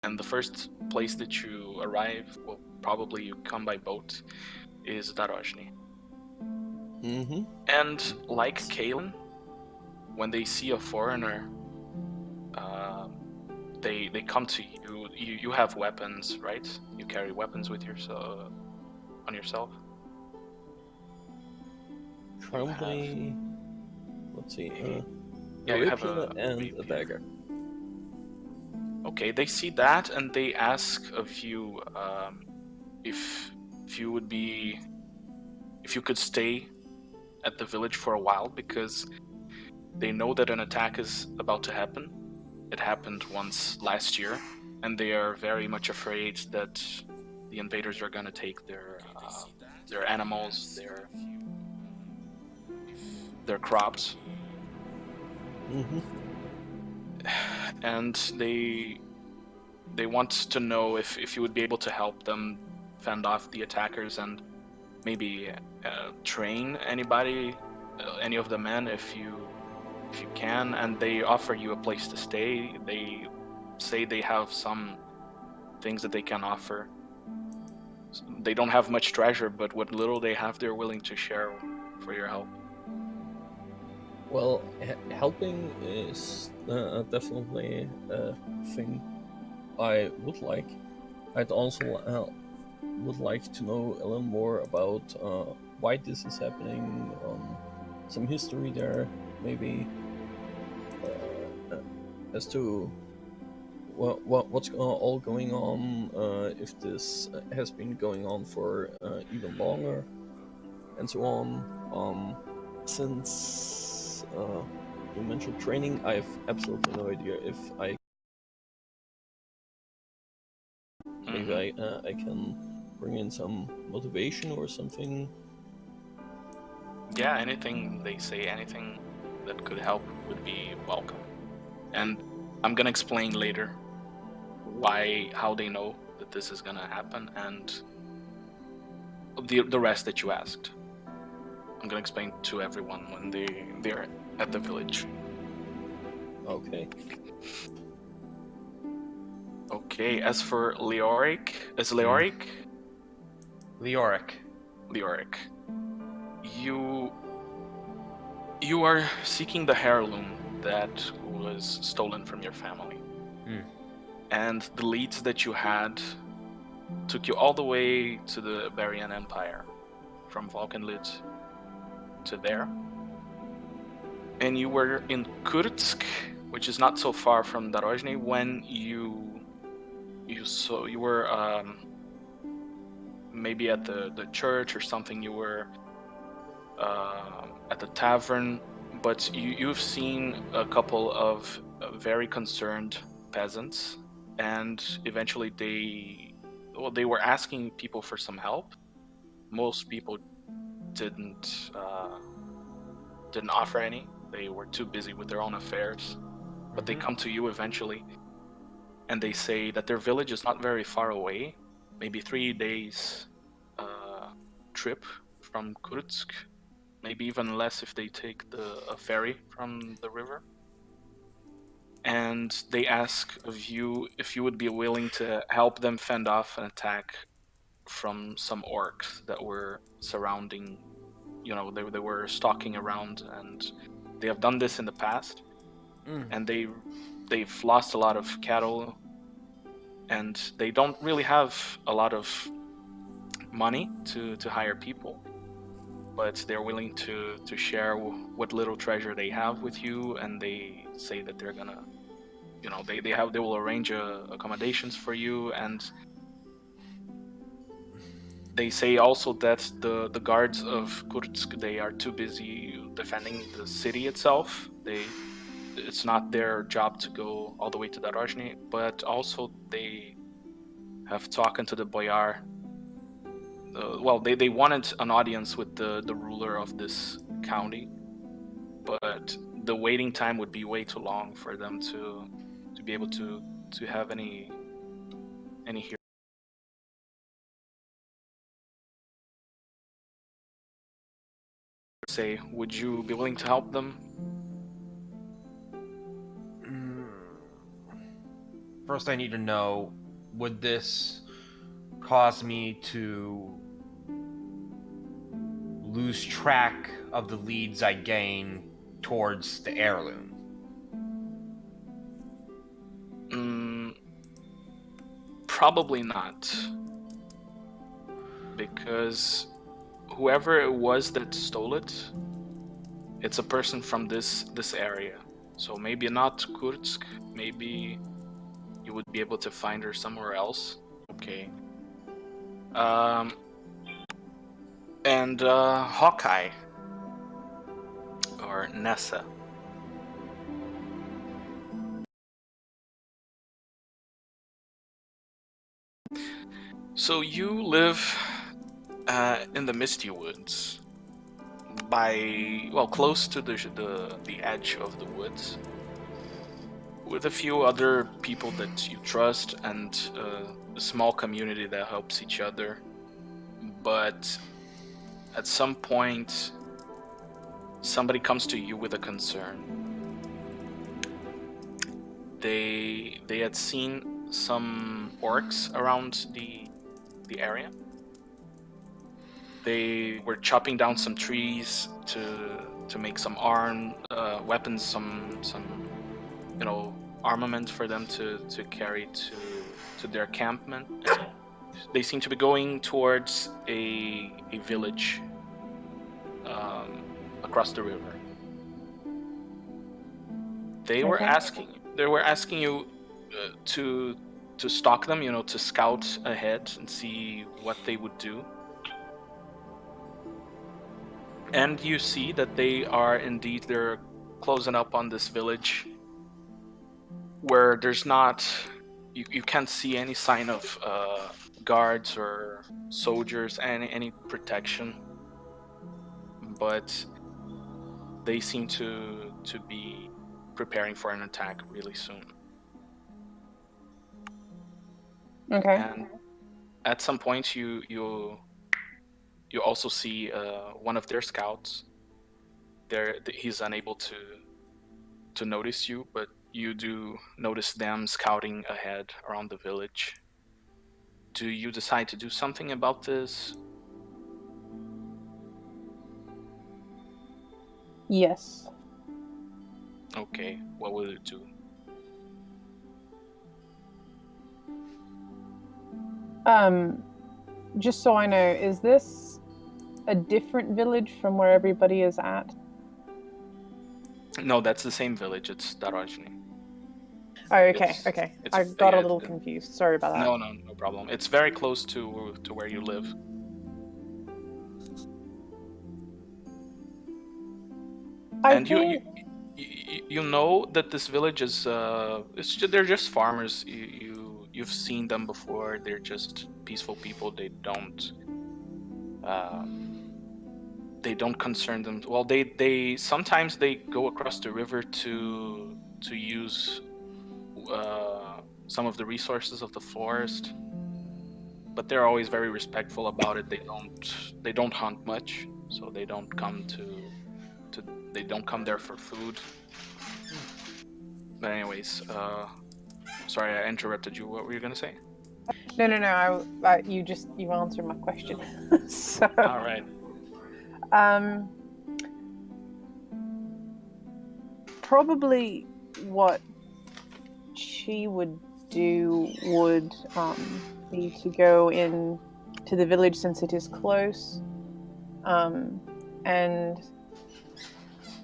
And the first place that you arrive, well, probably you come by boat, is Darozhny. Mm-hmm. And like Kalen, when they see a foreigner, they come to you. You have weapons, right? You carry weapons with on yourself. Currently, let's see, a You have rapier a and a rapier. dagger. Okay, they see that and they ask of you if you would be, if you could stay at the village for a while, because they know that an attack is about to happen. It happened once last year, and they are very much afraid that the invaders are going to take their animals, their crops. Mm-hmm. And they want to know if you would be able to help them fend off the attackers and maybe train anybody, any of the men, if you can. And they offer you a place to stay. They say they have some things that they can offer. They don't have much treasure, but what little they have, they're willing to share for your help. Well, helping is definitely a thing I would like. I'd also would like to know a little more about why this is happening, some history there, maybe as to what's all going on, if this has been going on for even longer, and so on. Since you mentioned training, I have absolutely no idea if maybe I can bring in some motivation or something. Yeah, anything they say, anything that could help would be welcome. And I'm gonna explain later how they know that this is gonna happen, and the rest that you asked. I'm gonna explain to everyone when they're at the village. Okay. Okay, as for Leoric, is Leoric? Leoric. Leoric. You are seeking the heirloom that was stolen from your family. And the leads that you had took you all the way to the Barian Empire, from Valkenlid to there. And you were in Kursk, which is not so far from Darozhny, when you were maybe at the church or something. You were at the tavern, but you've seen a couple of very concerned peasants, and eventually they were asking people for some help. Most people didn't offer any. They were too busy with their own affairs. But they come to you eventually, and they say that their village is not very far away, maybe 3 days trip from Kursk, maybe even less if they take a ferry from the river. And they ask of you if you would be willing to help them fend off an attack from some orcs that were surrounding. They were stalking around, and they have done this in the past. And they've lost a lot of cattle, and they don't really have a lot of money to hire people, but they're willing to share what little treasure they have with you. And they say that they're gonna, they will arrange accommodations for you. And they say also that the guards of Kursk, they are too busy defending the city itself. It's not their job to go all the way to Darozhny, but also they have talked to the boyar. Well, they wanted an audience with the ruler of this county, but the waiting time would be way too long for them to be able to have any hearing. Say, would you be willing to help them? First, I need to know, would this cause me to lose track of the leads I gain towards the heirloom? Probably not. Because whoever it was that stole it, it's a person from this area. So maybe not Kursk, maybe you would be able to find her somewhere else. Okay. And Hawkeye or Nessa. So you live in the Misty Woods, close to the edge of the woods, with a few other people that you trust and a small community that helps each other. But at some point, somebody comes to you with a concern. They had seen some orcs around the area. They were chopping down some trees to make some weapons, some armament for them to carry to their encampment. They seem to be going towards a village across the river. They were asking you to stalk them, to scout ahead and see what they would do. And you see that they're closing up on this village where there's not, you can't see any sign of guards or soldiers, any protection, but they seem to be preparing for an attack really soon. Okay. And at some point you also see one of their scouts. He's unable to notice you, but you do notice them scouting ahead around the village. Do you decide to do something about this? Yes. Okay, what will it do? Just so I know, is this a different village from where everybody is at? No, that's the same village. It's Darajni. Oh, okay, okay. I got a little confused. Sorry about that. No problem. It's very close to where you live. You know that this village is they're just farmers. You've seen them before. They're just peaceful people. They don't concern them. Well, they sometimes they go across the river to use some of the resources of the forest, but they're always very respectful about it. They don't hunt much, so they don't come they don't come there for food. But anyways, sorry I interrupted you. What were you gonna say? No. You answered my question. So. All right. Probably what she would do would be to go in to the village since it is close, and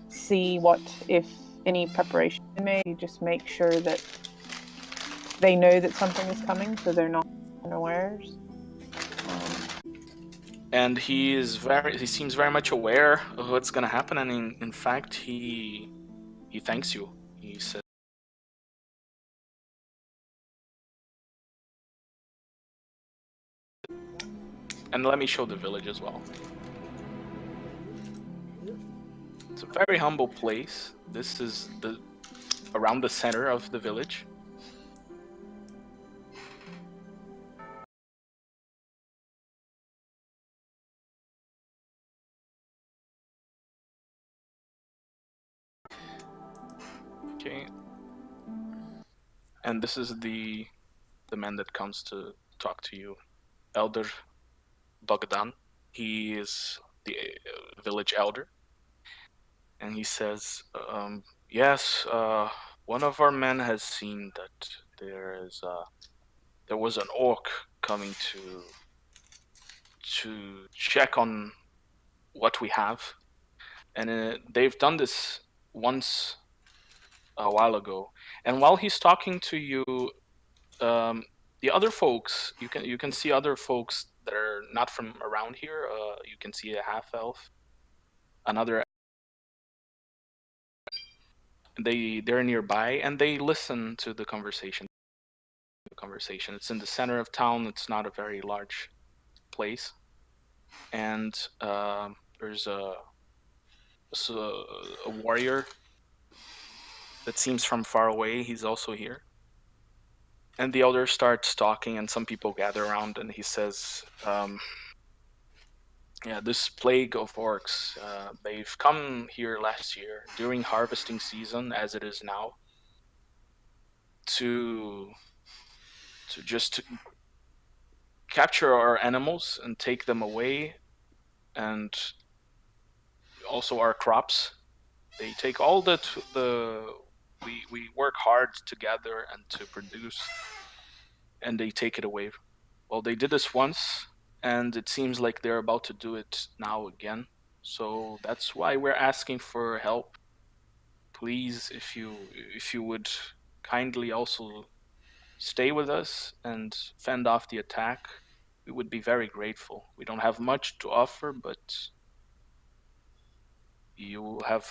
see if any preparation they made. Just make sure that they know that something is coming, so they're not unawares. And he seems very much aware of what's gonna happen, and in fact he thanks you. He said, and let me show the village as well. It's a very humble place. This is around the center of the village. Okay. And this is the man that comes to talk to you, Elder Bogdan. He is the village elder, and he says, "Yes, one of our men has seen that there was an orc coming to check on what we have, and they've done this once a while ago. And while he's talking to you, the other folks, you can see other folks that are not from around here. You can see a half elf, another. They're nearby and they listen to the conversation. It's in the center of town. It's not a very large place, and there's a warrior that seems from far away. He's also here. And the elder starts talking, and some people gather around, and he says, yeah, this plague of orcs, they've come here last year during harvesting season, as it is now, to just capture our animals and take them away, and also our crops. They take all we work hard together and to produce, and they take it away. Well, they did this once, and it seems like they're about to do it now again. So that's why we're asking for help. Please, if you would kindly also stay with us and fend off the attack, we would be very grateful. We don't have much to offer, but you have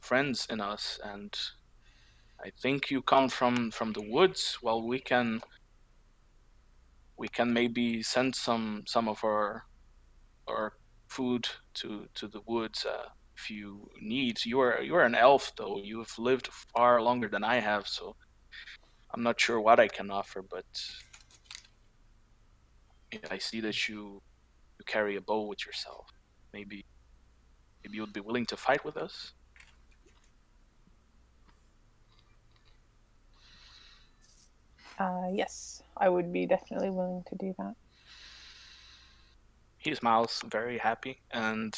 friends in us, and I think you come from the woods. Well, we can maybe send some of our food to the woods if you need. You're an elf, though. You've lived far longer than I have, so I'm not sure what I can offer. But I see that you carry a bow with yourself. Maybe you would be willing to fight with us. Yes, I would be definitely willing to do that. He smiles, very happy, and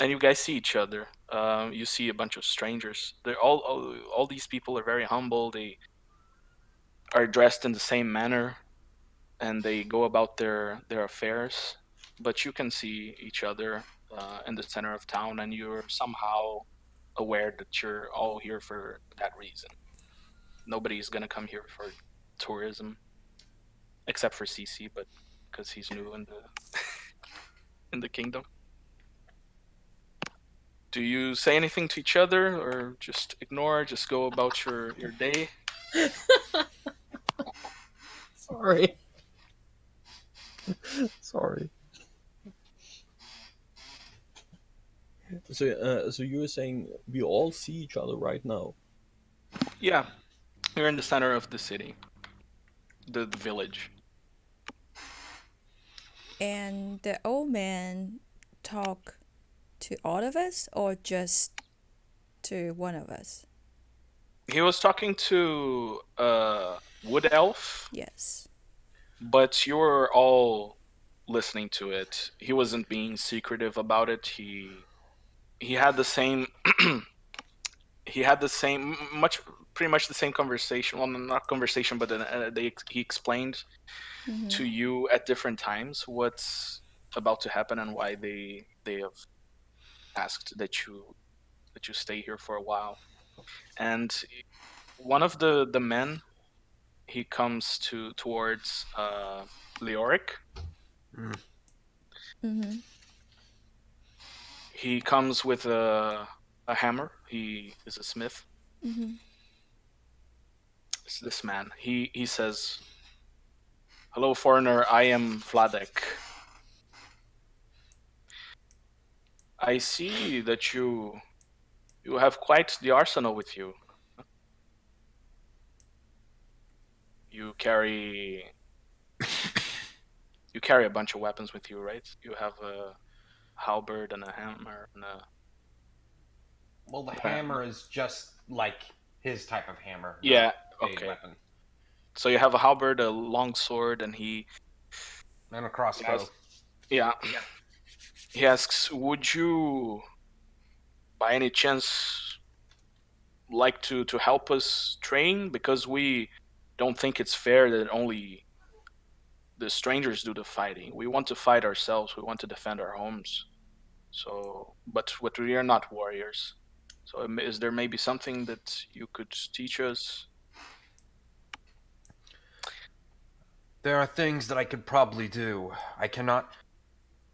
you guys see each other. You see a bunch of strangers. They're all these people are very humble. They are dressed in the same manner, and they go about their affairs. But you can see each other in the center of town, and you're somehow aware that you're all here for that reason. Nobody's gonna come here for tourism, except for CC, but because he's new in the in the kingdom. Do you say anything to each other, or just ignore? Just go about your day? Sorry. Sorry. So you were saying we all see each other right now? Yeah, you're in the center of the city, the village. And the old man talk to all of us or just to one of us? He was talking to wood elf, Yes. but you were all listening to it. He wasn't being secretive about it. He had the same he had the same pretty much the same conversation. Well, not conversation, but he explained to you at different times what's about to happen and why they have asked that you stay here for a while. And one of the men, he comes towards Leoric. Mm-hmm. He comes with a hammer. He is a smith. Mm-hmm. It's this man. He says, "Hello, foreigner. I am Vladek. I see that you have quite the arsenal with you. You carry a bunch of weapons with you, right? You have a halberd and a hammer and Well, the hammer is just like his type of hammer. Not Yeah, a okay. weapon. So you have a halberd, a long sword, and And a he crossbow. has, yeah. He asks, would you, by any chance, like to help us train? Because we don't think it's fair that only the strangers do the fighting. We want to fight ourselves. We want to defend our homes. So, but we are not warriors. So, is there maybe something that you could teach us? There are things that I could probably do. I cannot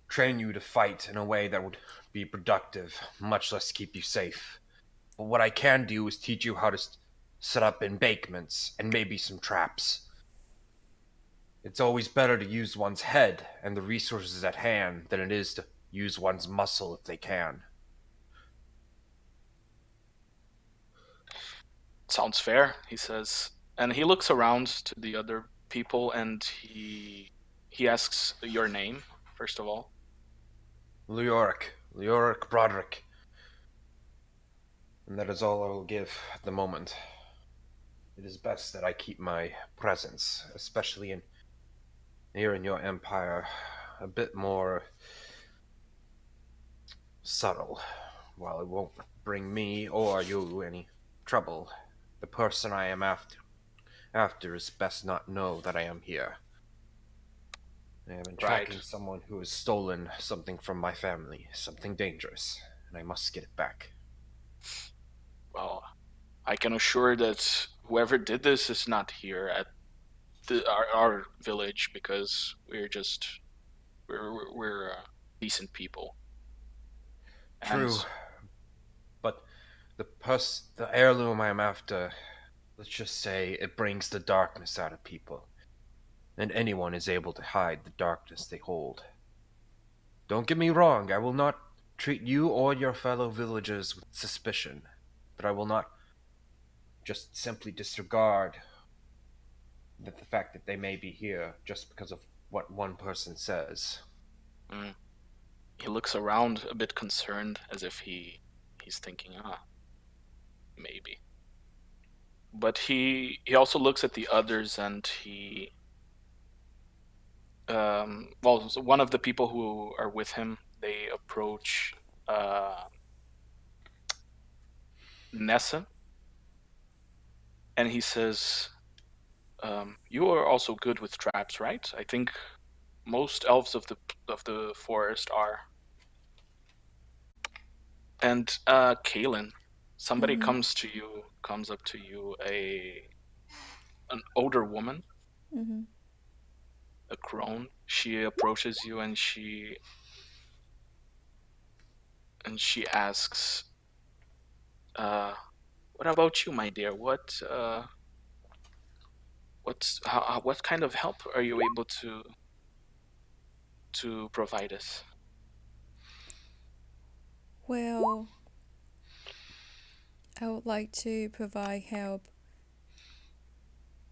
train you to fight in a way that would be productive, much less keep you safe. But what I can do is teach you how to set up embankments and maybe some traps. It's always better to use one's head and the resources at hand than it is to use one's muscle if they can. Sounds fair, he says. And he looks around to the other people and he asks your name, first of all. Leoric Broderick. And that is all I will give at the moment. It is best that I keep my presence, especially here in your empire, a bit more subtle, while it won't bring me or you any trouble. The person I am after is best not know that I am here. I have been tracking someone who has stolen something from my family, something dangerous, and I must get it back. Well, I can assure that whoever did this is not here at our village, because we're decent people. True, but the heirloom I am after, let's just say it brings the darkness out of people, and anyone is able to hide the darkness they hold. Don't get me wrong, I will not treat you or your fellow villagers with suspicion, but I will not just simply disregard the fact that they may be here just because of what one person says. He looks around a bit concerned, as if he's thinking, maybe. But he also looks at the others, and so one of the people who are with him, they approach Nessa, and he says, "You are also good with traps, right? I think most elves of the forest are." And Kaylin, somebody comes up to you, an older woman, a crone. She approaches you and she asks, "What about you, my dear? What kind of help are you able to provide us?" Well, I would like to provide help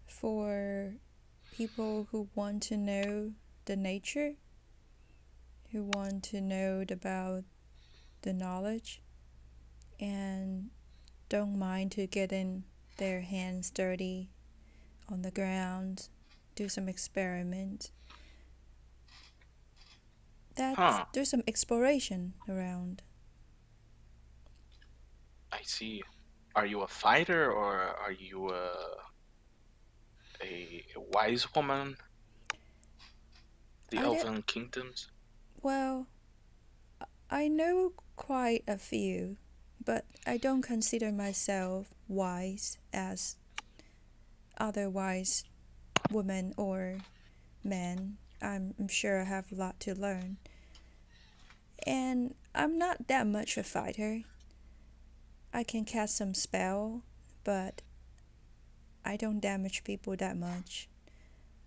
for people who want to know the nature, who want to know about the knowledge, and don't mind to getting their hands dirty on the ground, do some experiment. There's some exploration around. I see. Are you a fighter, or are you a wise woman? The Elven Kingdoms? Well, I know quite a few, but I don't consider myself wise as other wise women or men. I'm sure I have a lot to learn. And I'm not that much a fighter. I can cast some spell, but I don't damage people that much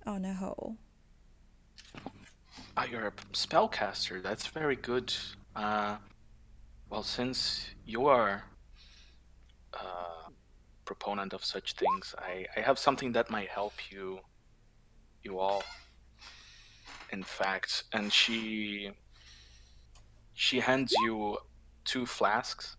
on a whole. You're a spellcaster. That's very good. Well, since you are a proponent of such things, I have something that might help you all. In fact, and she hands you 2 flasks.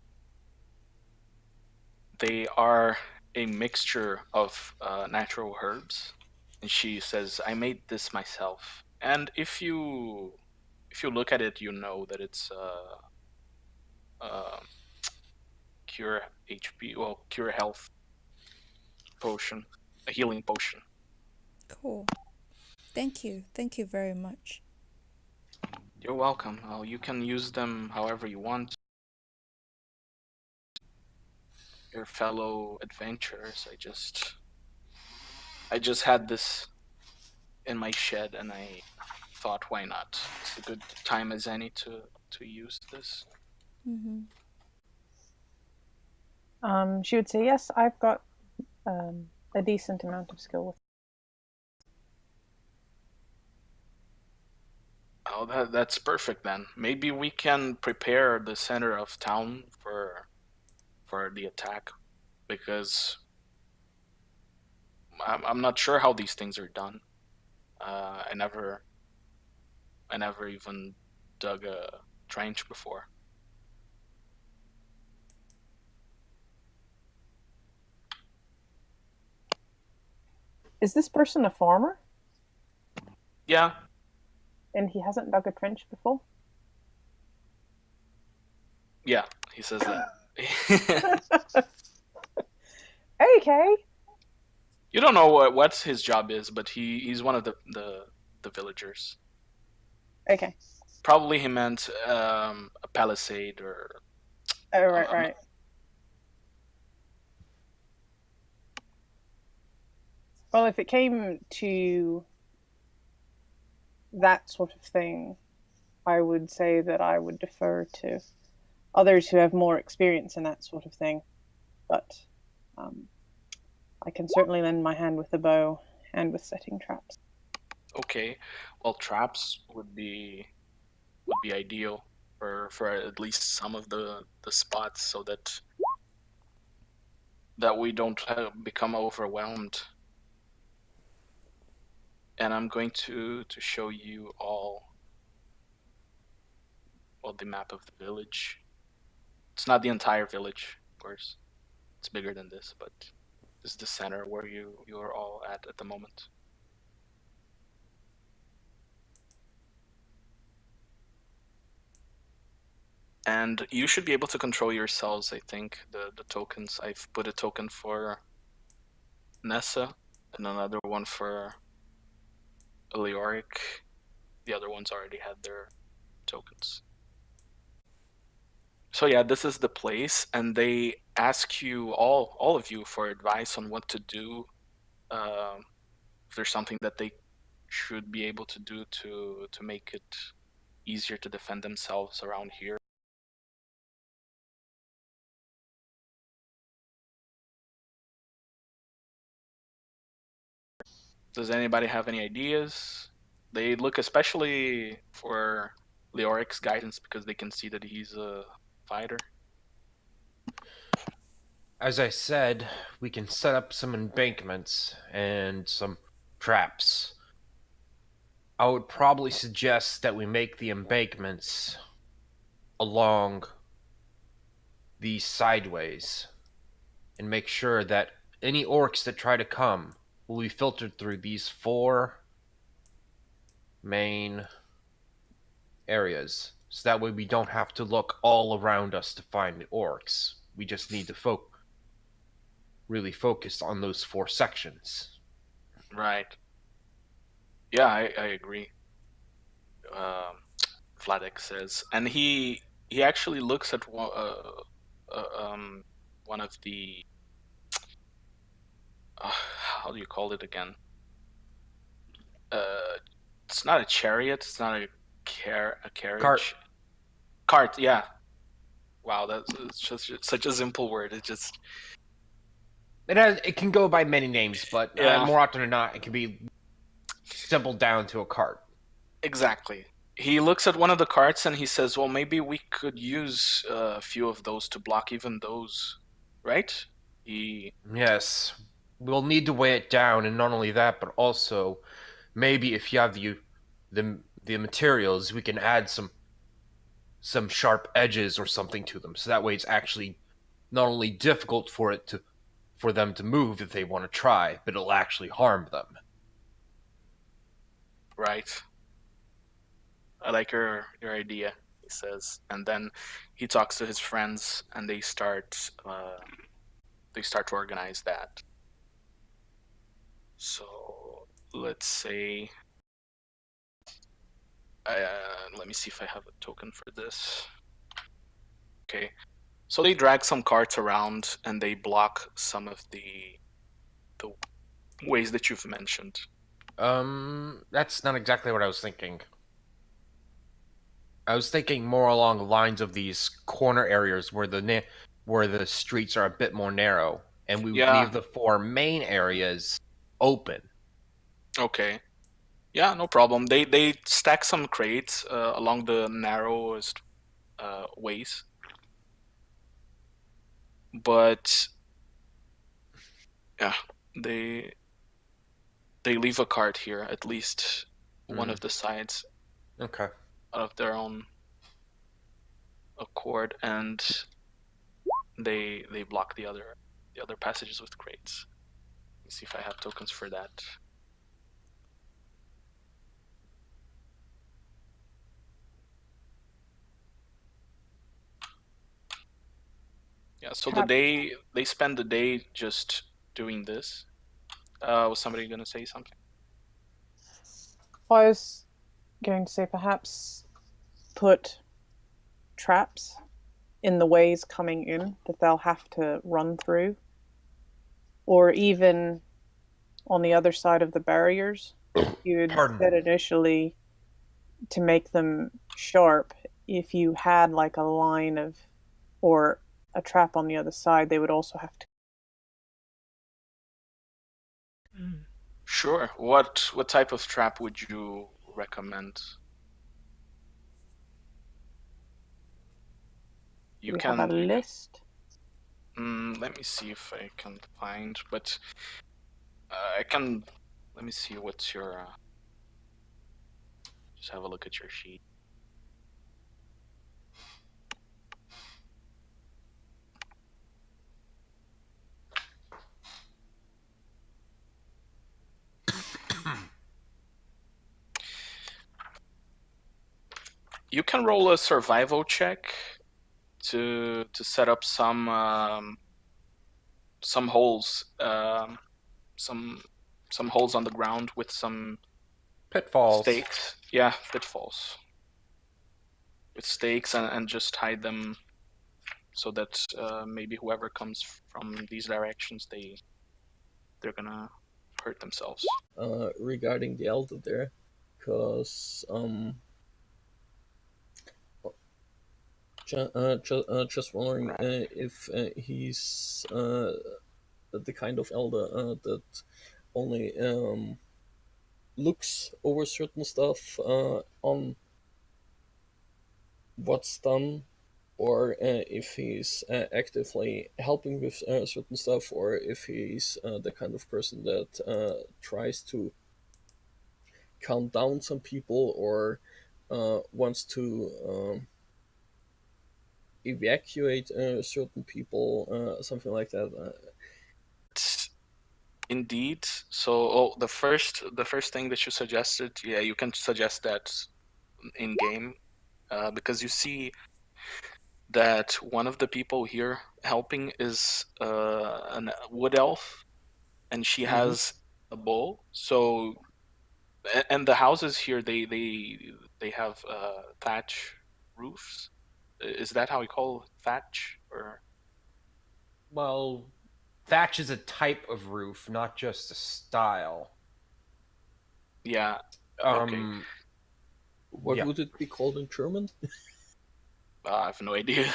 They are a mixture of natural herbs, and she says, "I made this myself." And if you look at it, you know that it's cure HP, well, cure health potion, a healing potion. Cool. Thank you. Thank you very much. You're welcome. You can use them however you want. Your fellow adventurers. I just had this in my shed, and I thought, why not? It's a good time as any to use this. Mm-hmm. She would say, yes, I've got a decent amount of skill with it. Oh, that's perfect then. Maybe we can prepare the center of town for the attack, because I'm not sure how these things are done. I never even dug a trench before. Is this person a farmer? Yeah. And he hasn't dug a trench before? Yeah, he says that. Okay. You don't know what his job is, but he's one of the villagers. Okay. Probably he meant a palisade or. Oh, right. Well, if it came to that sort of thing, I would say that I would defer to others who have more experience in that sort of thing. But I can certainly lend my hand with the bow and with setting traps. Okay, well, traps would be ideal for at least some of the spots, so that we don't become overwhelmed. And I'm going to show you all the map of the village. It's not the entire village, of course. It's bigger than this, but this is the center where you're all at the moment. And you should be able to control yourselves, I think, the tokens. I've put a token for Nessa and another one for Leoric. The other ones already had their tokens. So yeah, this is the place, and they ask you, all of you, for advice on what to do. If there's something that they should be able to do to make it easier to defend themselves around here. Does anybody have any ideas? They look especially for Leoric's guidance, because they can see that he's a fighter. As I said, we can set up some embankments and some traps. I would probably suggest that we make the embankments along these sideways and make sure that any orcs that try to come will be filtered through these 4 main areas. So that way we don't have to look all around us to find the orcs. We just need to really focus on those 4 sections. Right. Yeah, I agree. Vladek says, and he actually looks at one of the how do you call it again? It's not a chariot. It's not a carriage. Cart. Yeah. Wow, that's just such a simple word. It can go by many names, but Yeah. More often than not, it can be simpled down to a cart. Exactly. He looks at one of the carts and he says, well, maybe we could use a few of those to block even those, right? Yes. We'll need to weigh it down, and not only that, but also maybe if you have the materials, we can add some sharp edges or something to them, so that way it's actually not only difficult for them to move if they want to try, but it'll actually harm them. Right. I like your idea, he says, and then he talks to his friends, and they start to organize that. So let's say, let me see if I have a token for this. Okay, so they drag some carts around and they block some of the ways that you've mentioned. That's not exactly what I was thinking. I was thinking more along the lines of these corner areas where the streets are a bit more narrow, and we would Yeah. leave the 4 main areas open. Okay. Yeah, no problem. They stack some crates along the narrowest ways, but yeah, they leave a cart here, at least one of the sides, Okay. out of their own accord, and they block the other passages with crates. Let me see if I have tokens for that. Yeah, so they spend the day just doing this. Was somebody gonna say something? I was going to say perhaps put traps in the ways coming in that they'll have to run through, or even on the other side of the barriers. You had said initially to make them sharp. If you had like a line of, or a trap on the other side, they would also have to. Sure. What type of trap would you recommend? You have a list. Let me see if I can find, but I can. Let me see. What's your? Just have a look at your sheet. You can roll a survival check to set up some holes, some holes on the ground with some pitfalls. Stakes. Yeah, pitfalls. With stakes and just hide them so that maybe whoever comes from these directions, they're gonna hurt themselves. Regarding the elder there, because just wondering if he's the kind of elder that only looks over certain stuff on what's done, or if he's actively helping with certain stuff, or if he's the kind of person that tries to calm down some people, or wants to evacuate certain people, something like that. Indeed. So, the first thing that you suggested, yeah, you can suggest that in game, because you see that one of the people here helping is a wood elf, and she has a bow. So, and the houses here, they have thatch roofs. Is that how we call thatch? Or well, thatch is a type of roof, not just a style. Yeah. Okay. What would it be called in German? I have no idea.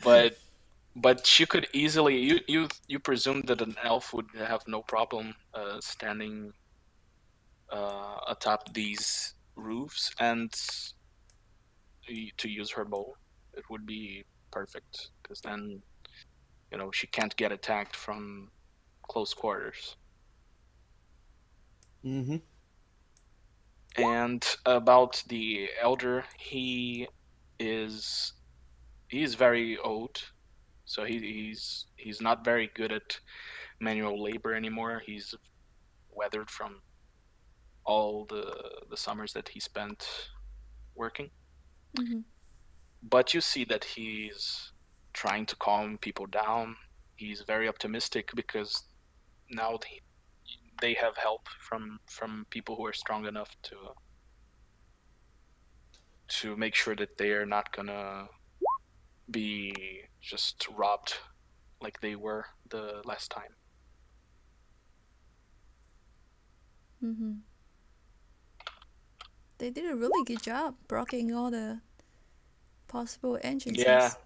But she could easily. You presume that an elf would have no problem standing atop these roofs and to use her bow. It would be perfect, because then she can't get attacked from close quarters. Mm-hmm. And about the elder, he is he's very old, so he's not very good at manual labor anymore. He's weathered from all the summers that he spent working. Mm-hmm. But you see that he's trying to calm people down. He's very optimistic because now they have help from people who are strong enough to make sure that they are not gonna be just robbed like they were the last time. Mm-hmm. They did a really good job blocking all the possible entrances.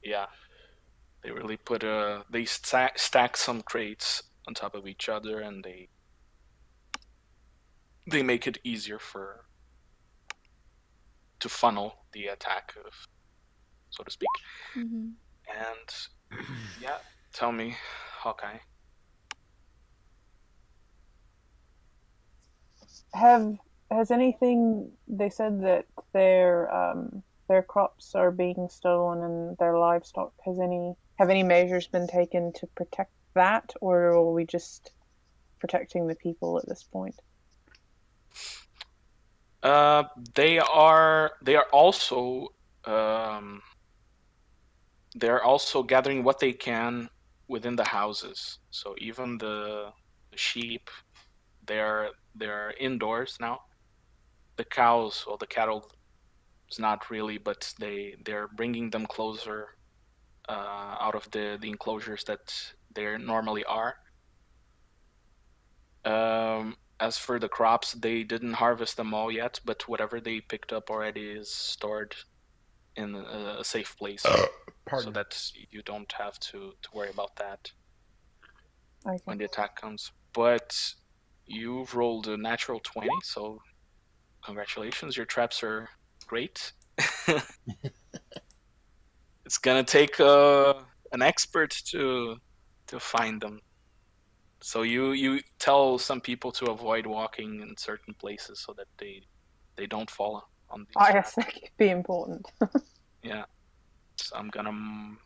Yeah. They really put they stack some crates on top of each other, and they make it easier to funnel the attack, so to speak. Mm-hmm. And yeah, tell me, Hawkeye. Has anything, they said that their crops are being stolen and their livestock, have any measures been taken to protect that, or are we just protecting the people at this point? They are also um, they're also gathering what they can within the houses. So even the sheep, they're indoors now. The cows or the cattle is not really, but they're bringing them closer out of the enclosures that they normally are. As for the crops, they didn't harvest them all yet, but whatever they picked up already is stored in a safe place, so that you don't have to worry about that Okay. when the attack comes. But you've rolled a natural 20, so congratulations, your traps are great. It's gonna take an expert to find them. So you tell some people to avoid walking in certain places so that they don't fall on these I traps. guess that could be important. Yeah. So I'm gonna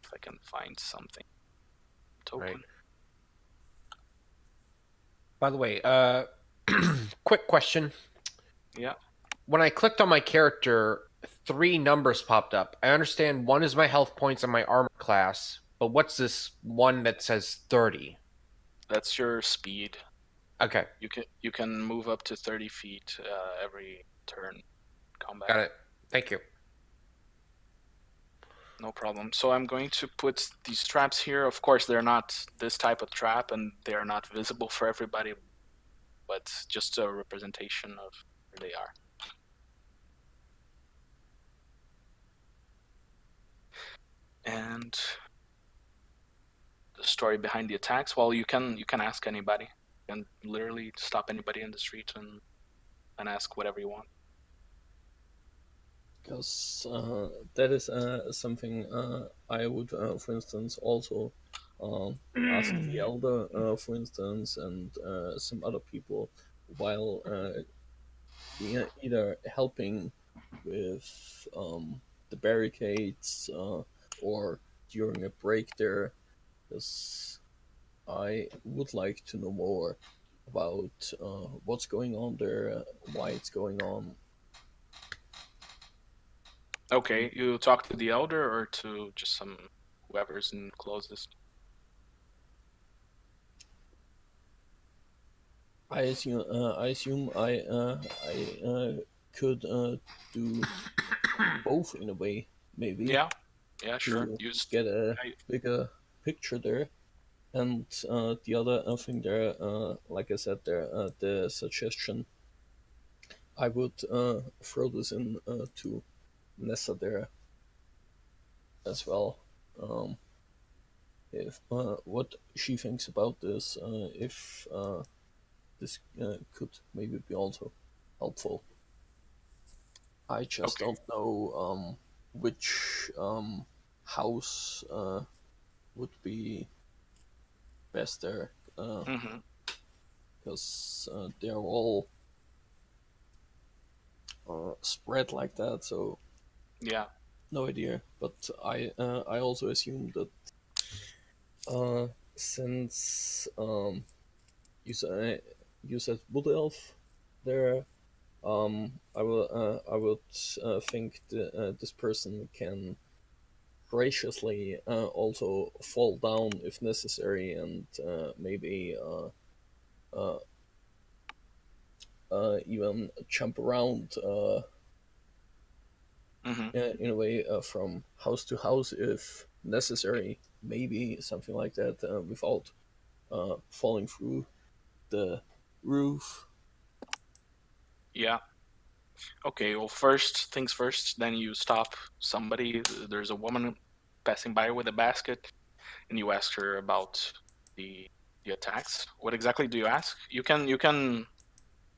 if I can find something token. Right. By the way, quick question. Yeah. When I clicked on my character, 3 numbers popped up. I understand one is my health points and my armor class, but what's this one that says 30? That's your speed. Okay. You can move up to 30 feet every turn combat. Got it. Thank you. No problem. So I'm going to put these traps here. Of course, they're not this type of trap, and they are not visible for everybody, but just a representation of where they are. And the story behind the attacks, well, you can ask anybody. You can literally stop anybody in the street and ask whatever you want. Because that is something I would, for instance, also ask the elder, for instance, and some other people while either helping with the barricades or during a break there, because I would like to know more about what's going on there, why it's going on. Okay, you talk to the elder or to just some whoever's in closest? I assume I could do both in a way, maybe. Yeah, sure. To get a bigger picture there. And the other thing there, like I said there, the suggestion, I would throw this in to Nessa there as well. If what she thinks about this, if this could maybe be also helpful. I just don't know which house would be best there, because they're all spread like that. So yeah, No idea, but I also assume that since you said wood elf there, I would think this person can graciously also fall down if necessary, and maybe uh, even jump around Hmm. in a way from house to house if necessary, maybe something like that, without falling through the roof. Yeah. Okay. Well, first things first. Then you stop somebody. There's a woman passing by with a basket, and you ask her about the the attacks. What exactly do you ask? You can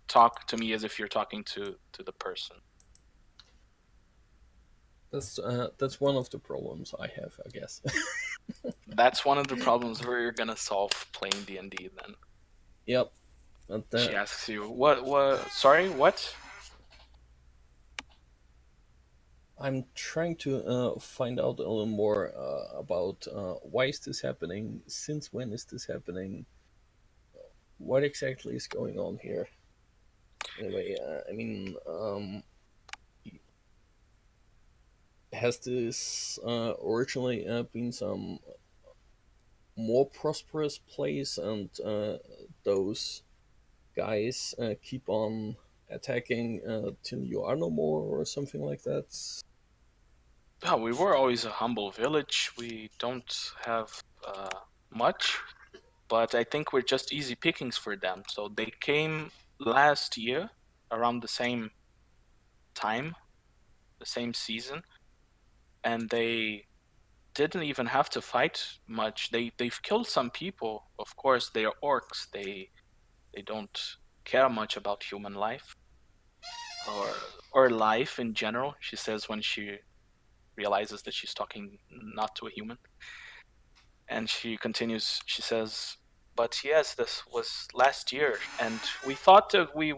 talk to me as if you're talking to the person. That's one of the problems I have, I guess. That's one of the problems we're gonna solve playing D&D. Then Yep. And she asks you, "What? Sorry, what?" I'm trying to find out a little more about why is this happening, since when is this happening, what exactly is going on here. Anyway, I mean, has this originally been some more prosperous place, and those guys keep on attacking till you are no more, or something like that? Oh, we were always a humble village. We don't have much, but I think we're just easy pickings for them. So they came last year around the same time, the same season, and they didn't even have to fight much. They've killed some people. Of course, they are orcs. They don't care much about human life or or life in general. She says when she realizes that she's talking not to a human. And she continues, she says, "But yes, this was last year, and we thought that we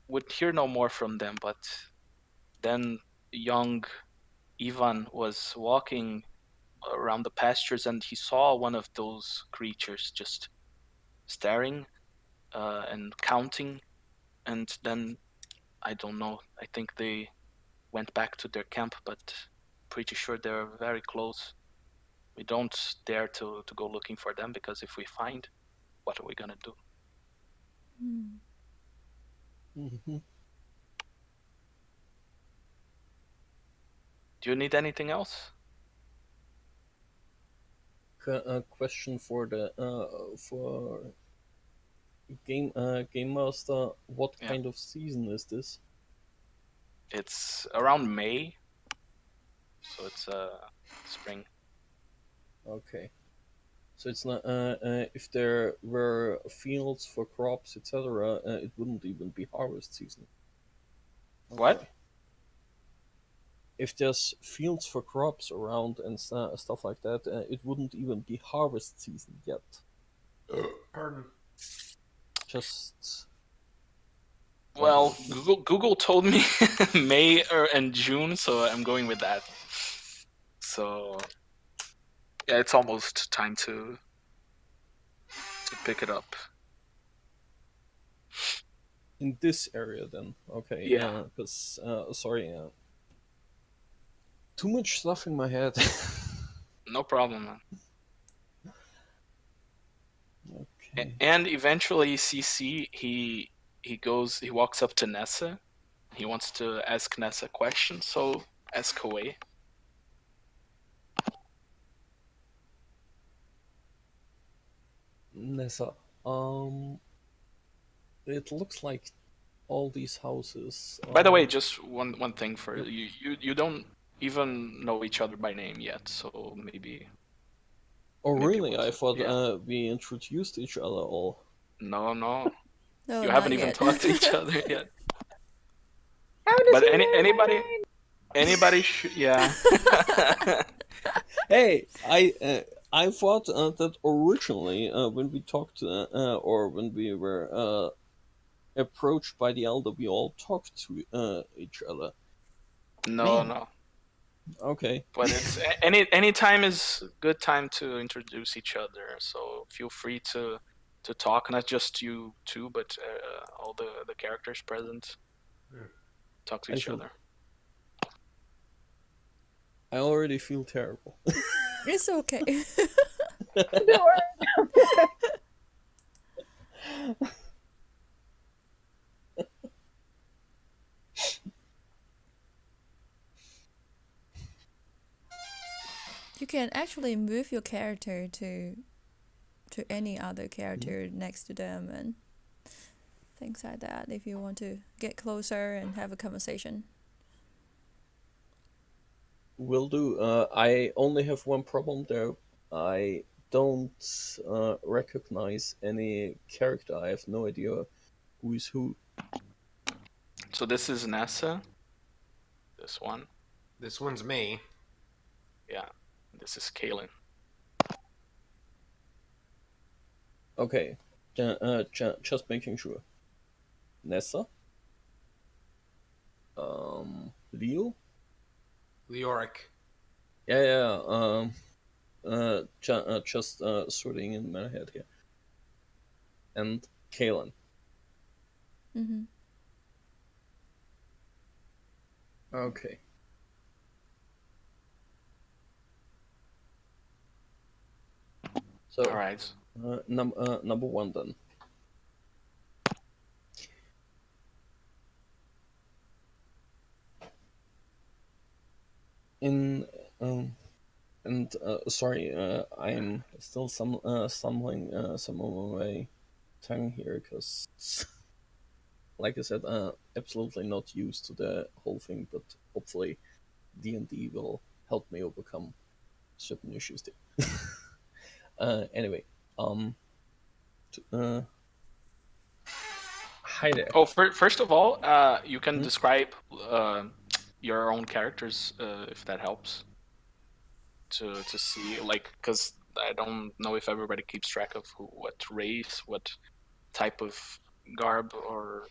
would hear no more from them, but then young Ivan was walking around the pastures and he saw one of those creatures just staring and counting, and then I don't know, I think they went back to their camp, but pretty sure they're very close. We don't dare to go looking for them because if we find, what are we gonna do?" Hmm. Hmm. Do you need anything else? A question for the for game master. What Yeah, kind of season is this? it's around May, so it's spring. Okay, so it's not if there were fields for crops, etc. It wouldn't even be harvest season. What? Okay, if there's fields for crops around and stuff like that, it wouldn't even be harvest season yet. Pardon. Just Well, wondering. Google told me May and June, so I'm going with that. So yeah, it's almost time to pick it up. In this area, then okay. Yeah, Because sorry, too much stuff in my head. no problem, man. Okay. And eventually, CC he walks up to Nessa. He wants to ask Nessa a question, so ask away. Nessa, it looks like all these houses By the way, are. just one thing for Yep. you don't even know each other by name yet, so Oh, maybe really? what? I thought Yeah. we introduced each other all. No. No, You not haven't even yet. talked to each other yet. How does But he know my name? anybody should, yeah. Hey, I thought that originally when we talked or when we were approached by the elder, we all talked to each other. No, Man, no. Okay. But it's any time is a good time to introduce each other. So feel free to talk, not just you two, but all the characters present. Talk to each other. I already feel terrible. It's okay. Don't worry. You can actually move your character to any other character next to them and things like that if you want to get closer and have a conversation. Will do. I only have one problem there. I don't recognize any character. I have no idea who is who. So this is Nessa. This one. This one's me. Yeah. This is Kaylin. Okay, just making sure. Nessa. Leo. Leoric. Yeah. Just sorting in my head here. And Kaylin. Mm-hmm. Okay. So, All right. number one then. In and sorry, I'm still stumbling some of my tongue here because, like I said, absolutely not used to the whole thing, but hopefully D&D will help me overcome certain issues there. Anyway, hi there. Oh, first of all, you can describe your own characters if that helps. To see, like, because I don't know if everybody keeps track of what race, what type of garb or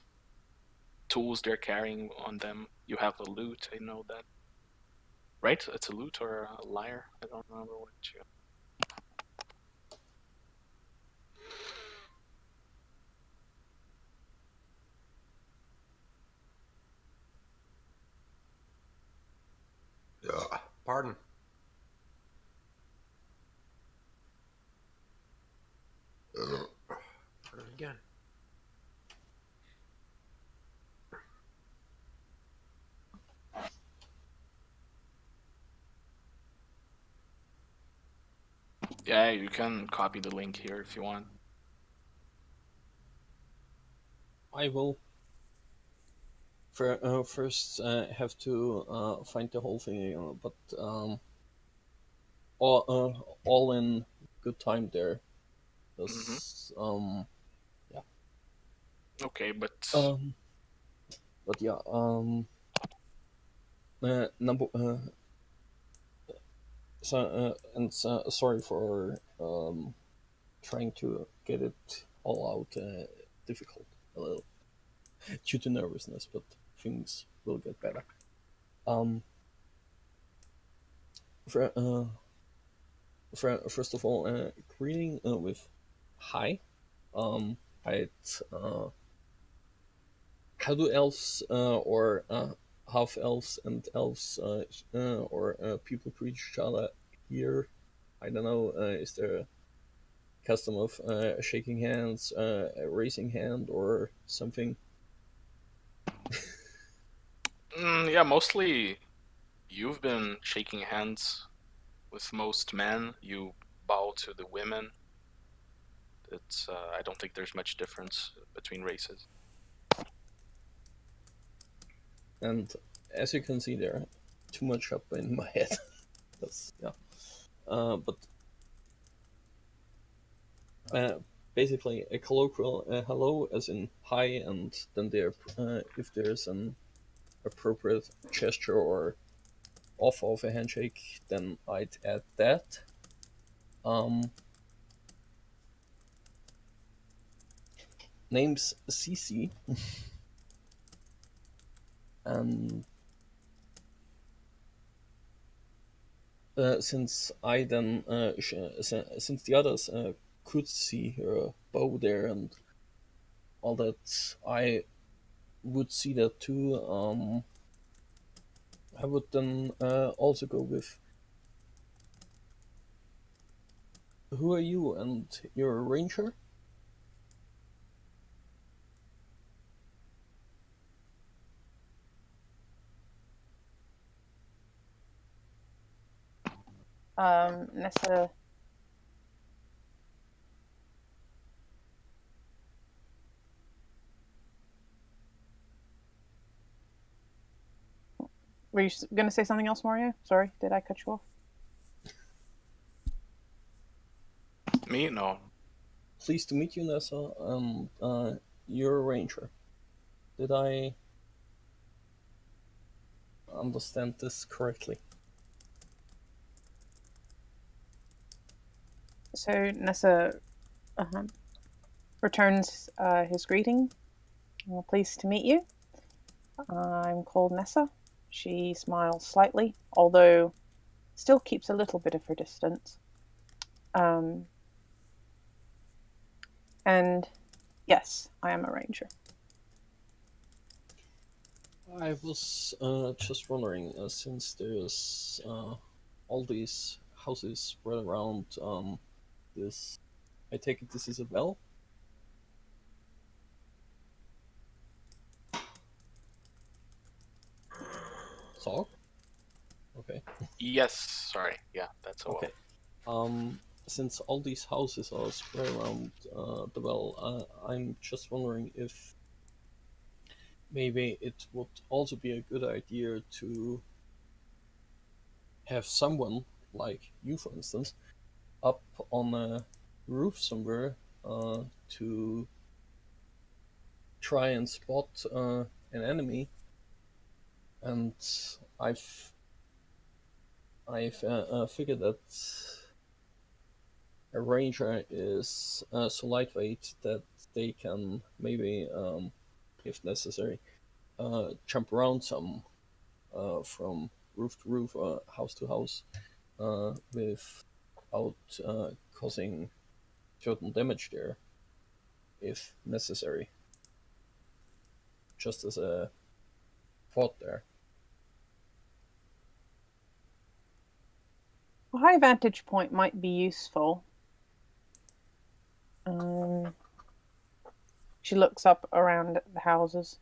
tools they're carrying on them. You have a lute, I know that. Right? It's a lute or a lyre? I don't remember what you... Pardon. Pardon again. Yeah, you can copy the link here if you want. I will. First, have to find the whole thing, but all in good time there. Yeah. Okay, but But yeah, number sorry for trying to get it all out difficult a little due to nervousness, but things will get better. For, first of all, greeting with hi. I'd how do elves or half elves and elves or people greet each other here? I don't know. Is there a custom of shaking hands, raising hand, or something? yeah, mostly you've been shaking hands with most men. You bow to the women. It's I don't think there's much difference between races. And as you can see, there are too much up in my head. That's yeah. But basically a colloquial hello, as in hi, and then there, if there's an appropriate gesture or offer of a handshake, then I'd add that. Name's CC, and since I then, since the others could see her bow there and all that, I would see that too. I would then also go with, who are you? And you're a ranger? Nessa. Were you going to say something else, Mario? Sorry, did I cut you off? Me? No. Pleased to meet you, Nessa. You're a ranger. Did I understand this correctly? So Nessa returns his greeting. Pleased to meet you. I'm called Nessa. She smiles slightly, although still keeps a little bit of her distance. And yes, I am a ranger. I was just wondering, since there's all these houses spread around this, I take it this is a well? Sog? Okay. Yes, sorry. Yeah, that's a well. Okay. Since all these houses are spread around the well, I'm just wondering if maybe it would also be a good idea to have someone, like you for instance, up on a roof somewhere to try and spot an enemy. And I've figured that a ranger is so lightweight that they can maybe, if necessary, jump around some from roof to roof, house to house, without causing certain damage there, if necessary. Just as a thought there. A high vantage point might be useful. She looks up around at the houses.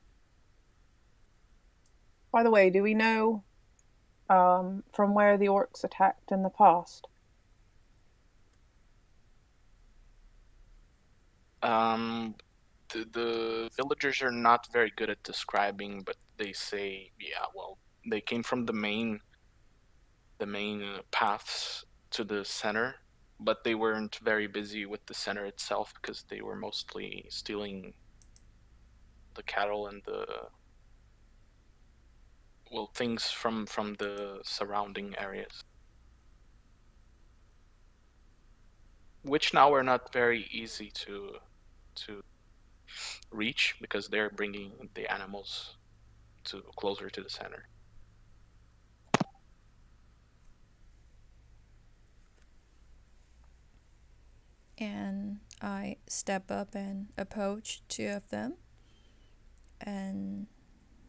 By the way, do we know from where the orcs attacked in the past? The villagers are not very good at describing, but they say, yeah, well, they came from the main paths to the center, but they weren't very busy with the center itself because they were mostly stealing the cattle and the things from the surrounding areas, which now are not very easy to reach because they're bringing the animals to closer to the center. And I step up and approach two of them and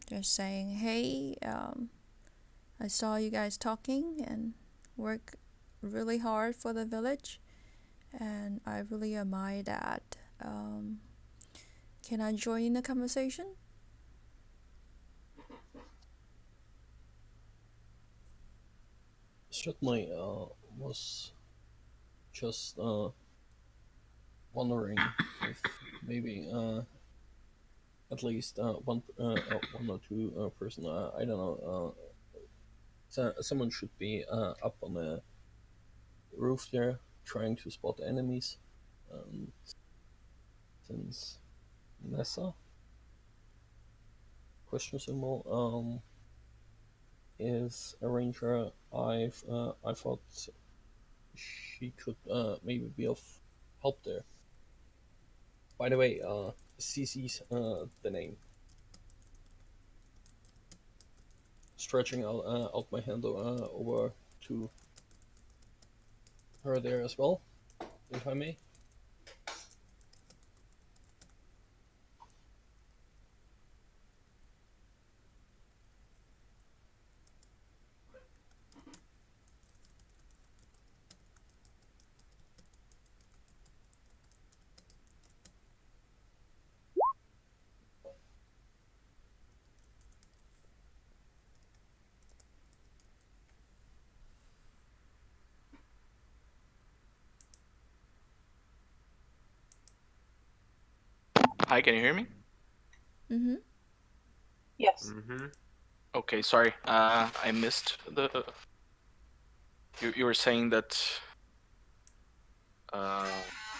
just saying, hey, I saw you guys talking and work really hard for the village, and I really admire that. Can I join in the conversation? Certainly, was just wondering if maybe at least one or two person, I don't know, someone should be up on the roof there trying to spot enemies. Since Nessa, question symbol, is a ranger, I thought she could maybe be of help there. By the way, CC's the name. Stretching out my hand over to her there as well, if I may. Hi, can you hear me? Mm-hmm. Yes. Mm-hmm. Okay, sorry. I missed the. You were saying that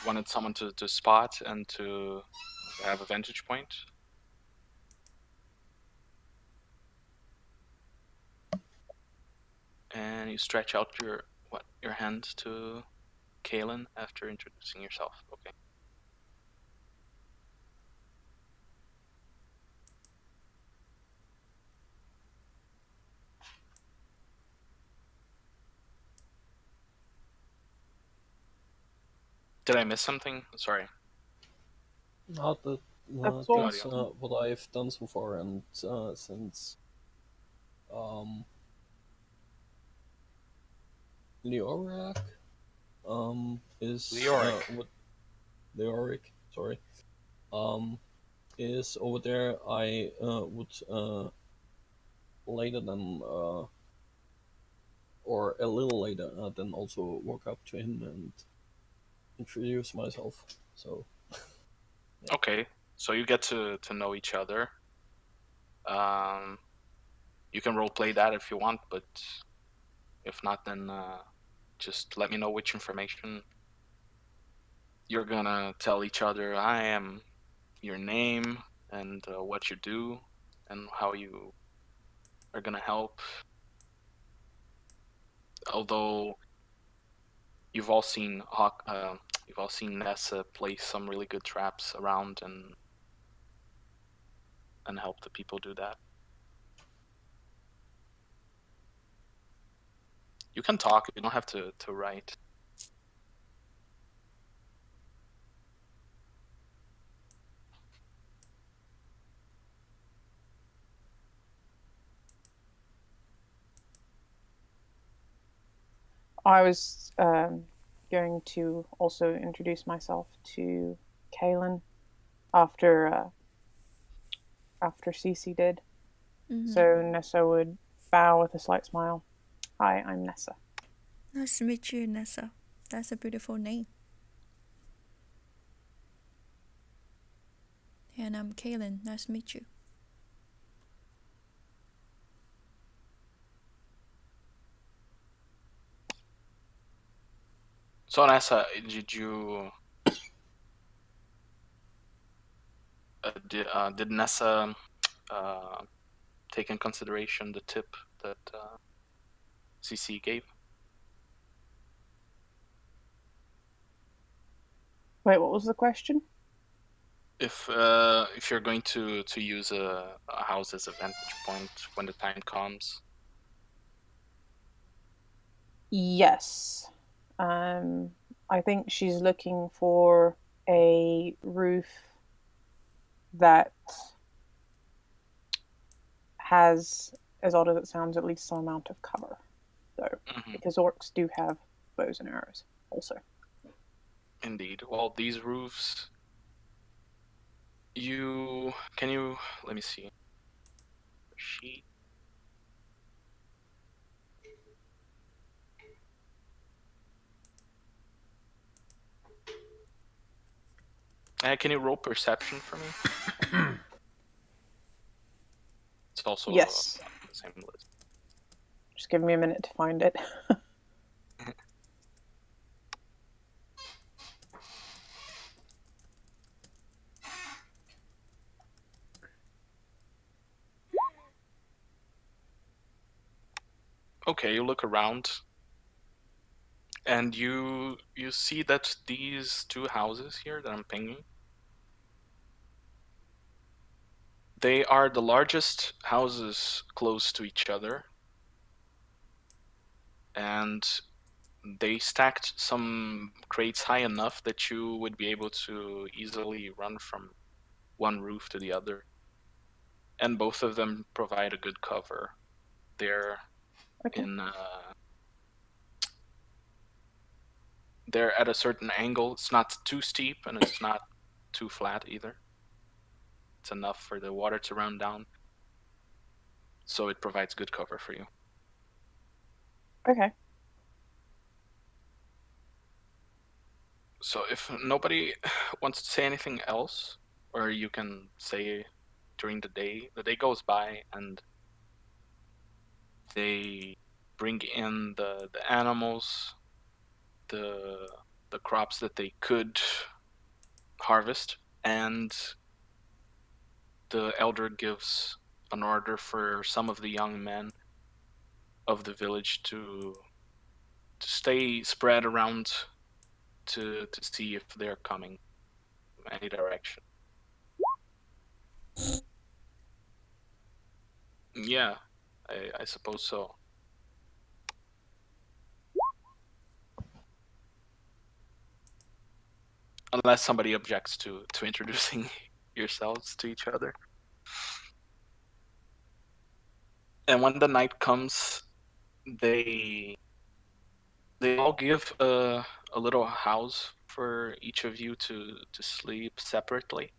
wanted someone to spot and to have a vantage point. And you stretch out your hand to Kaylin after introducing yourself. Okay. Did I miss something? Sorry. Not that That's The all. that's audio. what I've done so far, and since Leoric is Leoric. what Leoric, sorry, is over there, I would later than or a little later then also walk up to him and introduce myself. So Okay. So you get to know each other. You can roleplay that if you want, but if not, then just let me know which information you're gonna tell each other. I am your name and what you do and how you are gonna help. Although you've all seen you've all seen Nessa place some really good traps around and help the people do that. You can talk. You don't have to write. I was going to also introduce myself to Kaylin after after Cece did. Mm-hmm. So Nessa would bow with a slight smile. Hi, I'm Nessa. Nice to meet you, Nessa. That's a beautiful name. And I'm Kaylin. Nice to meet you. So Nessa, did you did Nessa take in consideration the tip that CC gave? Wait, what was the question? If you're going to use a house as a vantage point when the time comes. Yes. I think she's looking for a roof that has, as odd as it sounds, at least some amount of cover. So, because orcs do have bows and arrows, also. Indeed. Well, these roofs. Let me see. Sheet. Can you roll perception for me? It's also Yes. on the same list. Just give me a minute to find it. Okay, you look around, and you see that these two houses here that I'm pinging, they are the largest houses close to each other, and they stacked some crates high enough that you would be able to easily run from one roof to the other. And both of them provide a good cover. They're Okay. they're at a certain angle. It's not too steep and it's not too flat either. It's enough for the water to run down. So it provides good cover for you. Okay. So if nobody wants to say anything else, or you can say during the day goes by and they bring in the animals, the crops that they could harvest, and the elder gives an order for some of the young men of the village to stay spread around to see if they're coming from any direction. Yeah, I suppose so. Unless somebody objects to introducing yourselves to each other. And when the night comes, they all give a little house for each of you to sleep separately.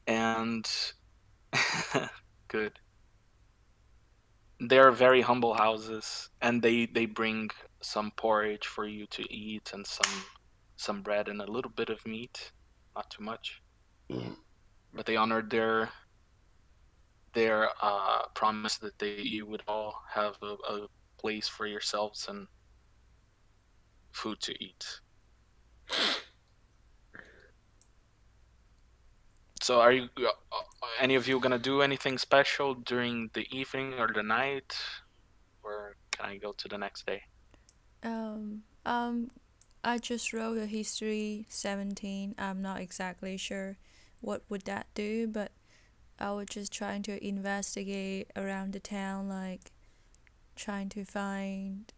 And good. They're very humble houses, and they bring some porridge for you to eat and some bread and a little bit of meat, not too much. But they honored their promise that you would all have a place for yourselves and food to eat. So are you any of you gonna do anything special during the evening or the night, or can I go to the next day? Um, um, I just wrote a history 17. I'm not exactly sure what would that do, but I was just trying to investigate around the town, like trying to find.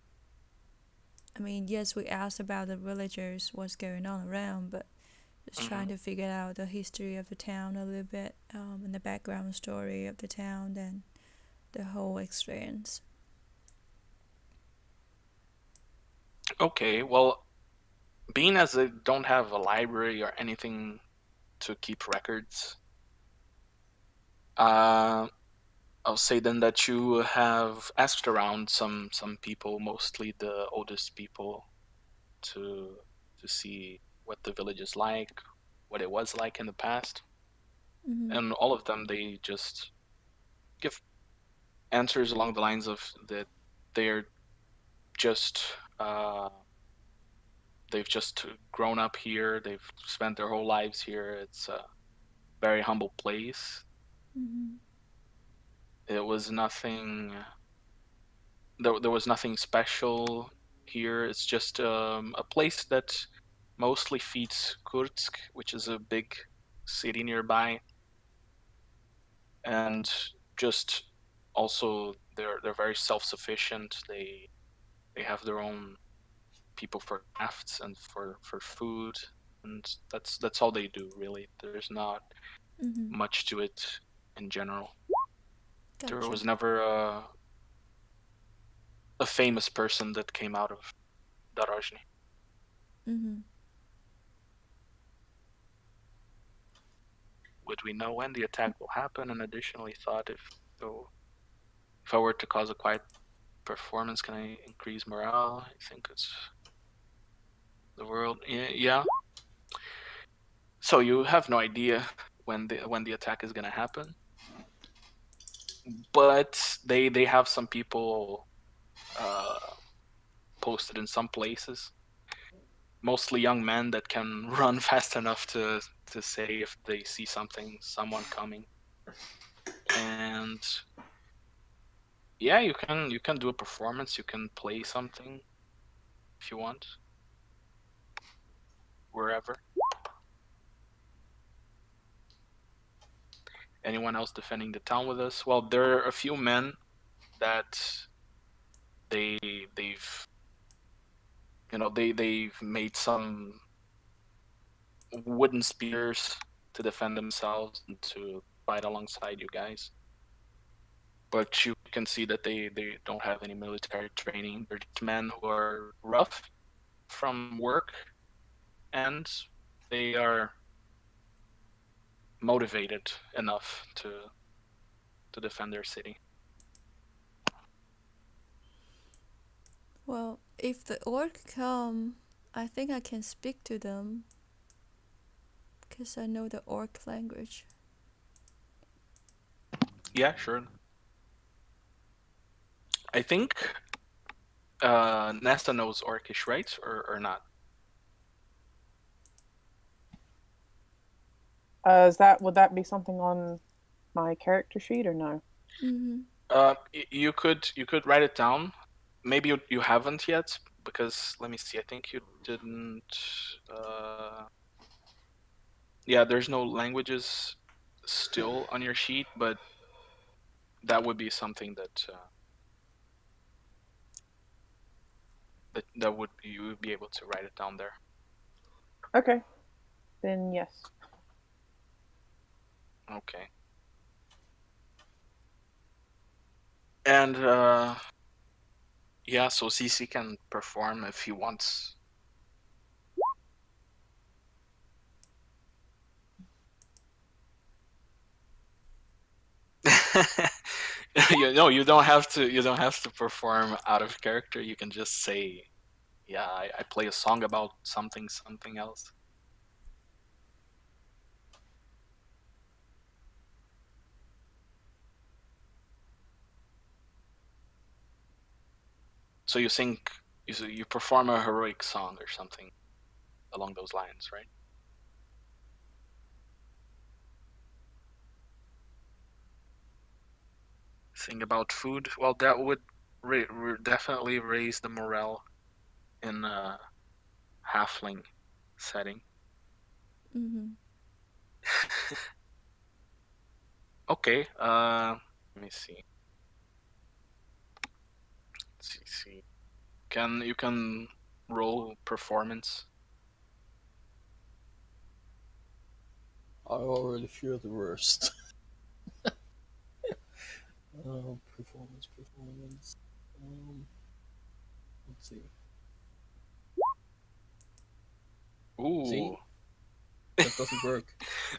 I mean, yes, we asked about the villagers, what's going on around, but just trying to figure out the history of the town a little bit, and the background story of the town and the whole experience. Okay, well, being as they don't have a library or anything to keep records, I'll say then that you have asked around some people, mostly the oldest people, to see what the village is like, what it was like in the past, and all of them they just give answers along the lines of that they're just they've just grown up here, they've spent their whole lives here. It's a very humble place. It was nothing. There was nothing special here. It's just a place that mostly feeds Kursk, which is a big city nearby, and just also they're very self-sufficient. They have their own people for crafts and for food, and that's all they do really. There's not much to it in general. There Gotcha. was never a famous person that came out of Darajny. Would we know when the attack will happen? And additionally thought if I were to cause a quiet performance, can I increase morale? I think it's the world. Yeah. So you have no idea when the attack is gonna happen, but they have some people posted in some places, mostly young men that can run fast enough to say if they see someone coming. And yeah, you can do a performance, you can play something if you want, wherever. Anyone else defending the town with us? Well, there are a few men that they've they've made some wooden spears to defend themselves and to fight alongside you guys. But you can see that they don't have any military training. They're just men who are rough from work, and they are motivated enough to defend their city. Well, if the orc come, I think I can speak to them. Because I know the orc language. Yeah, sure. I think Nesta knows Orcish, right? Or not? Would that be something on my character sheet or no? Mm-hmm. You could write it down. Maybe you haven't yet, because let me see. I think you didn't. Yeah, there's no languages still on your sheet, but that would be something that you would be able to write it down there. Okay, then yes. Okay. And yeah, so CC can perform if he wants. You don't have to. You don't have to perform out of character. You can just say, "Yeah, I play a song about something else." So you sing, you perform a heroic song or something along those lines, right? Sing about food. Well, that would definitely raise the morale in a halfling setting. Mm-hmm. Okay. Let me see. See. You can roll performance? I already fear the worst. Performance. Let's see. Ooh. See? That doesn't work.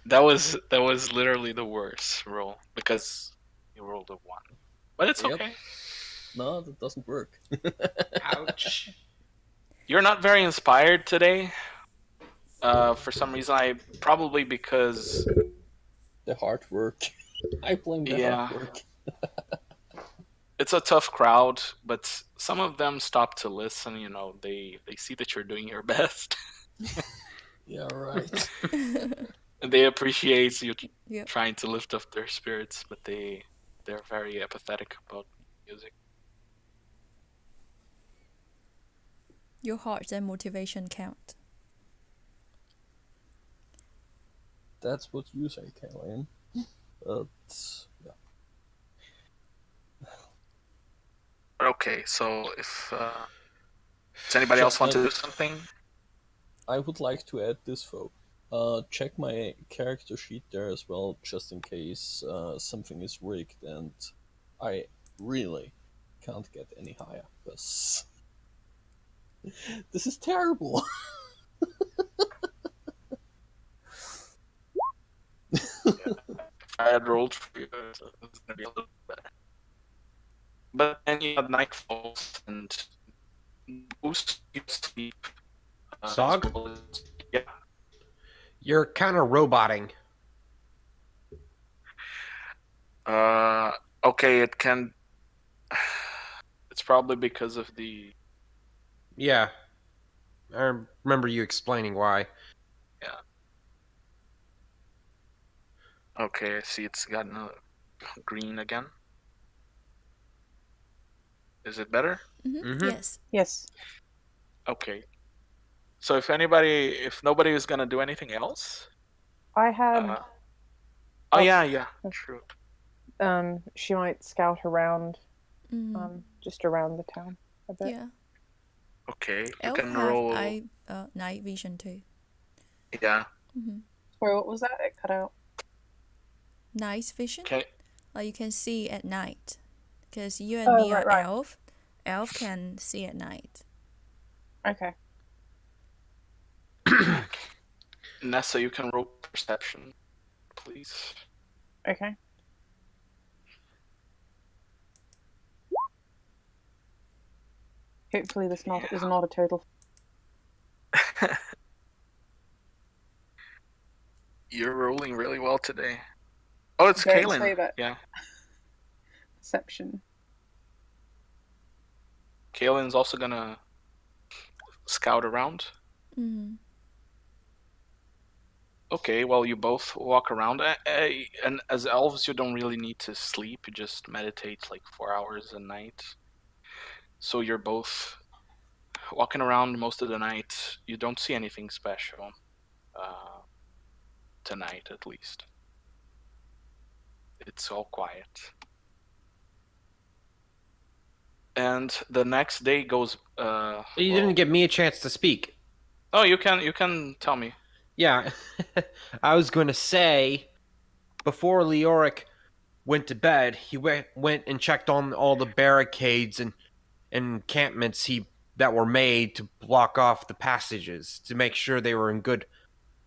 that was literally the worst roll because you rolled a 1. But it's Yep. okay. No, that doesn't work. Ouch. You're not very inspired today. For some reason, probably because The hard work. I blame the Yeah. hard work. it's a tough crowd, but some of them stop to listen. They see that you're doing your best. Yeah, right. And they appreciate you Yep. trying to lift up their spirits, but they're very apathetic about music. Your heart and motivation count. That's what you say, Caroline. But yeah. Okay, so if does anybody else want to do something? I would like to add this though. Check my character sheet there as well, just in case something is rigged and I really can't get any higher. Because this is terrible. I had rolled for you, so it's gonna be a little better. But then you have night falls and most you sleep. Zog? Yeah. You're kind of roboting. Okay, it can. It's probably because of the. Yeah. I remember you explaining why. Yeah. Okay, I see it's gotten a green again. Is it better? Mm-hmm. Mm-hmm. Yes. Yes. Okay. So if nobody is gonna do anything else. I had. Oh Oh. yeah, true. She might scout around, Mm. just around the town. a bit. Yeah. Okay, you Elf can have roll. night vision too. Yeah. Sorry, what was that? It cut out. Night vision? Okay. Like you can see at night. Because you and Oh, me are right. elf. Elf can see at night. Okay. Nessa, you can roll perception, please. Okay. Hopefully this is not a total. You're rolling really well today. Oh, it's Don't Kaylin. say that. Yeah. Perception. Kaylin's also gonna scout around. Mm. Okay, well, you both walk around. And as elves, you don't really need to sleep. You just meditate like 4 hours a night. So you're both walking around most of the night. You don't see anything special. Tonight, at least. It's all quiet. And the next day goes. You didn't give me a chance to speak. Oh, you can tell me. Yeah, I was going to say, before Leoric went to bed, he went and checked on all the barricades and encampments that were made to block off the passages to make sure they were in good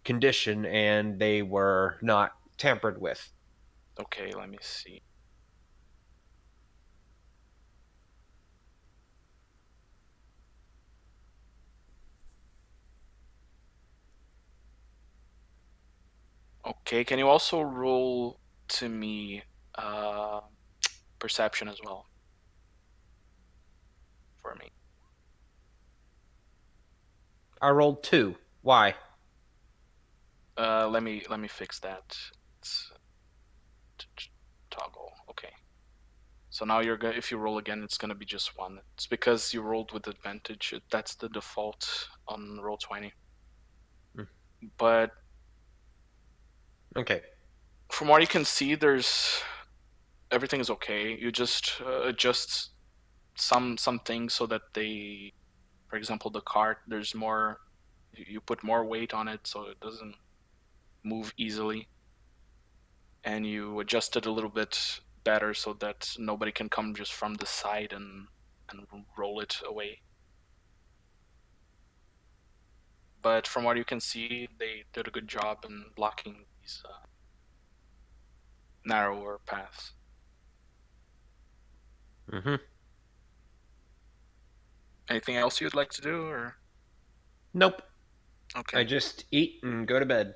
condition and they were not tampered with. Okay, let me see. Okay, can you also roll to me perception as well for me? I rolled 2. Why? Let me fix that. It's toggle. Okay. So now if you roll again, it's gonna be just 1. It's because you rolled with advantage. That's the default on Roll20. But Okay. from what you can see, everything is okay. You just adjust some things so that they, for example, the cart. There's more. You put more weight on it so it doesn't move easily, and you adjust it a little bit better so that nobody can come just from the side and roll it away. But from what you can see, they did a good job in blocking these narrower paths. Mm-hmm. Anything else you'd like to do, or? Nope. Okay. I just eat and go to bed.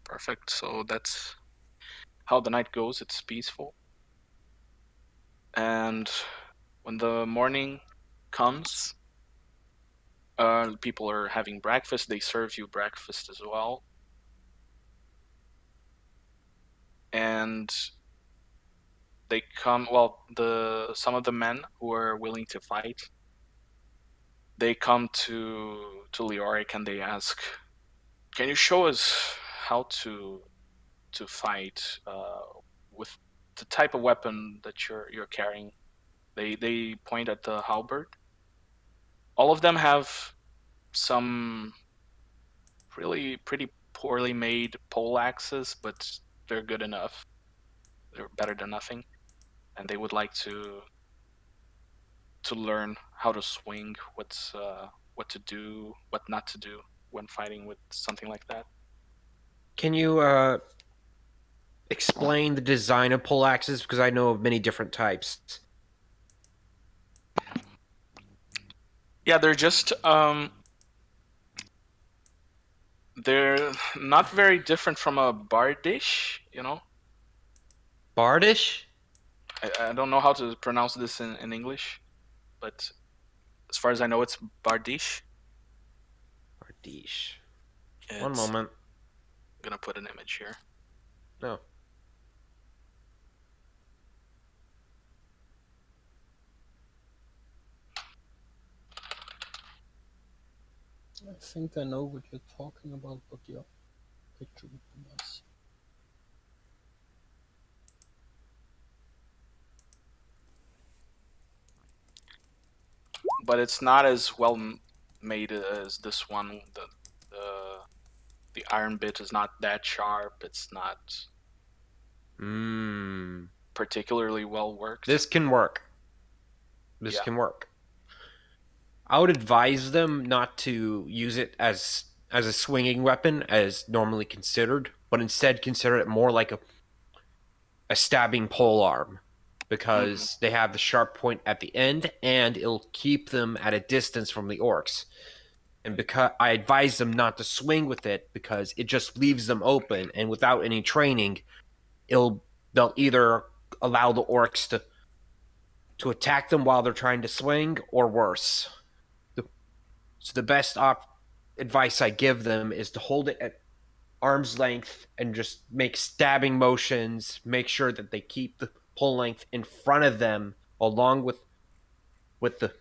Perfect. So that's how the night goes. It's peaceful. And when the morning comes, people are having breakfast. They serve you breakfast as well. And they come, well, some of the men who are willing to fight, they come to Leoric and they ask, can you show us how to fight with the type of weapon that you're carrying? They point at the halberd. All of them have some really pretty poorly made pole axes, but they're good enough. They're better than nothing, and they would like to learn how to swing, what to do, what not to do when fighting with something like that. Can you explain the design of pole axes? Because I know of many different types. Yeah, they're just they're not very different from a bardish, you know. Bardish? I don't know how to pronounce this in English, but as far as I know, it's bardish. Bardish. One moment. I'm gonna put an image here. No. I think I know what you're talking about, but yeah, picture would be nice. but it's not as well made as this one. The iron bit is not that sharp. It's not particularly well worked. This can work. This can work. I would advise them not to use it as a swinging weapon as normally considered, but instead consider it more like a stabbing pole arm, because they have the sharp point at the end and it'll keep them at a distance from the orcs. And because I advise them not to swing with it, because it just leaves them open, and without any training, they'll either allow the orcs to attack them while they're trying to swing, or worse. So the best advice I give them is to hold it at arm's length and just make stabbing motions. Make sure that they keep the pull length in front of them, along with the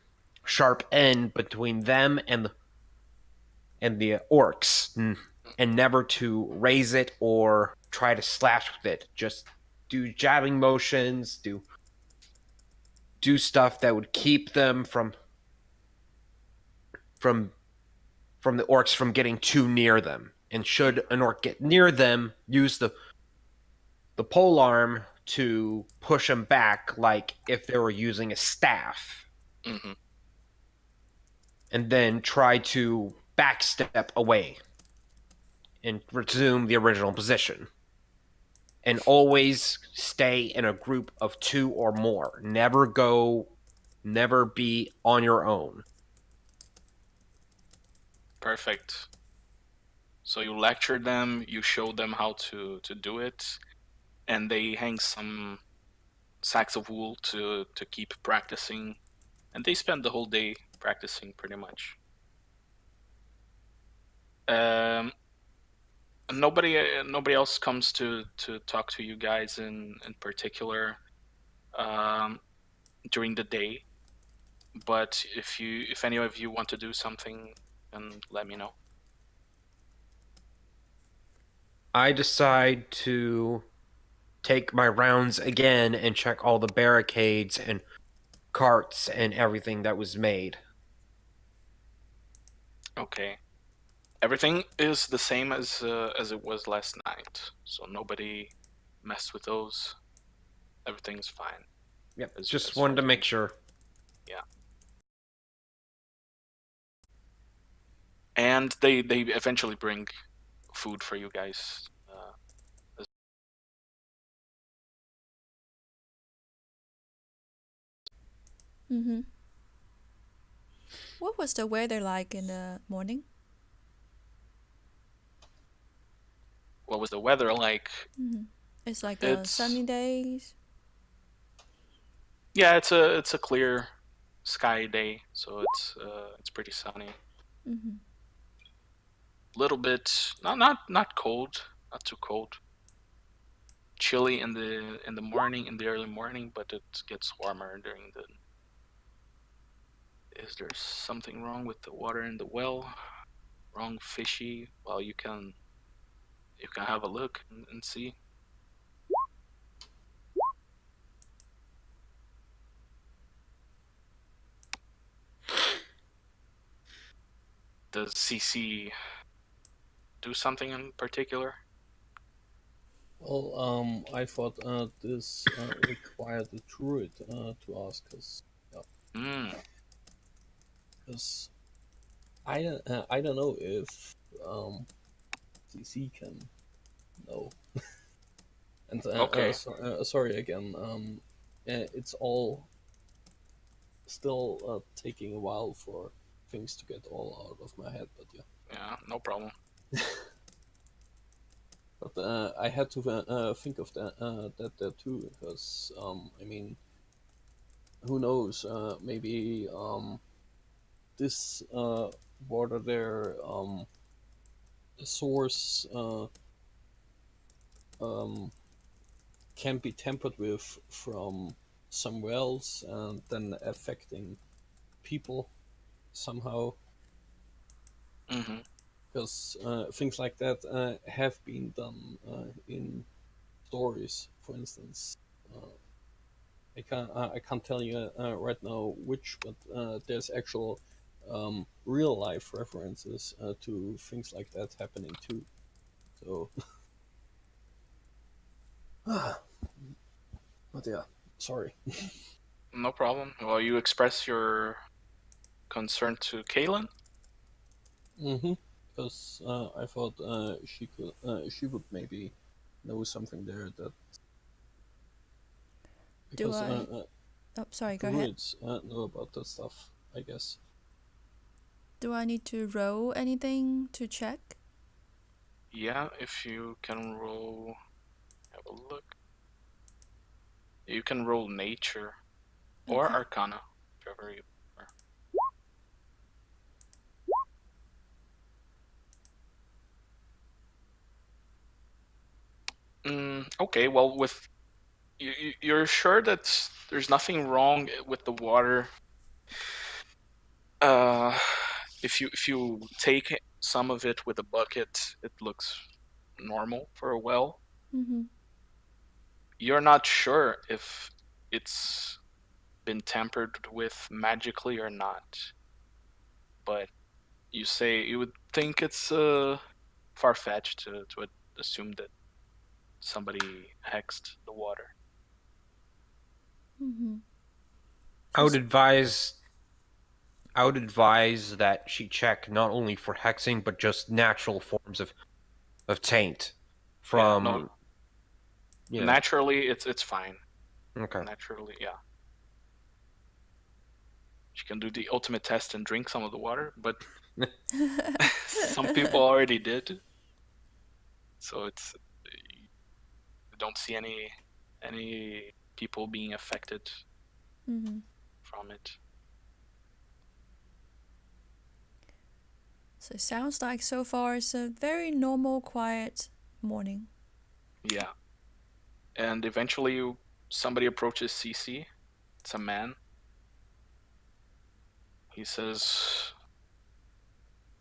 sharp end between them and the orcs, and never to raise it or try to slash with it. Just do jabbing motions, do stuff that would keep them from the orcs from getting too near them. And should an orc get near them, use the pole arm to push them back, like if they were using a staff. And then try to backstep away and resume the original position. And always stay in a group of 2 or more. Never be on your own. Perfect. So you lecture them, you show them how to do it, and they hang some sacks of wool to keep practicing, and they spend the whole day practicing pretty much. Nobody else comes to talk to you guys in particular during the day. But if any of you want to do something, then let me know. I decide to take my rounds again and check all the barricades and carts and everything that was made. Okay. Everything is the same as it was last night, so nobody messed with those. Everything's fine. Yep, just wanted to make sure. Yeah. And they eventually bring food for you guys. What was the weather like in the morning? What was the weather like? It's like a sunny days. Yeah, it's a clear sky day, so it's pretty sunny. Little bit not cold, not too cold. Chilly in the morning, in the early morning, but it gets warmer during the. Is there something wrong with the water in the well? Wrong fishy? Well, you can have a look and see. Does CC do something in particular? Well, I thought this required a druid to ask us. Because I don't know if CC can know. And okay. Sorry again. It's all still taking a while for things to get all out of my head, but yeah. Yeah, no problem. But I had to think of that too, because I mean, who knows? Maybe this water there, the source can be tampered with from somewhere else and then affecting people somehow. Because things like that have been done in stories, for instance. I can't tell you right now which, but there's actual real life references to things like that happening too. So, but yeah, sorry. No problem. Well, you express your concern to Kaylin. Mm-hmm. Because I thought she would maybe know something there that Do because I? Oh, sorry. Go ahead. druids know about that stuff, I guess. Do I need to roll anything to check? Yeah, if you can roll, have a look. You can roll nature or Okay. arcana, whichever you prefer. Okay, well, with you're sure that there's nothing wrong with the water. Uh, if you take some of it with a bucket, it looks normal for a well. Mm-hmm. You're not sure if it's been tampered with magically or not, but you say you would think it's far-fetched to assume that somebody hexed the water. Mm-hmm. I would advise that she check not only for hexing but just natural forms of taint Yeah, no, from naturally it's fine. Okay. Naturally, yeah. She can do the ultimate test and drink some of the water, but some people already did, so it's you don't see any people being affected Mm-hmm. from it. So it sounds like so far it's a very normal, quiet morning. Yeah, and eventually somebody approaches CC. It's a man. He says,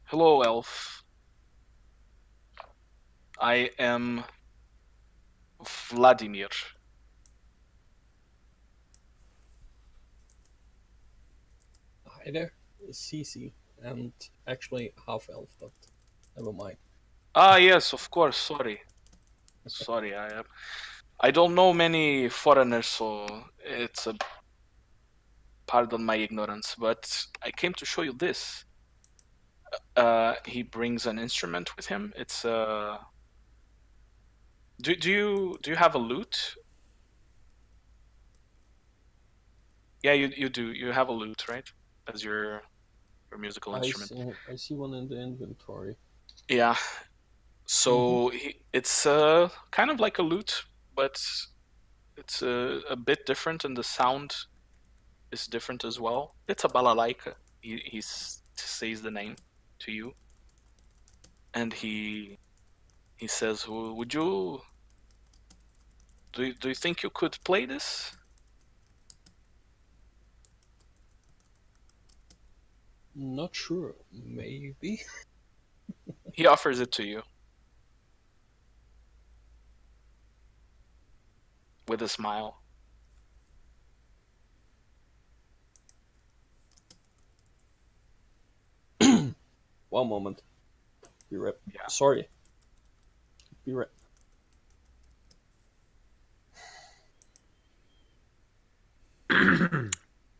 "Hello, elf. I am Vladimir." Hi there, Cece, and actually half elf, but never mind. Ah, yes, of course. Sorry. I don't know many foreigners, so it's a pardon my ignorance. But I came to show you this. He brings an instrument with him. It's do you have a lute? Yeah, you do. You have a lute, right? As your musical instrument. I see one in the inventory. Yeah. Mm-hmm. So it's kind of like a lute, but it's a bit different, and the sound is different as well. It's a balalaika. He says the name to you, and he says, "Would you do you think you could play this?" Not sure. Maybe. He offers it to you with a smile. One moment. Be right. Yeah. Sorry. Be right.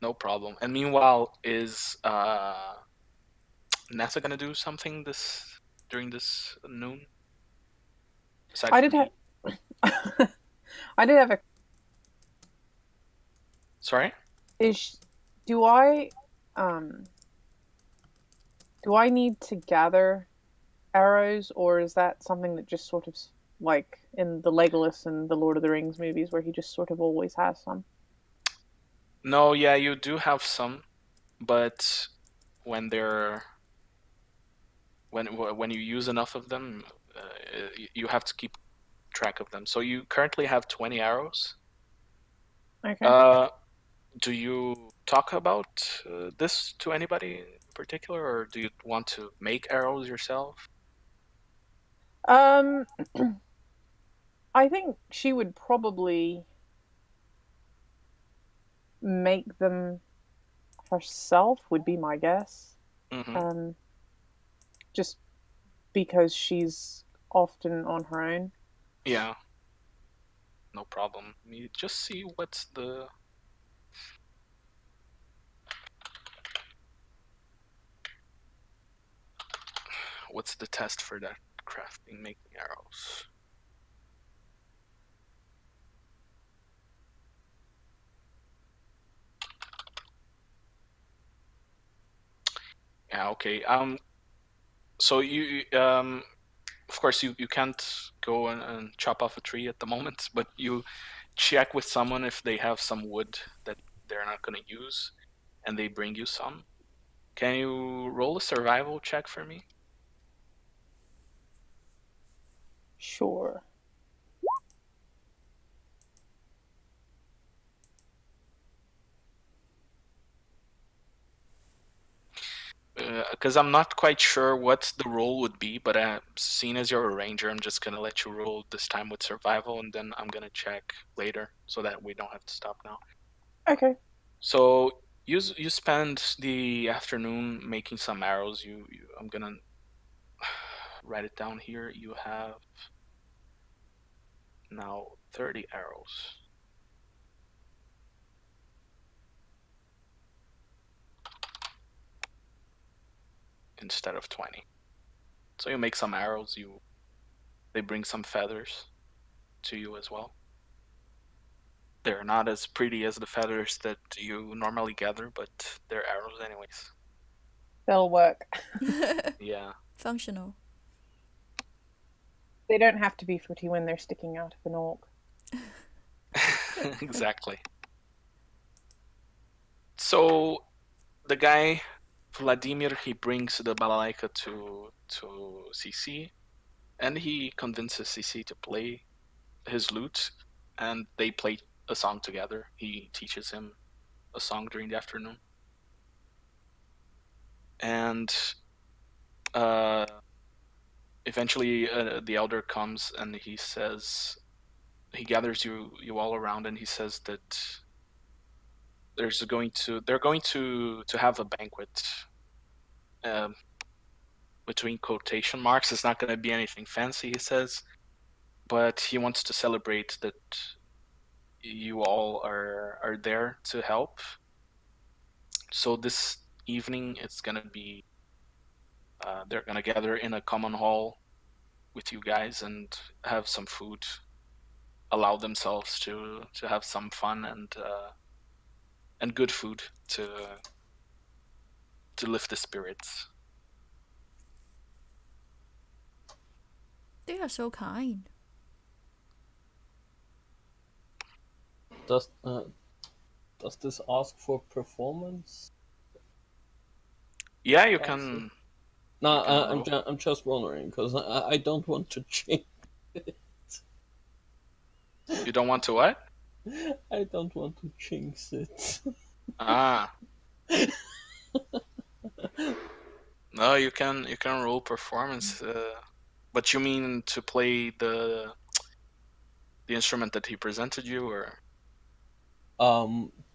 No problem. And meanwhile, is Nessa gonna do something during this noon? Aside I from did have. eat? I did have a. Sorry? Is do I um do I need to gather arrows, or is that something that just sort of like in the Legolas and the Lord of the Rings movies, where he just sort of always has some? No, yeah, you do have some, but when they're when you use enough of them, you have to keep track of them. So you currently have 20 arrows. Okay. Do you talk about this to anybody in particular, or do you want to make arrows yourself? Um, I think she would probably make them herself, would be my guess. Just because she's often on her own. Yeah. No problem. Let me just see what's the... What's the test for that crafting, making arrows? Yeah, okay. So you of course you can't go and chop off a tree at the moment, but you check with someone if they have some wood that they're not going to use, and they bring you some. Can you roll a survival check for me? Sure. Because I'm not quite sure what the roll would be, but seeing as you're a ranger, I'm just gonna let you roll this time with survival, and then I'm gonna check later so that we don't have to stop now. Okay. So you spend the afternoon making some arrows. I'm gonna write it down here. You have now 30 arrows. Instead of 20. So you make some arrows, they bring some feathers to you as well. They're not as pretty as the feathers that you normally gather, but they're arrows anyways. They'll work. Yeah. Functional. They don't have to be pretty when they're sticking out of an orc. Exactly. So the guy Vladimir, he brings the balalaika to CC, and he convinces CC to play his lute, and they play a song together. He teaches him a song during the afternoon, and eventually the elder comes and he says, he gathers you all around, and he says that they're going to have a banquet. Between quotation marks, it's not going to be anything fancy, he says, but he wants to celebrate that you all are there to help. So this evening, it's going to be they're going to gather in a common hall with you guys and have some food, allow themselves to have some fun and good food to lift the spirits. They are so kind. Does this ask for performance? Yeah, you can. No, you can roll. I'm just wondering because I don't want to change. You don't want to what? I don't want to jinx it. Ah. No, you can roll performance, but you mean to play the instrument that he presented you, or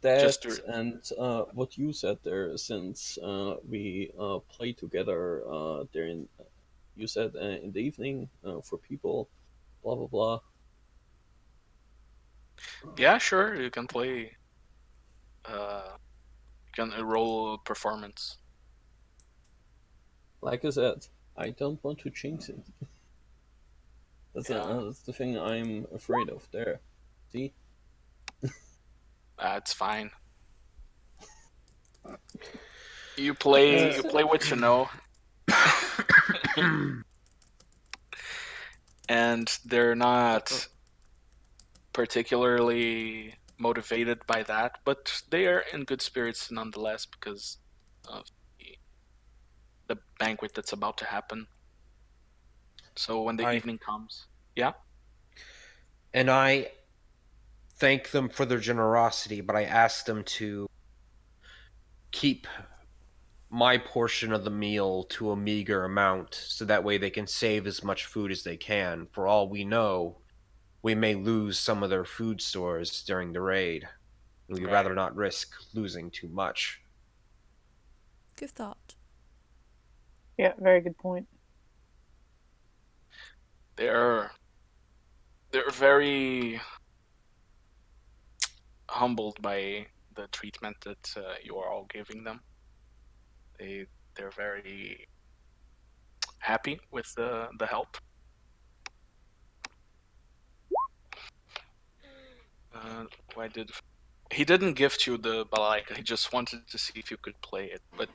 That just and what you said there, since we play together during, you said in the evening for people, blah blah blah. Yeah, sure, you can play. You can roll performance. Like I said, I don't want to jinx it. That's the thing I'm afraid of there. See? It's fine. You play what you know. And they're not particularly motivated by that, but they are in good spirits nonetheless because of the banquet that's about to happen. So when the evening comes, yeah? And I thank them for their generosity, but I ask them to keep my portion of the meal to a meager amount so that way they can save as much food as they can. For all we know, we may lose some of their food stores during the raid. We'd Right. rather not risk losing too much. Good thought. Yeah, very good point. They're very humbled by the treatment that you are all giving them. They're very happy with the help. Why did he didn't gift you the balalaika? He just wanted to see if you could play it, but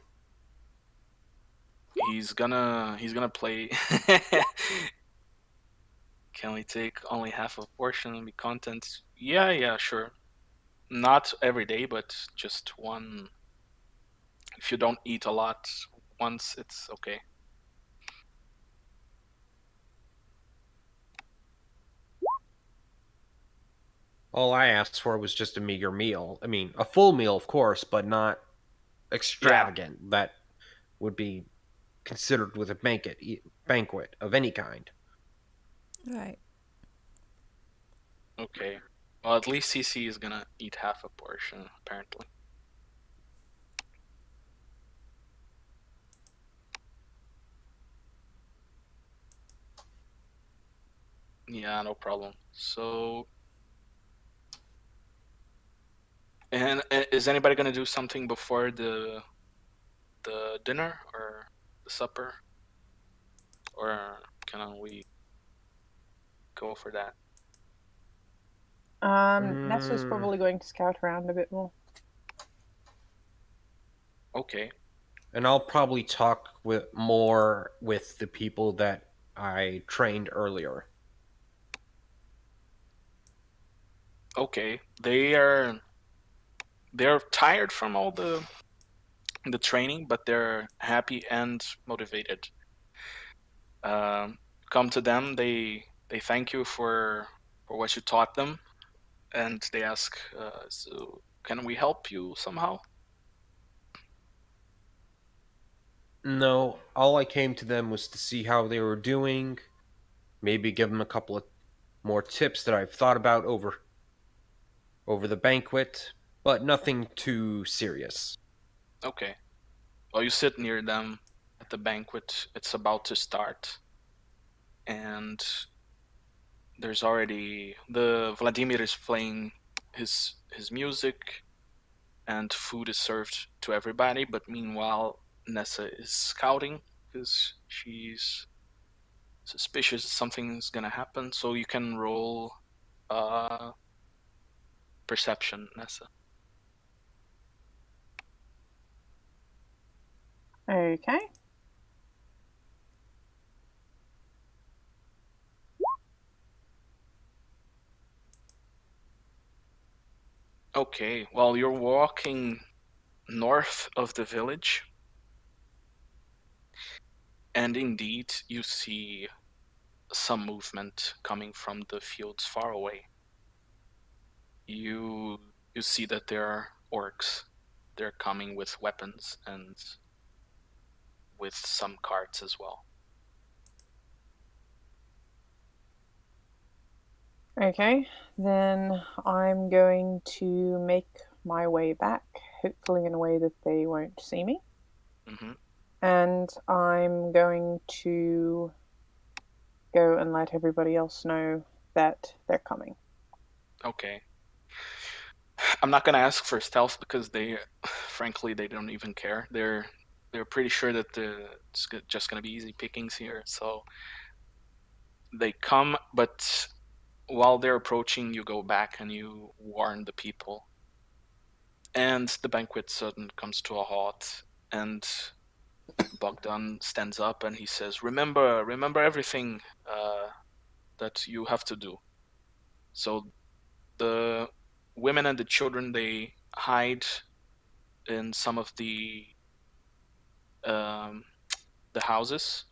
he's gonna play. Can we take only half a portion and be content? Yeah, sure. Not every day, but just one. If you don't eat a lot once, it's okay. All I asked for was just a meager meal. I mean, a full meal, of course, but not extravagant. That would be considered with a banquet of any kind. Right. Okay. Well, at least CC is gonna eat half a portion, apparently. Yeah, no problem. So, and is anybody gonna do something before the dinner or the supper, or can we go for that? Nessa's probably going to scout around a bit more. Okay. And I'll probably talk more with the people that I trained earlier. Okay. They're tired from all the training, but they're happy and motivated. Come to them. They thank you for what you taught them, and they ask, "So can we help you somehow?" No, all I came to them was to see how they were doing, maybe give them a couple of more tips that I've thought about over the banquet, but nothing too serious. Okay. Well, you sit near them at the banquet. It's about to start, and there's already the Vladimir is playing his music, and food is served to everybody. But meanwhile, Nessa is scouting because she's suspicious something's gonna happen. So you can roll perception, Nessa. Okay. Okay, well, you're walking north of the village, and indeed you see some movement coming from the fields far away. You see that there are orcs. They're coming with weapons and with some carts as well. Okay, then I'm going to make my way back, hopefully in a way that they won't see me. Mm-hmm. And I'm going to go and let everybody else know that they're coming. Okay. I'm not gonna ask for stealth because they, frankly, they don't even care. They're pretty sure that it's just gonna be easy pickings here. So they come, but while they're approaching, you go back and you warn the people. And the banquet suddenly comes to a halt, and Bogdan stands up and he says, "Remember everything that you have to do." So the women and the children, they hide in some of the houses,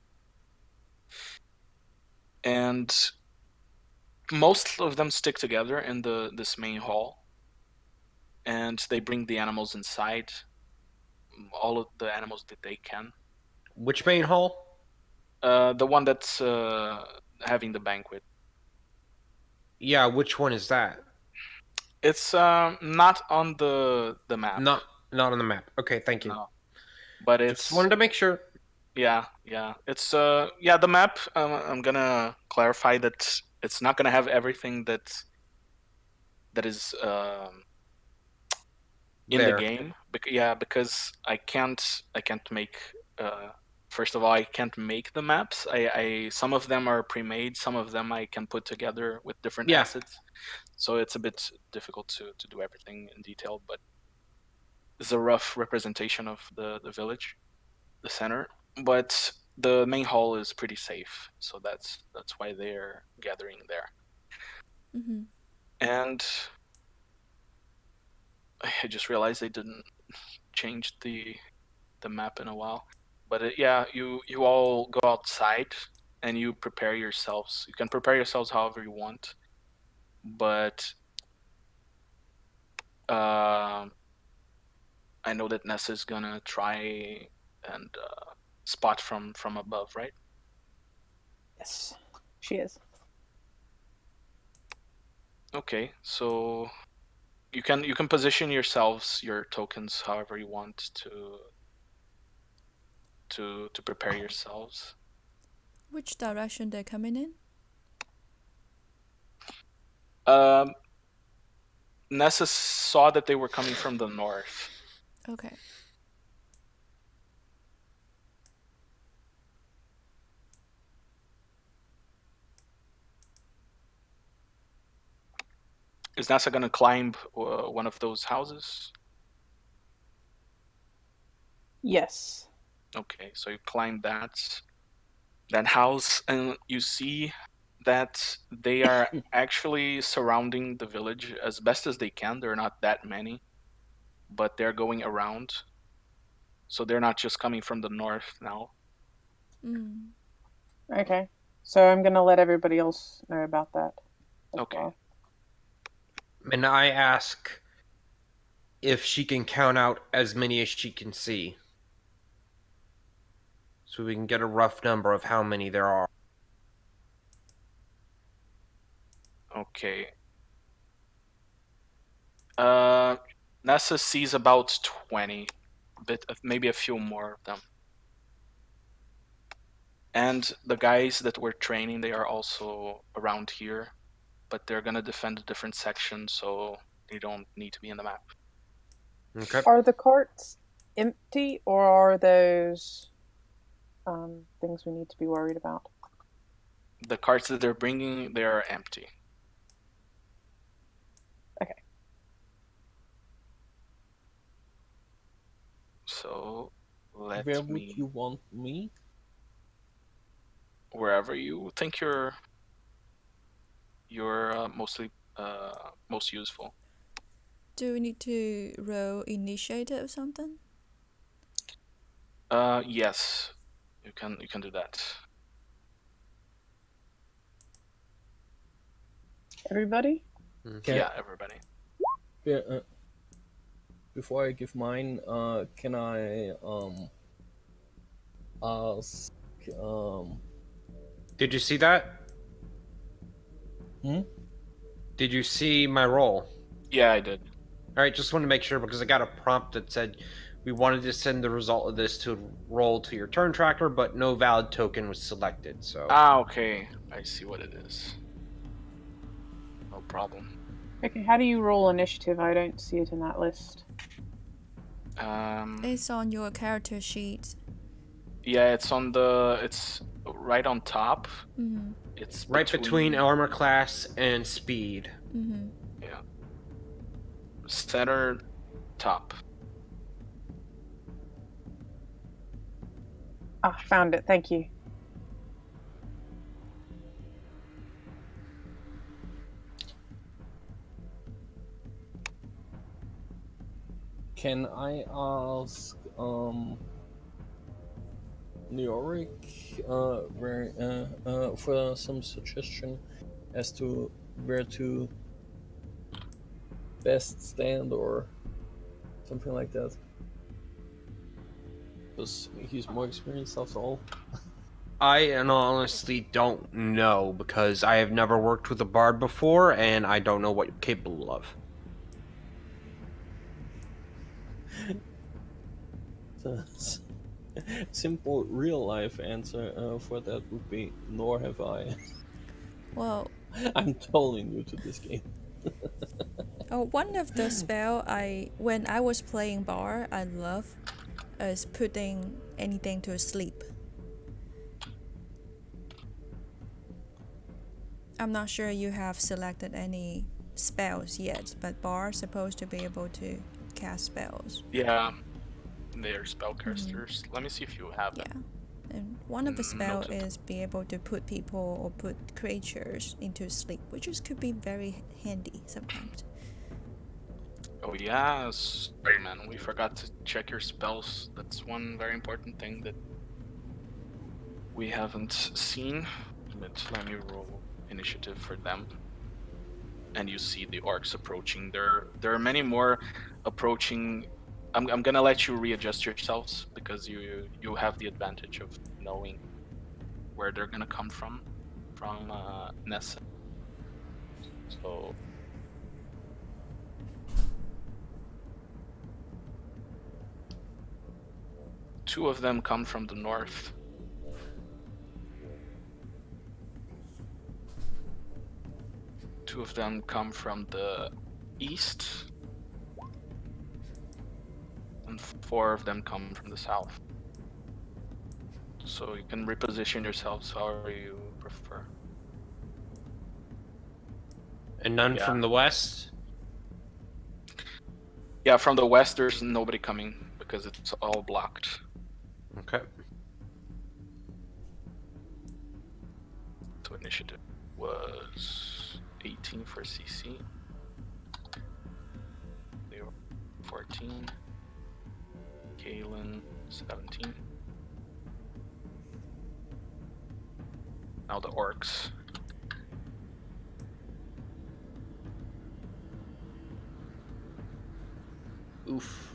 and most of them stick together in this main hall, and they bring the animals inside, all of the animals that they can. Which main hall? The one that's having the banquet. Yeah, which one is that? It's not on the map. Not on the map. Okay, thank you. No, but Just it's wanted to make sure. yeah. It's yeah, the map. I'm gonna clarify that it's not gonna have everything that is in the There. game. Because I can't make. First of all, I can't make the maps. Some of them are pre-made. Some of them I can put together with different Yeah. assets. So it's a bit difficult to do everything in detail, but it's a rough representation of the village, the center. But the main hall is pretty safe, so that's why they're gathering there. Mm-hmm. And I just realized they didn't change the map in a while. But yeah, you all go outside and you prepare yourselves. You can prepare yourselves however you want, but I know that Nessa's gonna try and spot from above, right? Yes, she is. Okay, so you can position yourselves, your tokens, however you want to prepare yourselves. Which direction they're coming in? Nessa saw that they were coming from the north. Okay. Is Nessa gonna climb one of those houses? Yes. Okay, so you climb that house, and you see that they are actually surrounding the village as best as they can. There are not that many, but they're going around. So they're not just coming from the north now. Mm. Okay. So I'm gonna let everybody else know about that. Okay. Well. And I ask if she can count out as many as she can see, so we can get a rough number of how many there are. Okay. Nessa sees about 20, maybe a few more of them. And the guys that we're training, they are also around here, but they're gonna defend a different section, so they don't need to be in the map. Okay. Are the carts empty, or are those things we need to be worried about? The carts that they're bringing, they are empty. Okay. So Where would you want me? Wherever you think you're mostly most useful. Do we need to roll initiative or something? Yes, you can do that. Everybody? Yeah, everybody. Yeah, before I give mine, can I ask Did you see that? Hmm? Did you see my roll? Yeah, I did. Alright, just wanted to make sure because I got a prompt that said we wanted to send the result of this to roll to your turn tracker, but no valid token was selected, so... Okay. I see what it is. No problem. Okay, how do you roll initiative? I don't see it in that list. It's on your character sheet. Yeah, it's right on top. Mm-hmm. It's right between armor class and speed. Mm-hmm. Yeah. Center top. Ah, found it. Thank you. Can I ask Leoric for some suggestion as to where to best stand or something like that? Because he's more experienced after all. I honestly don't know because I have never worked with a bard before and I don't know what you're capable of. The simple real life answer for that would be nor have I. Well, I'm totally new to this game. one of the spell when I was playing bar, I love is putting anything to sleep. I'm not sure you have selected any spells yet, but bar supposed to be able to cast spells. Yeah, they're spellcasters. Let me see if you have Yeah. them. And one of the spell Noted. is be able to put people or put creatures into sleep, which could be very handy sometimes. Oh yeah, sorry man, we forgot to check your spells. That's one very important thing that we haven't seen. But let me roll initiative for them. And you see the orcs approaching. There are many more approaching. I'm gonna let you readjust yourselves because you have the advantage of knowing where they're gonna come from Nessa. So two of them come from the north. Two of them come from the east. And four of them come from the south. So you can reposition yourselves however you prefer. And none Yeah. from the west? Yeah, from the west there's nobody coming because it's all blocked. Okay. So initiative was 18 for CC. 14. Kalen 17. Now the orcs. Oof.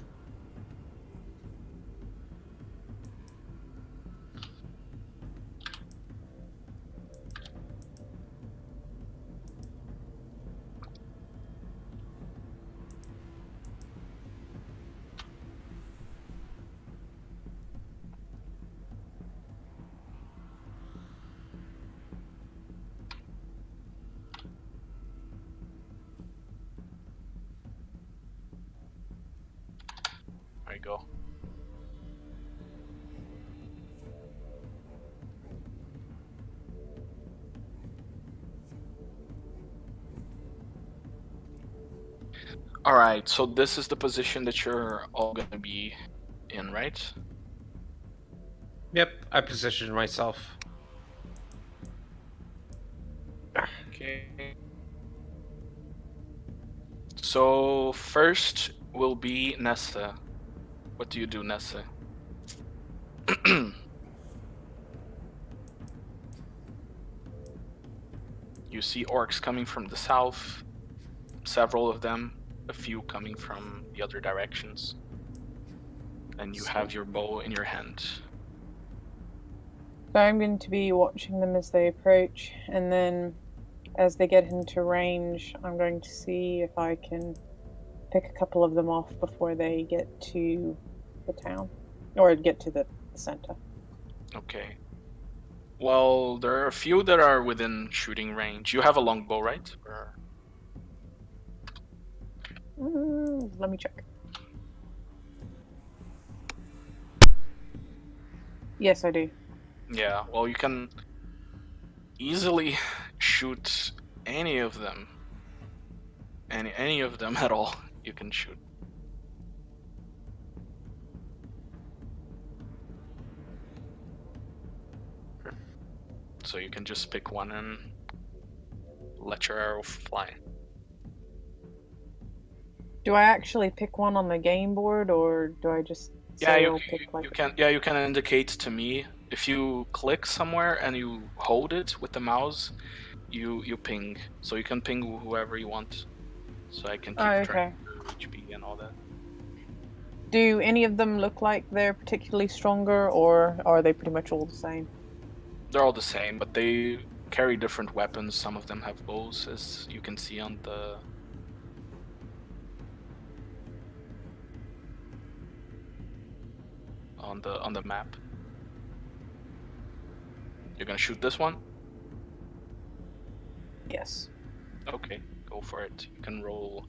There you go. Alright, so this is the position that you're all gonna be in, right? Yep, I positioned myself. Okay. So first will be Nessa. What do you do, Nessa? You see orcs coming from the south, several of them, a few coming from the other directions. And you have your bow in your hand. So I'm going to be watching them as they approach, and then as they get into range, I'm going to see if I can pick a couple of them off before they get to the town, or get to the center. Okay. Well, there are a few that are within shooting range. You have a longbow, right? Or... Let me check. Yes, I do. Yeah, well, you can easily shoot any of them. Any of them at all, you can shoot. So you can just pick one and let your arrow fly. Do I actually pick one on the game board, or do I just say Yeah, I'll pick like? you can indicate to me if you click somewhere and you hold it with the mouse, you ping. So you can ping whoever you want. So I can keep track of HP and all that. Do any of them look like they're particularly stronger, or are they pretty much all the same? They're all the same, but they carry different weapons. Some of them have bows, as you can see on the... on the map. You're gonna shoot this one? Yes. Okay, go for it. You can roll.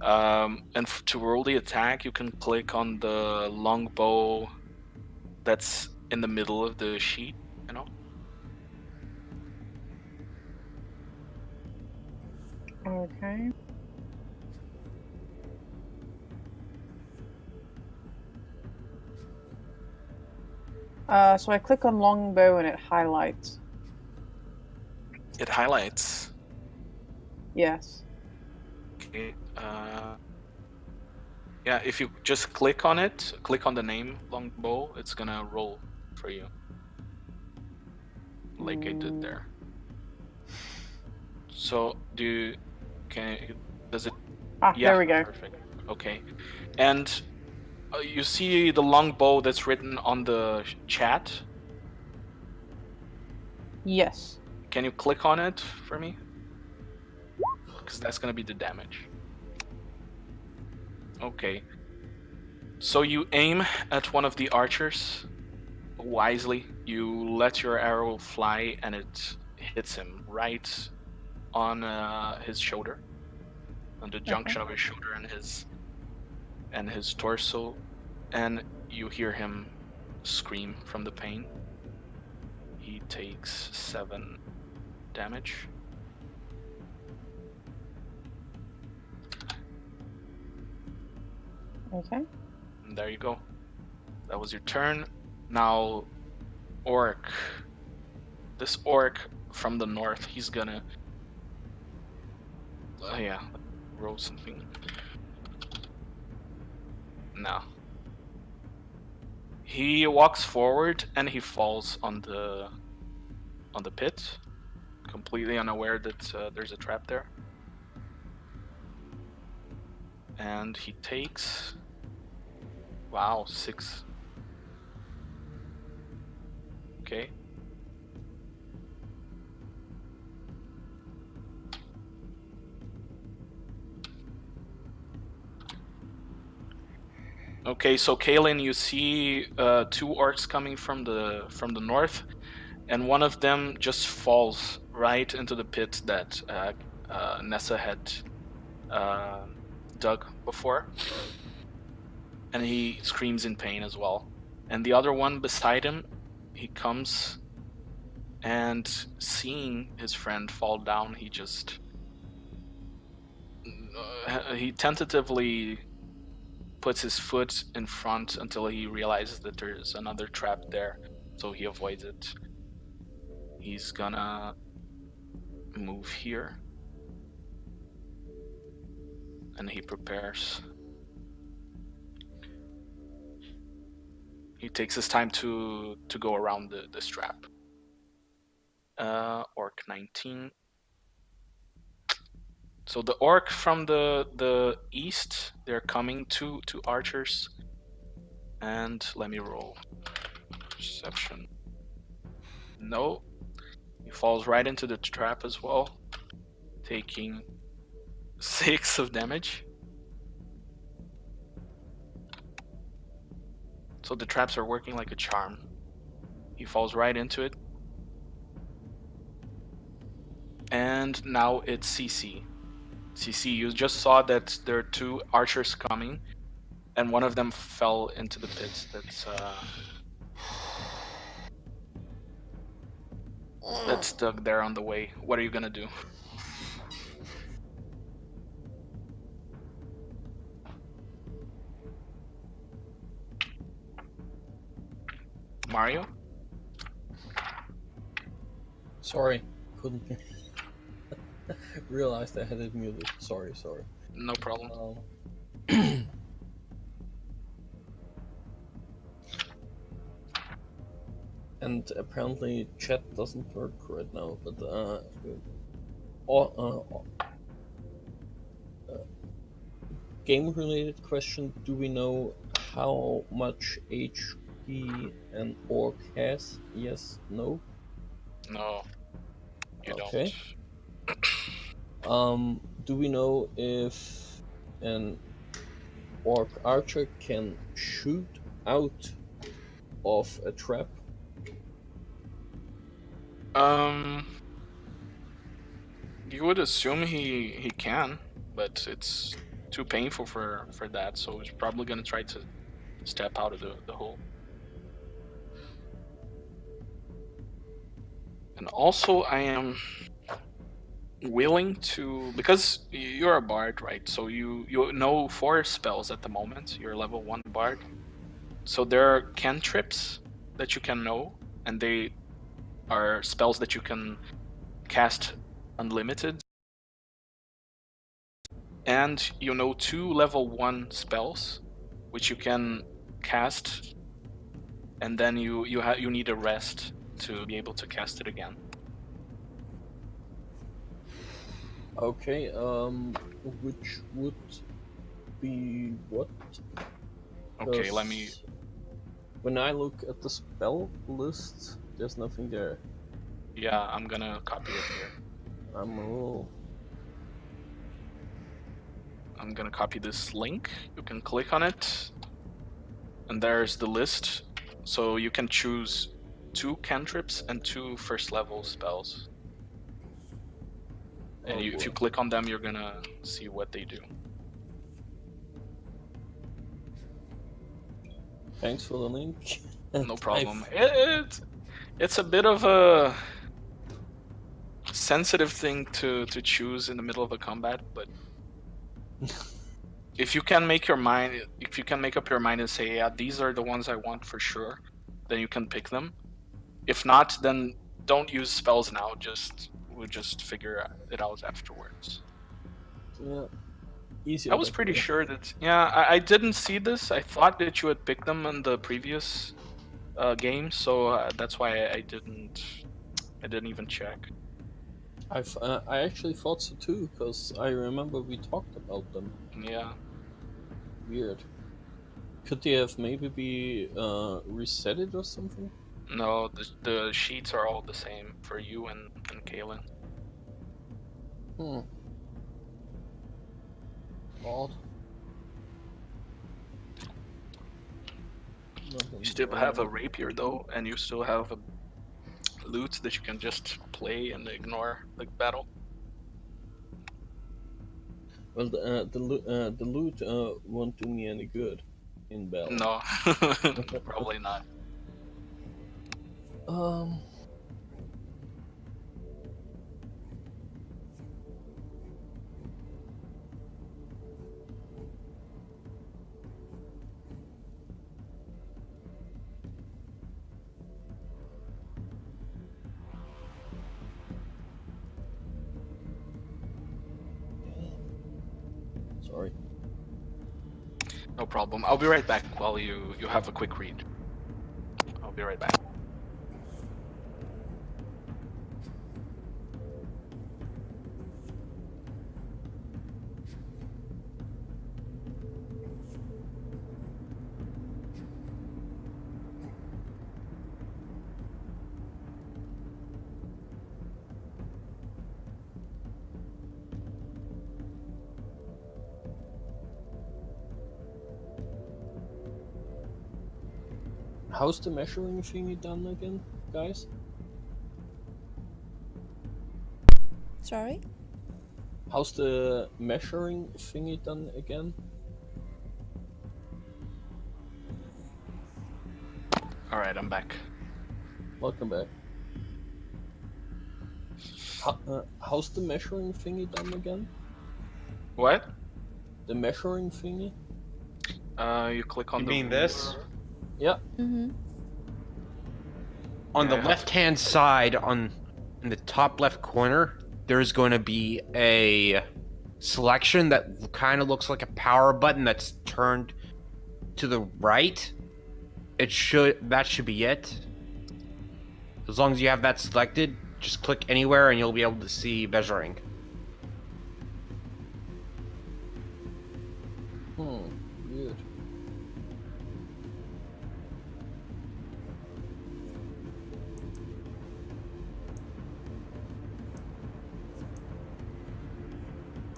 And to roll the attack, you can click on the longbow that's in the middle of the sheet, you know? Okay. So I click on longbow and it highlights. It highlights. Yes. Okay. Yeah, if you just click on it, click on the name longbow, it's gonna roll for you. Like I did there. So does it? Ah, Yeah, there we go. perfect. Okay, and you see the longbow that's written on the chat. Yes. Can you click on it for me? Because that's gonna be the damage. Okay. So you aim at one of the archers wisely. You let your arrow fly, and it hits him right on his shoulder, on the junction of his shoulder and his torso, and you hear him scream from the pain. He takes 7 damage. Okay. And there you go. That was your turn. Now, orc. This orc from the north, he's gonna... yeah, roll something. No. He walks forward and he falls on the pit, completely unaware that there's a trap there. And he takes... wow, 6. Okay. Okay, so Kaelin, you see 2 orcs coming from the north, and one of them just falls right into the pit that Nessa had dug before, and he screams in pain as well. And the other one beside him, he comes, and seeing his friend fall down, he just he tentatively puts his foot in front until he realizes that there's another trap there, so he avoids it. He's gonna move here, and he prepares. He takes his time to go around this trap. Orc 19. So the orc from the east, they're coming to archers. And let me roll. Perception. No. He falls right into the trap as well, taking 6 of damage. So the traps are working like a charm. He falls right into it. And now it's CC. CC, you just saw that there are 2 archers coming, and one of them fell into the pit that's stuck there on the way. What are you gonna do? Mario? Sorry, couldn't realized I had it muted. Sorry. No problem. And apparently chat doesn't work right now, but game-related question: do we know how much HP an orc has? Yes, no. No, you Okay. don't. Do we know if an orc archer can shoot out off a trap? You would assume he can, but it's too painful for that, so he's probably gonna try to step out of the hole. And also, I am willing to, because you're a bard, right? So you know 4 spells at the moment. You're level 1 bard. So there are cantrips that you can know, and they are spells that you can cast unlimited. And you know 2 level 1 spells, which you can cast, and then you need a rest to be able to cast it again. Okay, which would be what? Okay, let me. 'Cause when I look at the spell list, there's nothing there. Yeah, I'm gonna copy it here. I'm gonna copy this link. You can click on it, and there's the list. So you can choose 2 cantrips and 2 first level spells. And Oh, if you boy. click on them, you're gonna see what they do. Thanks for the link. No problem. It's a bit of a sensitive thing to choose in the middle of a combat, but if you can make up your mind and say, yeah, these are the ones I want for sure, then you can pick them. If not, then don't use spells now. We'll just figure it out afterwards. Yeah, easier. I was pretty sure that. Yeah, I didn't see this. I thought that you had picked them in the previous game, so that's why I didn't even check. I actually thought so too, because I remember we talked about them. Yeah. Weird. Could they have maybe be resetted or something? No, the sheets are all the same for you and Kaylin. Odd. You still have a rapier though, and you still have a loot that you can just play and ignore the battle. Well, the loot won't do me any good in battle. No, probably not. Sorry. No problem. I'll be right back while you have a quick read. I'll be right back. How's the measuring thingy done again, guys? Sorry? How's the measuring thingy done again? Alright, I'm back. Welcome back. How's the measuring thingy done again? What? The measuring thingy? You click on You the mean this? Yeah. Mm-hmm. On the Yeah. left-hand side, in the top left corner, there's going to be a selection that kind of looks like a power button that's turned to the right. That should be it. As long as you have that selected, just click anywhere and you'll be able to see measuring. Weird.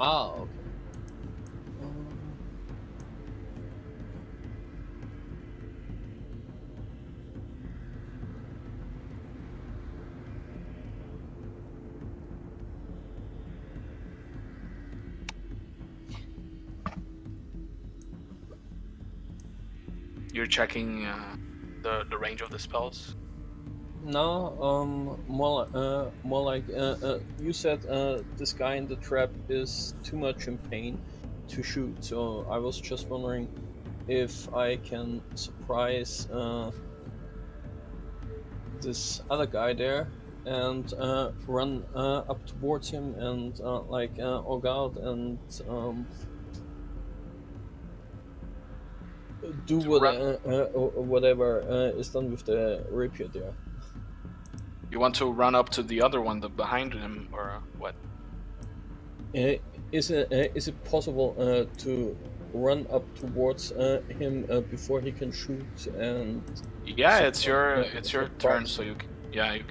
Ah, okay. Um, You're checking the range of the spells. No, more like you said. This guy in the trap is too much in pain to shoot. So I was just wondering if I can surprise this other guy there and run up towards him and oh god, and do To what, run. whatever is done with the rapier there. You want to run up to the other one, the behind him, or what? Is it possible to run up towards him before he can shoot? And Yeah, so- it's your turn. surprise. So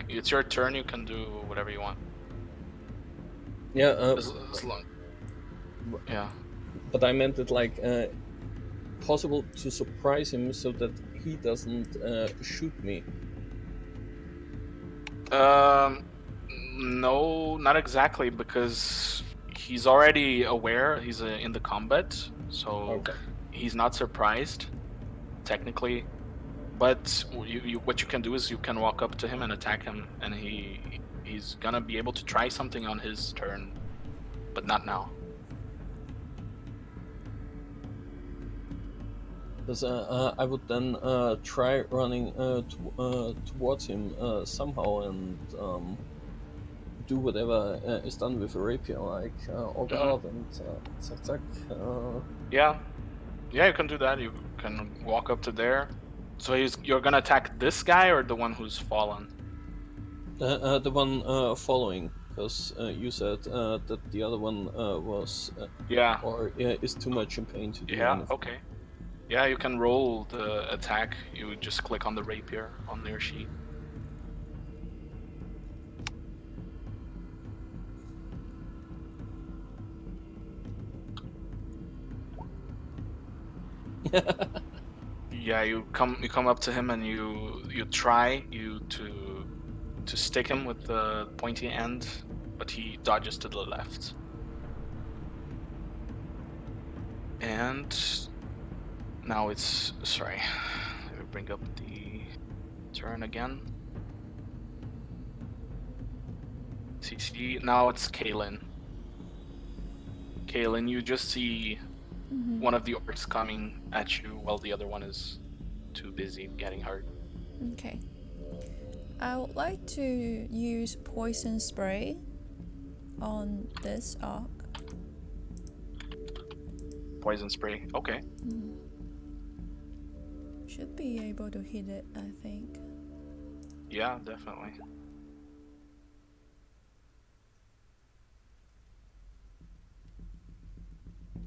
it's your turn. You can do whatever you want. Yeah, As long. Yeah. but I meant it like possible to surprise him so that he doesn't shoot me. No, not exactly, because he's already aware. He's in the combat, so Okay. he's not surprised, technically. But what you can do is you can walk up to him and attack him, and he's gonna be able to try something on his turn, but not now. Because I would then try running towards him somehow and do whatever is done with a rapier, like guard and zack zack. Yeah, you can do that. You can walk up to there. So you're gonna attack this guy or the one who's fallen? The one following, because you said that the other one was or is too much in pain to do anything. Okay. Yeah, you can roll the attack. You just click on the rapier on your sheet. Yeah, you come up to him and you try to stick him with the pointy end, but he dodges to the left. And now it's sorry. Let me bring up the turn again. See, now it's Kaylin. Kaylin, you just see one of the orcs coming at you while the other one is too busy getting hurt. Okay. I would like to use poison spray on this orc. Poison spray. Okay. Should be able to hit it, I think. Yeah, definitely.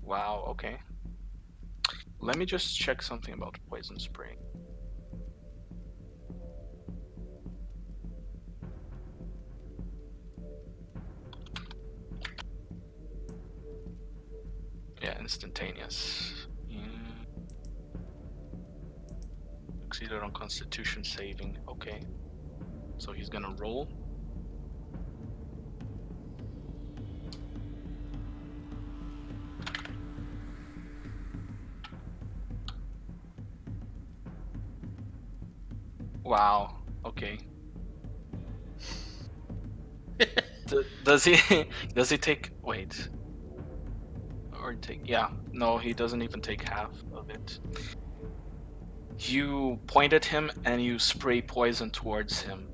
Wow, okay. Let me just check something about poison spray. Yeah, instantaneous. Succeeded on Constitution saving. Okay. So he's gonna roll. Wow. Okay. Does he take? Wait. Or take? Yeah. No, he doesn't even take half of it. You point at him and you spray poison towards him,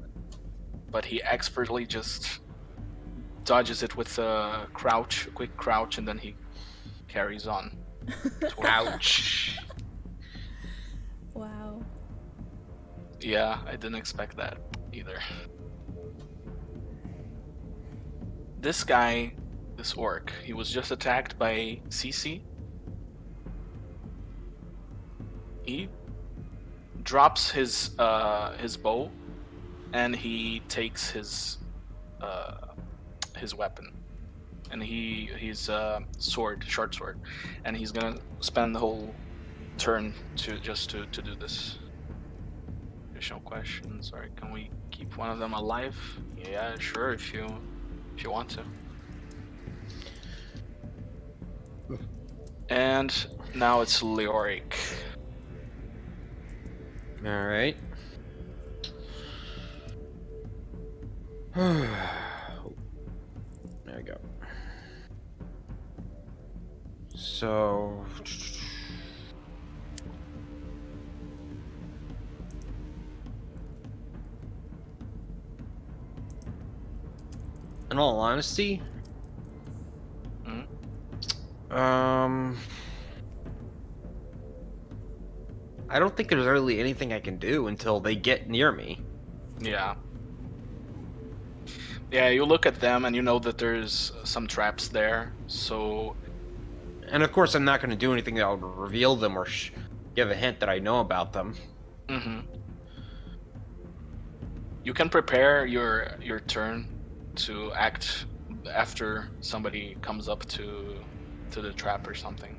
but he expertly just dodges it with a quick crouch, and then he carries on. Ouch. Wow. Yeah, I didn't expect that either. This guy, this orc, he was just attacked by CC. He drops his bow, and he takes his weapon, and he's short sword, and he's gonna spend the whole turn to do this. Additional questions. Sorry, can we keep one of them alive? Yeah, sure, if you want to. And now it's Leoric. All right. There we go. So. In all honesty, I don't think there's really anything I can do until they get near me. Yeah. Yeah, you look at them and you know that there's some traps there, so... And of course, I'm not going to do anything that will reveal them or give a hint that I know about them. Mm-hmm. You can prepare your turn to act after somebody comes up to the trap or something.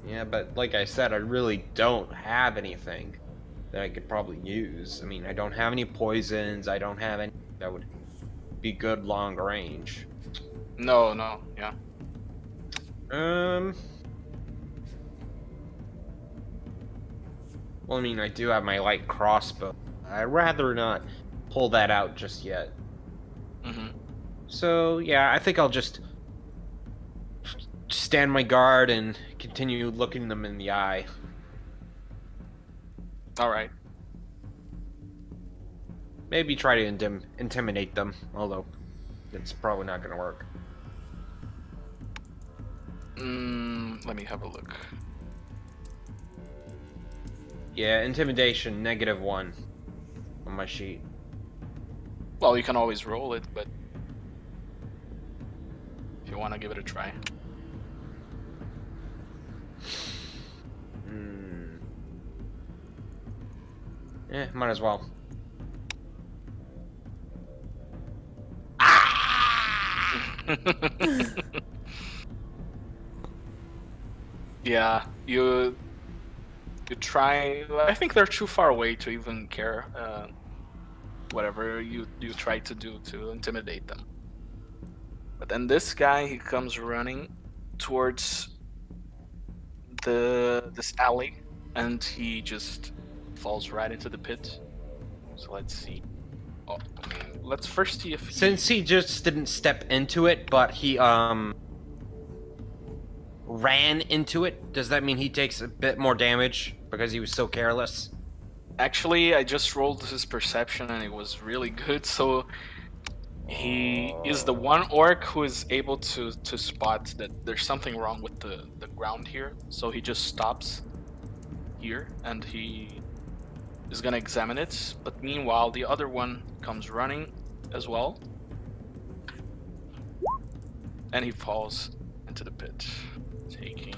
Yeah, but like I said, I really don't have anything that I could probably use. I mean, I don't have any poisons. I don't have any that would be good long range. No, yeah. Well, I mean, I do have my light crossbow. I'd rather not pull that out just yet. Mm-hmm. So, yeah, I think I'll just stand my guard and continue looking them in the eye. All right. Maybe try to intimidate them, although it's probably not going to work. Let me have a look. Yeah, intimidation, -1 on my sheet. Well, you can always roll it, but if you want to give it a try. Might as well. Yeah, you try. I think they're too far away to even care. Whatever you try to do to intimidate them. But then this guy, he comes running towards this alley, and he just falls right into the pit. So let's see. Oh, let's first see if Since he just didn't step into it, but he ran into it, does that mean he takes a bit more damage because he was so careless? Actually, I just rolled his perception and it was really good, so he is the one orc who is able to spot that there's something wrong with the ground here, so he just stops here and he is gonna examine it, but meanwhile the other one comes running as well, and he falls into the pit, taking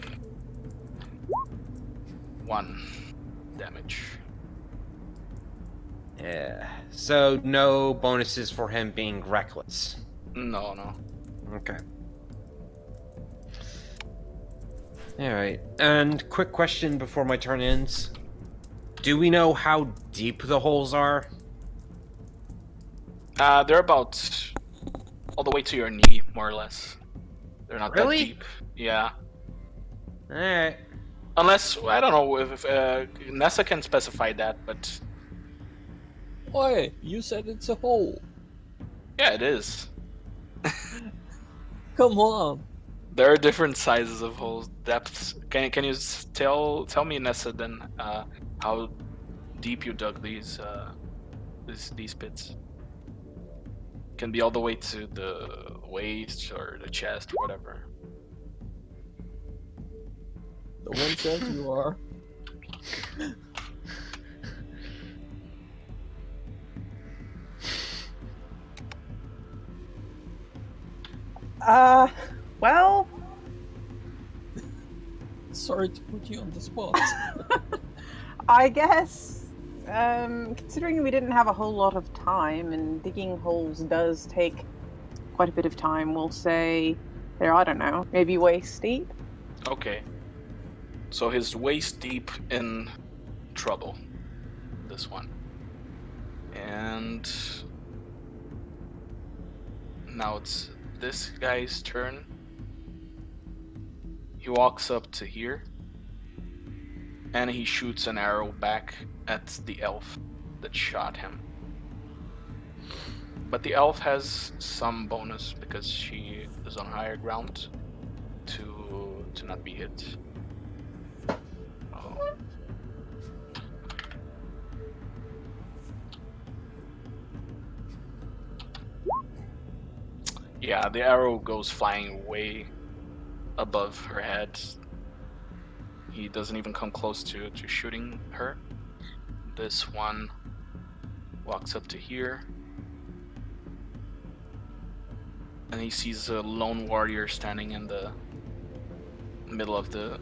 1 damage. Yeah. So no bonuses for him being reckless. No. Okay. Alright. And quick question before my turn ends. Do we know how deep the holes are? They're about all the way to your knee, more or less. They're not Really? that deep. Yeah. Alright. Unless, I don't know if Nessa can specify that, but Why? You said it's a hole. yeah, it is. Come on. There are different sizes of holes, depths. Can you tell me, Nessa, then how deep you dug these pits? Can be all the way to the waist or the chest, whatever. The one said you are. Well, Sorry to put you on the spot. I guess, considering we didn't have a whole lot of time, and digging holes does take quite a bit of time, we'll say they're, I don't know, maybe waist deep? Okay. So he's waist deep in trouble, this one. And now it's this guy's turn. He walks up to here and he shoots an arrow back at the elf that shot him. But the elf has some bonus because she is on higher ground to not be hit. Oh. Yeah, the arrow goes flying way above her head. He doesn't even come close to shooting her. This one walks up to here, and he sees a lone warrior standing in the middle of the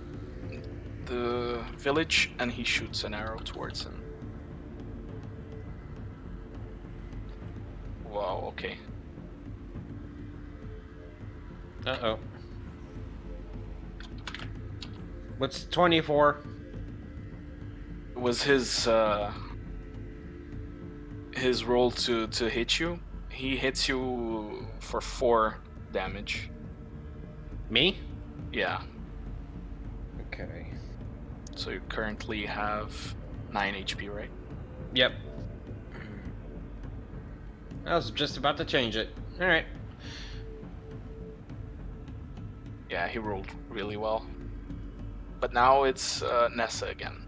village, and he shoots an arrow towards him. Wow, okay. Uh-oh. What's 24? It was his roll to hit you. He hits you for 4 damage. Me? Yeah. Okay. So you currently have 9 HP, right? Yep. I was just about to change it. Alright. Yeah, he rolled really well. But now it's Nessa again.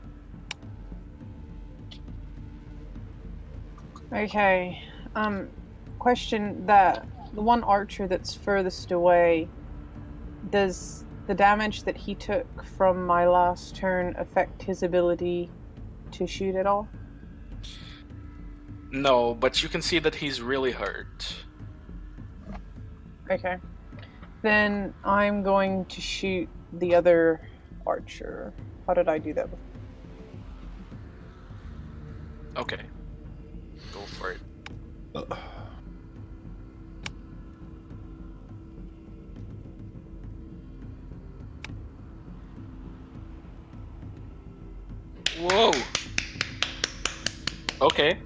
Okay. Question: the one archer that's furthest away, does the damage that he took from my last turn affect his ability to shoot at all? No, but you can see that he's really hurt. Okay. Then I'm going to shoot the other archer. How did I do that before? Okay. Go for it. Whoa! Okay.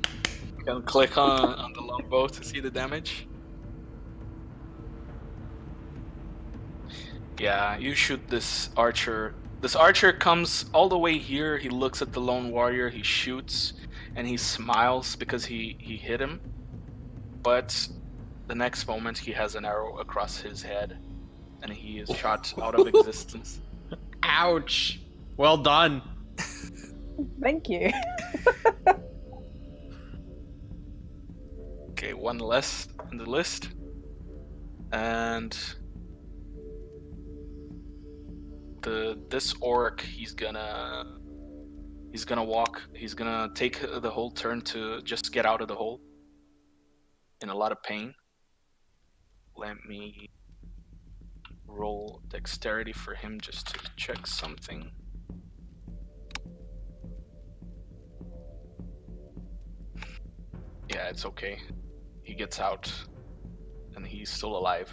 You can click on the longbow to see the damage. Yeah, you shoot this archer. This archer comes all the way here. He looks at the lone warrior. He shoots, and he smiles because he hit him. But the next moment, he has an arrow across his head, and he is shot out of existence. Ouch! Well done. Thank you. Okay, one less in the list. And this orc, he's gonna take the whole turn to just get out of the hole in a lot of pain. Let me roll dexterity for him just to check something. Yeah, it's okay. He gets out and he's still alive.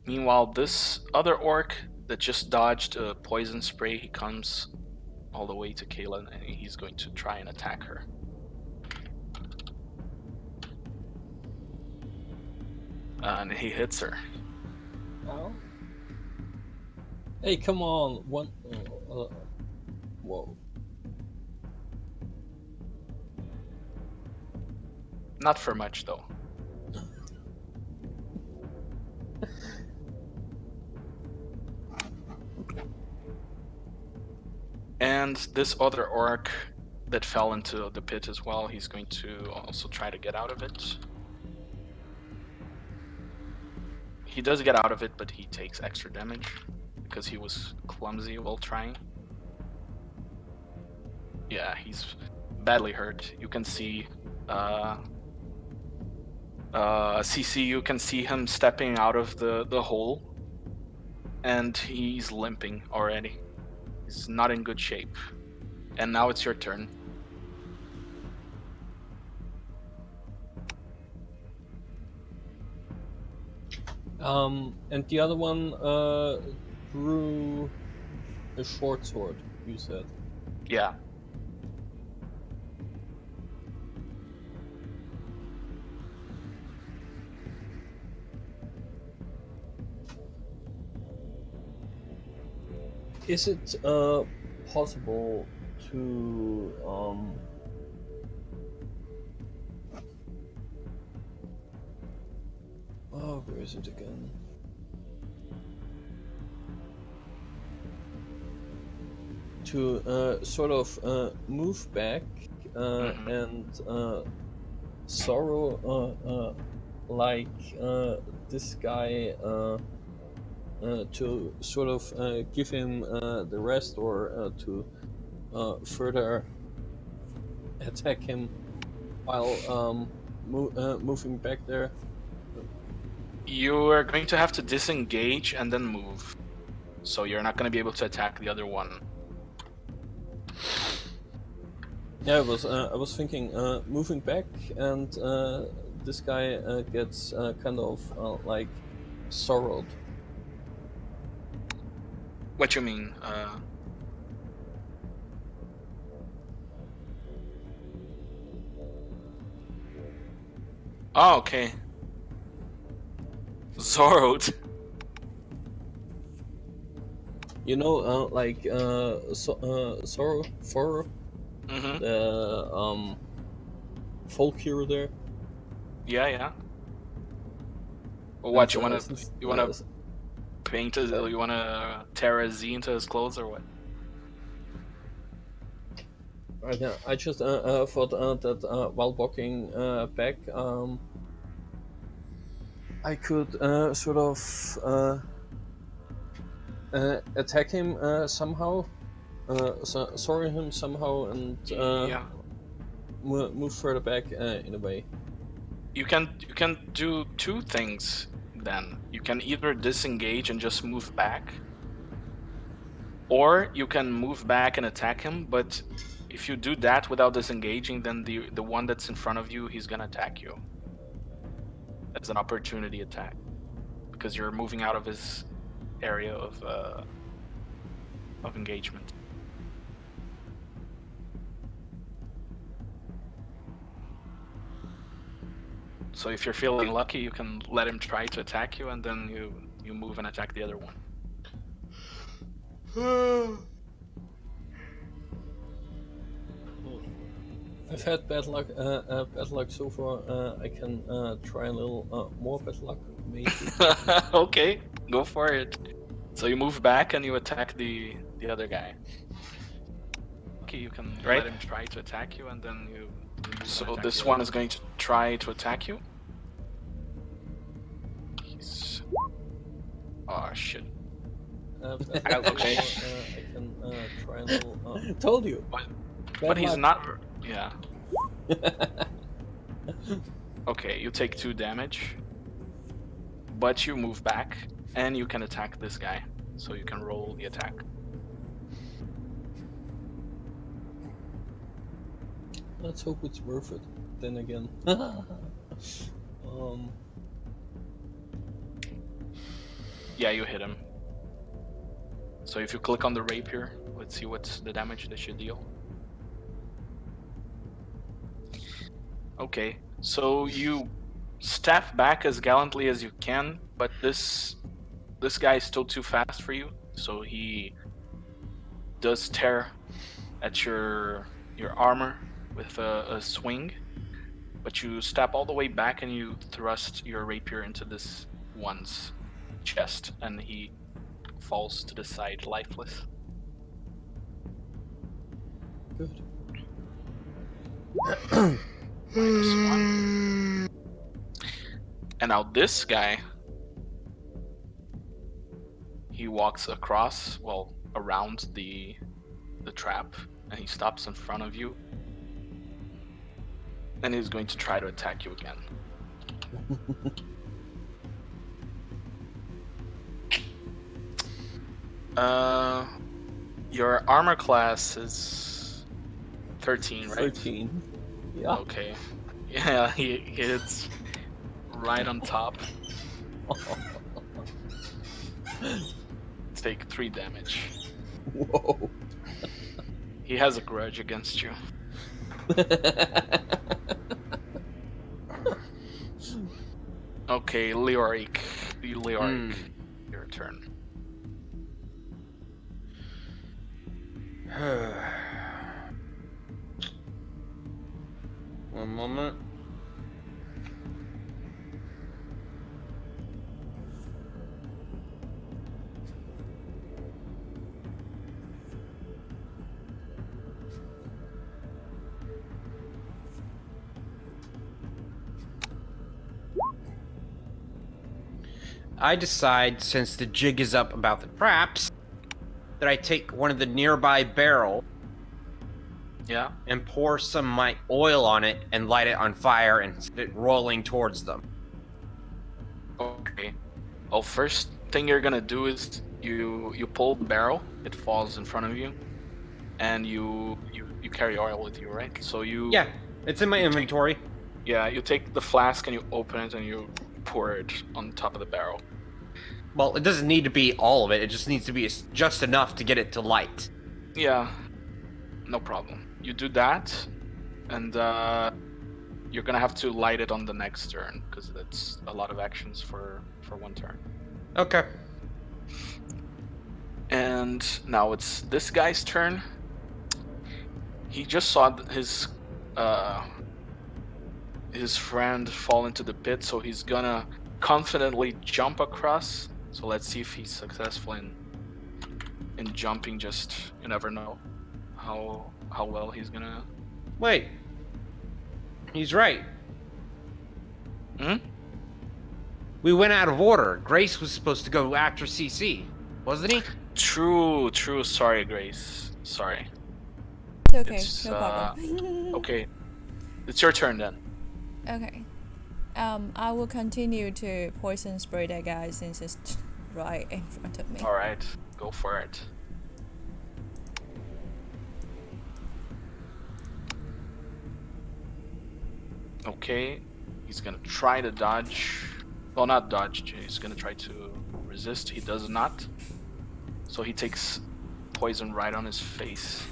Meanwhile, this other orc that just dodged a poison spray, he comes all the way to Kayla and he's going to try and attack her. And he hits her. Oh. Hey, come on! One. Whoa. Not for much, though. And this other orc that fell into the pit as well, he's going to also try to get out of it. He does get out of it, but he takes extra damage because he was clumsy while trying. Yeah, he's badly hurt. You can see CC, you can see him stepping out of the hole, and he's limping already. He's not in good shape. And now it's your turn. And the other one drew a short sword, you said. Yeah. Is it possible to oh, where is it again? To sort of move back and sorrow like this guy to sort of give him the rest or to further attack him while moving back there. You are going to have to disengage and then move. So you're not going to be able to attack the other one. Yeah, I was thinking moving back, and this guy gets kind of like sorrowed. What you mean? Oh, okay. Sorrowed. You know, like sorrow, Mm-hmm. the folk hero there. Yeah. Well, what you And, want to? You want to paint his? You want to tear a Z into his clothes or what? Right now, I just thought that while walking back, I could sort of attack him somehow, sorry him somehow, and Yeah. move further back in a way. You can do two things then. You can either disengage and just move back, or you can move back and attack him, but if you do that without disengaging, then the one that's in front of you, he's gonna attack you as an opportunity attack because you're moving out of his area of engagement. So if you're feeling lucky, you can let him try to attack you, and then you move and attack the other one. I've had bad luck so far. I can try a little more bad luck, maybe. Okay, go for it. So you move back and you attack the other guy. Okay, you can let him try to attack you, and then you so this one is going to try to attack you. He's... Oh shit. Okay. I can try a little. Told you. But he's not. Yeah. Okay, you take 2 damage, but you move back and you can attack this guy, so you can roll the attack. Let's hope it's worth it. Then again. Yeah, you hit him. So if you click on the rapier, let's see what's the damage that you deal. Okay, so you step back as gallantly as you can, but this guy is still too fast for you, so he does tear at your armor with a swing, but you step all the way back and you thrust your rapier into this one's chest, and he falls to the side lifeless. Good. -1. And now this guy, he walks across, well, around the trap, and he stops in front of you, and he's going to try to attack you again. Your armor class is 13, right? 13. Yeah. Okay. Yeah, he hits right on top. Take 3 damage. Whoa. He has a grudge against you. Okay, Leoric. Your turn. One moment. I decide, since the jig is up about the traps, that I take one of the nearby barrels. Yeah. And pour some of my oil on it and light it on fire and set it rolling towards them. Okay. Well, first thing you're gonna do is you pull the barrel. It falls in front of you, and you carry oil with you, right? So Yeah, it's in my inventory. You take the flask and you open it and you pour it on top of the barrel. Well, it doesn't need to be all of it. It just needs to be just enough to get it to light. Yeah, no problem. You do that, and you're gonna have to light it on the next turn because that's a lot of actions for one turn. Okay. And now it's this guy's turn. He just saw his friend fall into the pit, so he's gonna confidently jump across. So let's see if he's successful in jumping. Just, you never know how well he's gonna. Wait. He's right. We went out of order. Grace was supposed to go after CC, wasn't he? True. Sorry, Grace. Sorry. It's okay, no problem. Okay, it's your turn then. Okay. I will continue to poison spray that guy since it's right in front of me. All right, go for it. Okay, he's gonna try to dodge. Well, not dodge. He's gonna try to resist. He does not. So he takes poison right on his face.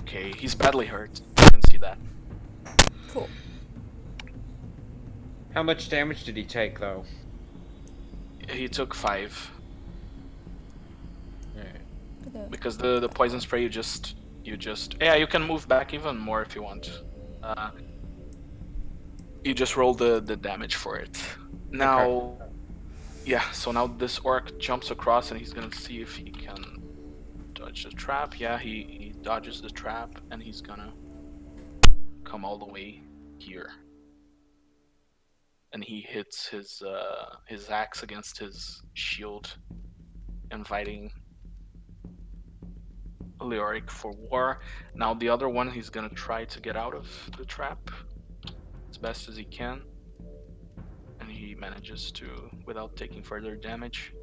Okay, he's badly hurt. You can see that. Cool. How much damage did he take, though? He took 5. Alright. Because the poison spray, you just yeah, you can move back even more if you want. You just roll the damage for it. Now, Okay. Yeah. So now this orc jumps across and he's gonna see if he can dodge the trap. Yeah, he dodges the trap and he's gonna come all the way here. And he hits his axe against his shield, inviting Leoric for war. Now the other one, he's gonna try to get out of the trap as best as he can, and he manages to without taking further damage.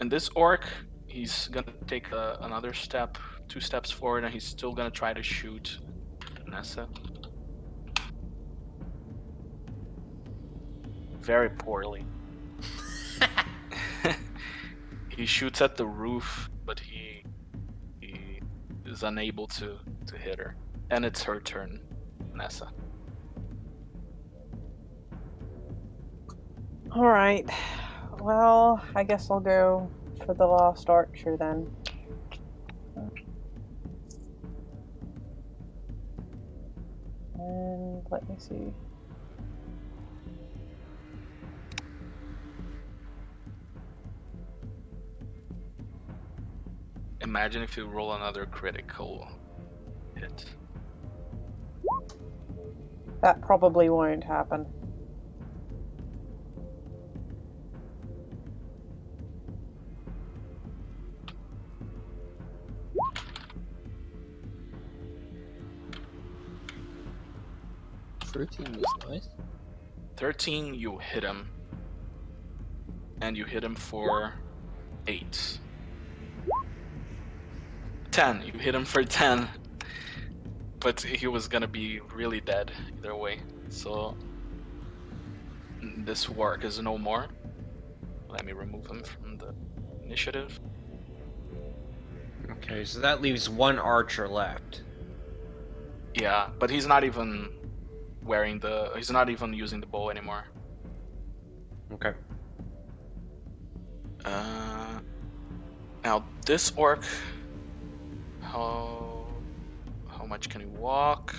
And this orc, he's gonna take another step, 2 steps forward, and he's still gonna try to shoot Nessa. Very poorly. He shoots at the roof, but he is unable to hit her. And it's her turn, Nessa. Alright. Well, I guess I'll go for the Lost Archer then. And let me see. Imagine if you roll another critical hit. That probably won't happen. $13 is nice. 13, you hit him. And you hit him for 8. 10, you hit him for 10. But he was gonna be really dead either way. So this work is no more. Let me remove him from the initiative. Okay, so that leaves one archer left. Yeah, but he's not even he's not even using the bow anymore. Okay. Now this orc, how much can he walk?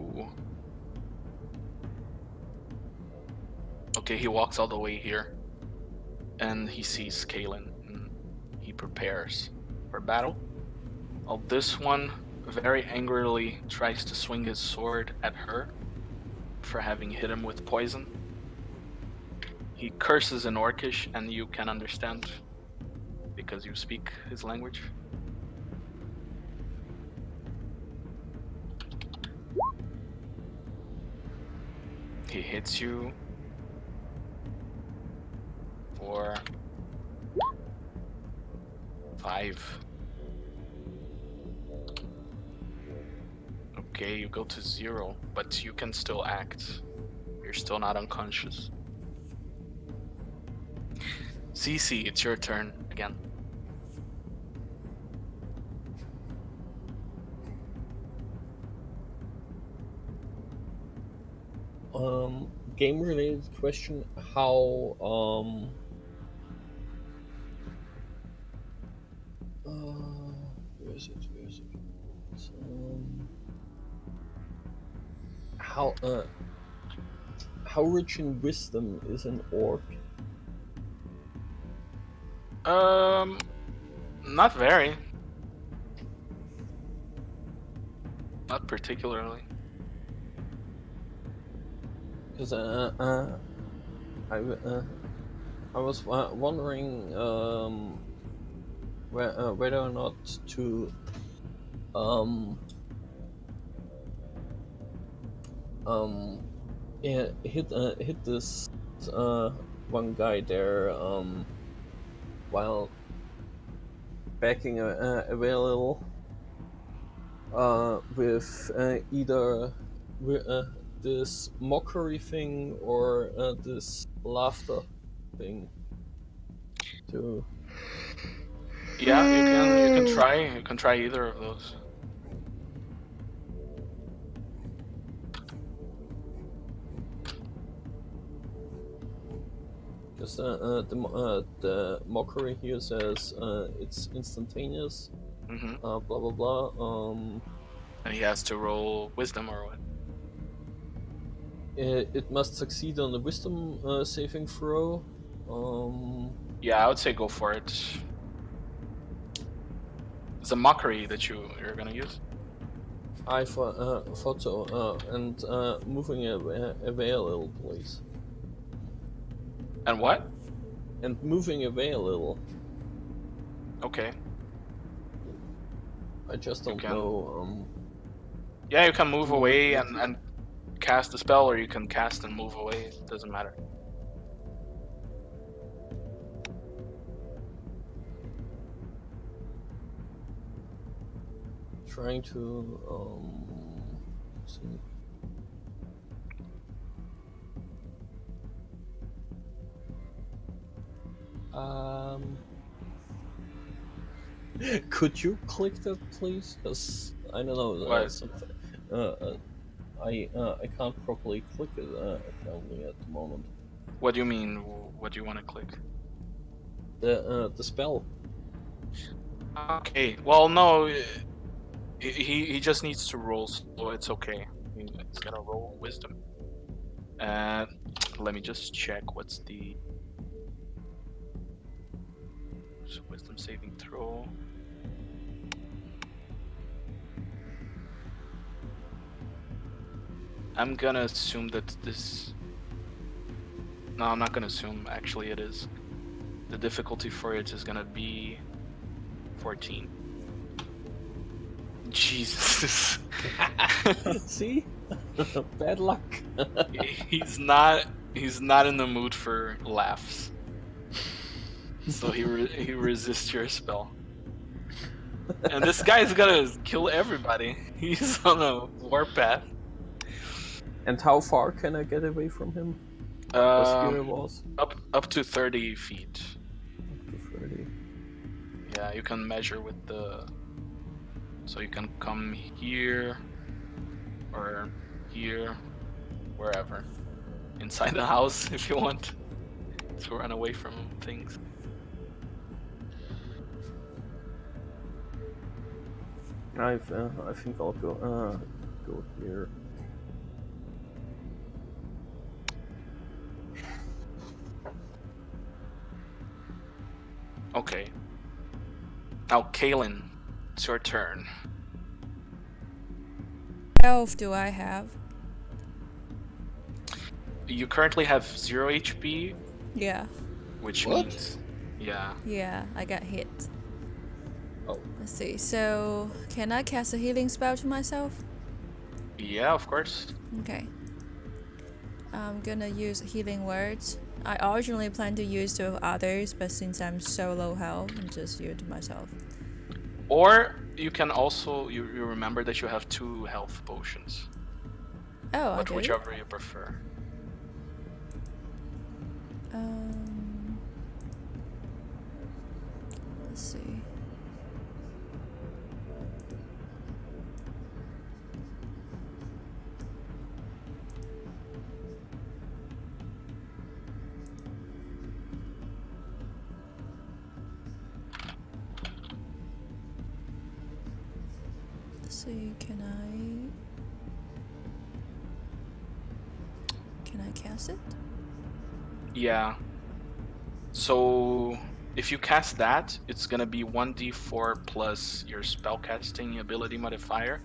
Ooh. Okay, he walks all the way here, and he sees Kalen, and he prepares for battle. Well, this one very angrily tries to swing his sword at her for having hit him with poison. He curses in Orcish, and you can understand because you speak his language. He hits you for 5. Okay, you go to 0, but you can still act. You're still not unconscious. CC, it's your turn again. Game-related question: how where is it? How rich in wisdom is an orc? Not very. Not particularly. Because I was wondering whether or not to hit this one guy there while backing away a little with either this mockery thing or this laughter thing. To Yeah, you can try. You can try either of those. because the mockery here says it's instantaneous. Mm-hmm. Blah blah blah. And he has to roll wisdom or what? It must succeed on the wisdom saving throw. Yeah, I would say go for it. It's a mockery that you're gonna use. I thought so. And moving away a little, please. And what? And moving away a little. Okay. I just don't can- know. Yeah, you can move away and cast a spell, or you can cast and move away. It doesn't matter. Trying to let's see. Could you click that, please? Because I don't know something. I can't properly click it apparently at the moment. What do you mean? What do you want to click? The spell. Okay. Well, no. He just needs to roll, so it's okay. He's gonna roll wisdom. Let me just check what's the wisdom saving throw. I'm gonna assume that this. No, I'm not gonna assume. Actually, it is. The difficulty for it is gonna be 14. Jesus. See? Bad luck. He's not in the mood for laughs. So he resists your spell. And this guy's gonna kill everybody. He's on a warpath. And how far can I get away from him? Because here it was Up to 30 feet. Yeah, you can measure with the. So you can come here, or here, wherever, inside the house if you want to run away from things. I think I'll go here. Okay. Now, Kaylin, it's your turn. Health do I have? You currently have 0 HP, Yeah. which What? means, yeah. Yeah, I got hit. Oh. Let's see. So, can I cast a healing spell to myself? Yeah, of course. Okay. I'm gonna use healing words. I originally planned to use to others, but since I'm so low health, I'm just use to myself. Or you can also, you remember that you have 2 health potions. Oh, I But do? whichever you prefer. Let's see. Let's see, can I cast it? Yeah. So if you cast that, it's gonna be 1d4 plus your spellcasting ability modifier,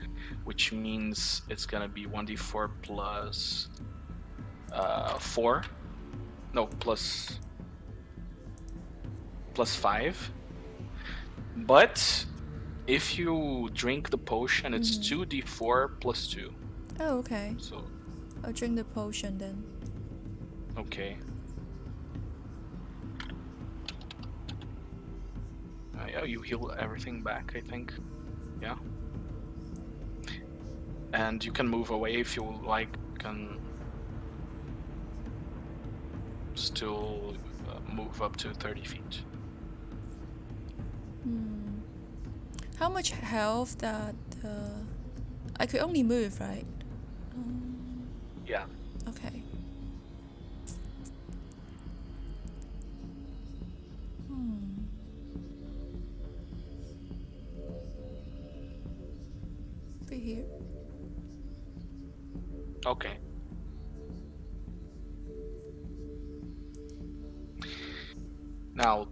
which means it's gonna be 1d4 plus 4. No, plus 5. But if you drink the potion, it's 2d4 plus 2. Oh, okay. So I'll drink the potion then. okay. Yeah, you heal everything back, I think. Yeah. And you can move away if you like. You can still move up to 30 feet. How much health that I could only move, right? Yeah. Okay. Be here. Okay. Now,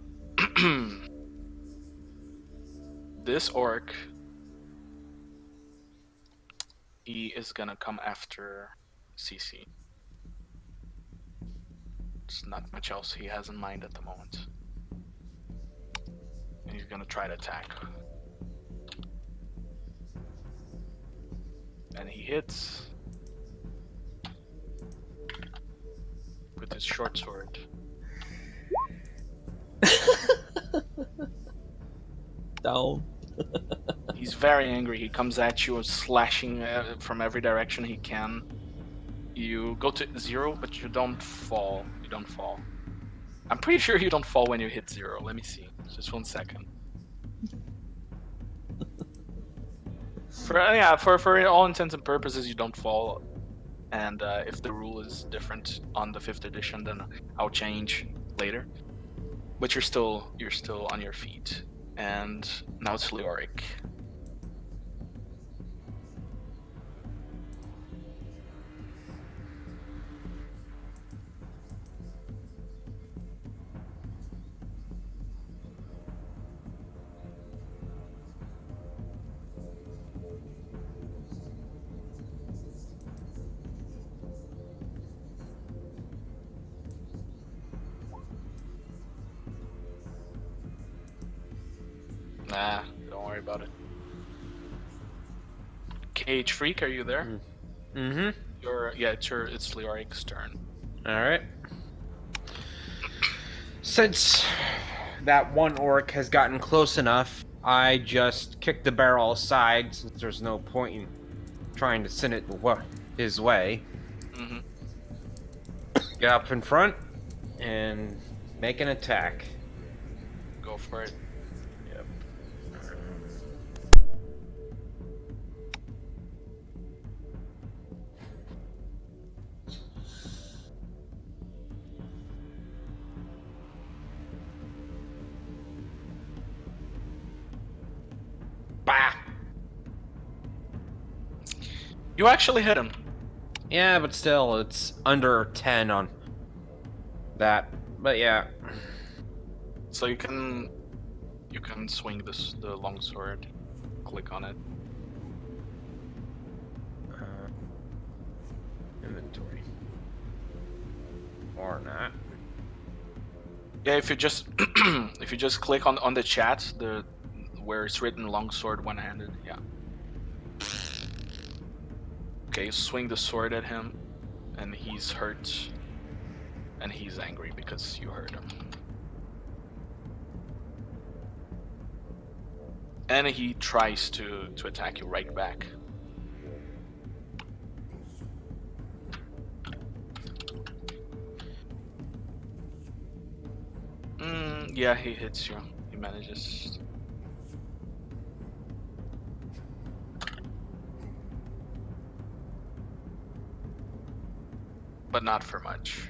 this orc, he is gonna come after CC. There's not much else he has in mind at the moment. And he's gonna try to attack. And he hits with his short sword. Down. He's very angry. He comes at you, slashing from every direction he can. You go to 0, but you don't fall. You don't fall. I'm pretty sure you don't fall when you hit 0. Let me see. Just 1 second. For all intents and purposes, you don't fall. And if the rule is different on the 5th edition, then I'll change later. But you're still on your feet. And now it's Leoric. Nah, don't worry about it. Cage Freak, are you there? Mm-hmm. It's Leoric's turn. Alright. Since that one orc has gotten close enough, I just kick the barrel aside since there's no point in trying to send it his way. Mm-hmm. Get up in front and make an attack. Go for it. Yep. You actually hit him. Yeah, but still, it's under 10 on that. But yeah. So you can swing the longsword. Click on it. Inventory. Or not. Yeah, if you just click on the chat, where it's written longsword one-handed, yeah. Okay, you swing the sword at him, and he's hurt, and he's angry because you hurt him. And he tries to attack you right back. Yeah, he hits you. He manages. But not for much.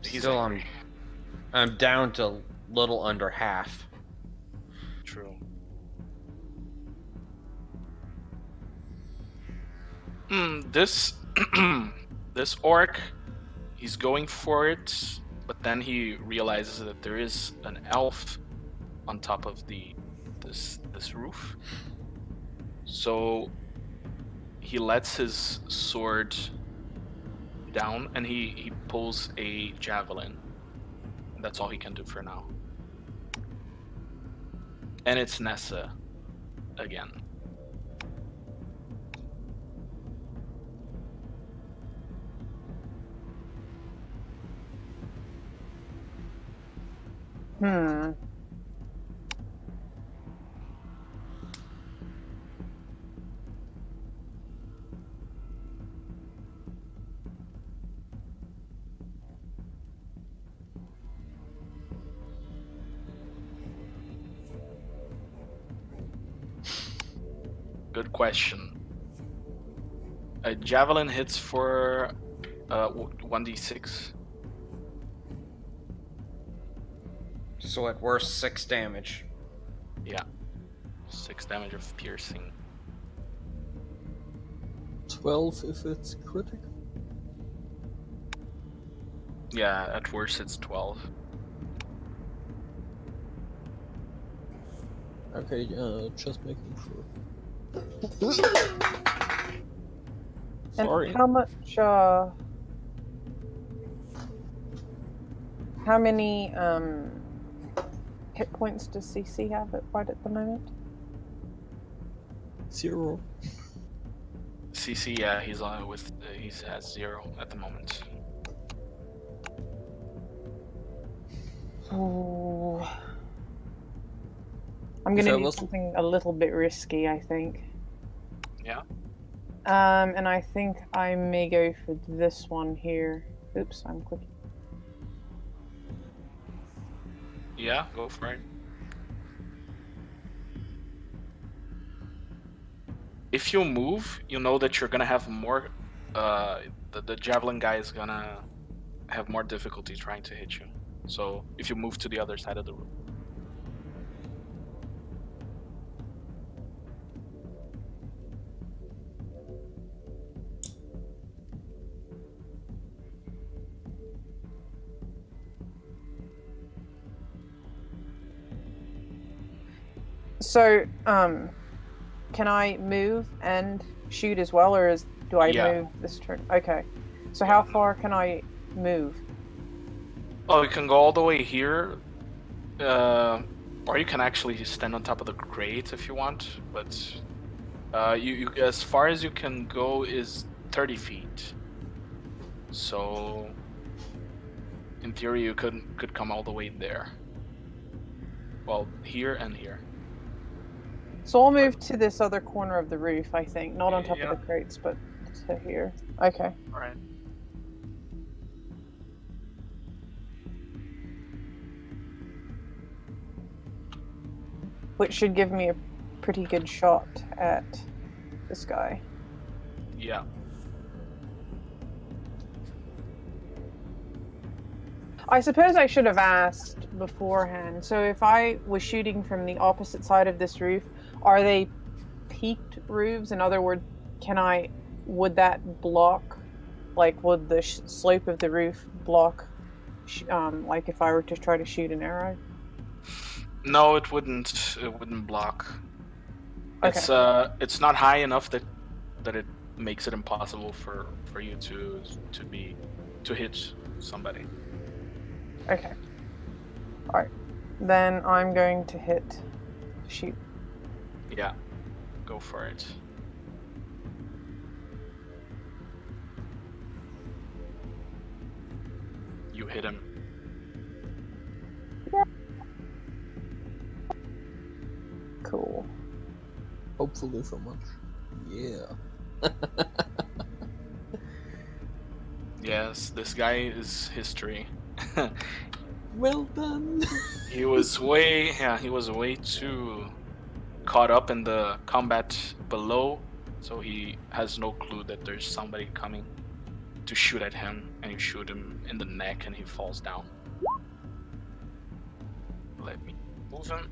He's Still, angry. I'm down to little under half. True. This this orc, he's going for it, but then he realizes that there is an elf on top of this roof. So he lets his sword down and he pulls a javelin. That's all he can do for now. And it's Nessa again. Good question. A javelin hits for 1d6. So at worst, 6 damage. Yeah. 6 damage of piercing. 12 if it's critical. Yeah, at worst it's 12. Okay, just making sure. And Sorry. how much, how many, hit points does CC have right at the moment? 0. CC, yeah, he's on he has 0 at the moment. Ooh. I'm gonna do was- something a little bit risky, I think. Yeah. And I think I may go for this one here. Oops, I'm clicking. Yeah, go for it. If you move, you know that you're gonna have more. The javelin guy is gonna have more difficulty trying to hit you. So if you move to the other side of the room. So, can I move and shoot as well, or do I move this turn? Okay. So how far can I move? Oh, you can go all the way here, or you can actually stand on top of the crate if you want. But you as far as you can go is 30 feet. So, in theory, you could come all the way there. Well, here and here. So I'll move to this other corner of the roof, I think. Not on top of the crates, but to here. Okay. Alright. Which should give me a pretty good shot at this guy. Yeah. I suppose I should have asked beforehand. So if I was shooting from the opposite side of this roof, are they peaked roofs? In other words, would that block, like, would the slope of the roof block, like if I were to try to shoot an arrow? No, it wouldn't. It wouldn't block. Okay. It's not high enough that it makes it impossible for you to hit somebody. Okay. All right. Then I'm going to shoot. Yeah, go for it. You hit him. Cool. Hopefully so much. Yeah. Yes, this guy is history. Well done. He was way too caught up in the combat below, so he has no clue that there's somebody coming to shoot at him, and you shoot him in the neck and he falls down. Let me move him.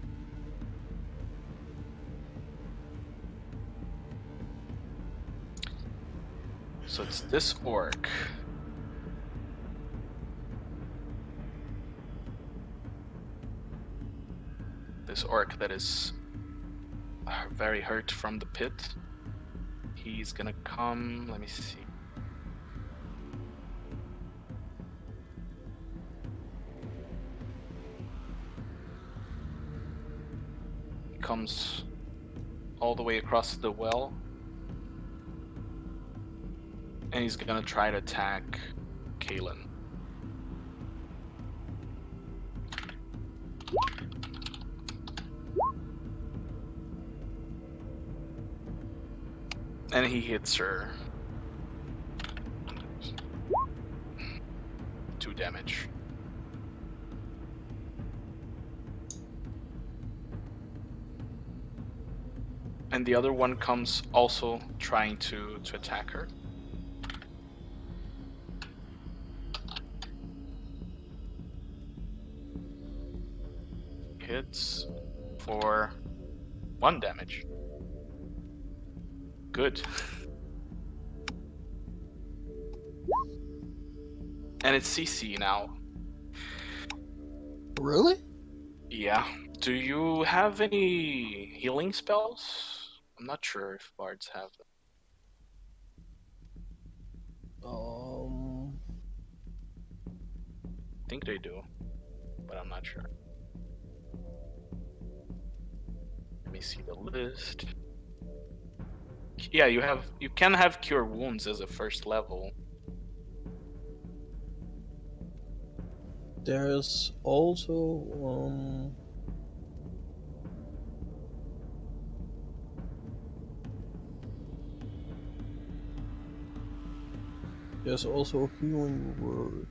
So it's this orc. This orc that is very hurt from the pit. He's gonna come, let me see. He comes all the way across the well. And he's gonna try to attack Kalen. And he hits her. 2 damage. And the other one comes also trying to attack her. Hits for 1 damage. Good. And it's CC now. Really? Yeah. Do you have any healing spells? I'm not sure if bards have them. I think they do, but I'm not sure. Let me see the list. Yeah, you can have cure wounds as a first level. There's also healing word.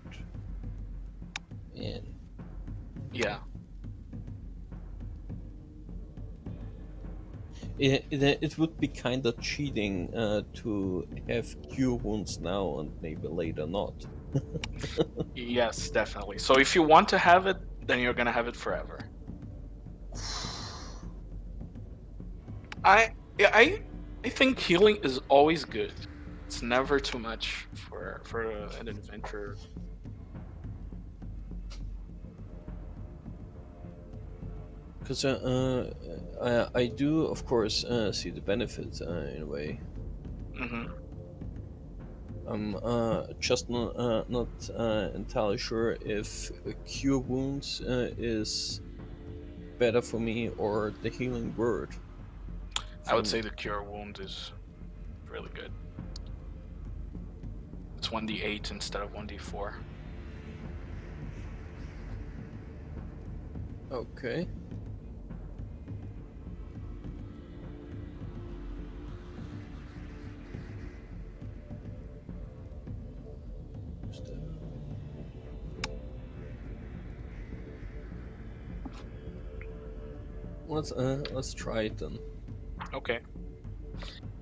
And Yeah. it would be kind of cheating to have cure wounds now and maybe later not. Yes, definitely. So if you want to have it, then you're gonna have it forever. I think healing is always good. It's never too much for an adventurer. Because I do, of course, see the benefits in a way. Mm-hmm. I'm just not entirely sure if cure wounds is better for me or the healing word. I would say the cure wound is really good. It's 1d8 instead of 1d4. Okay. Let's try it then. Okay.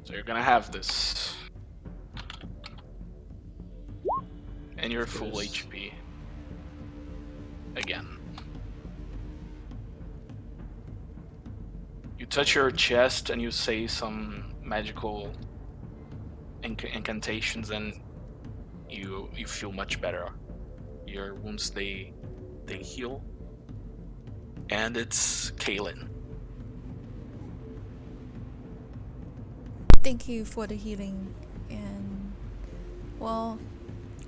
So you're gonna have this. And you're full HP. Again. You touch your chest and you say some magical incantations, and you feel much better. Your wounds they heal, and it's Kaylin. Thank you for the healing. And well,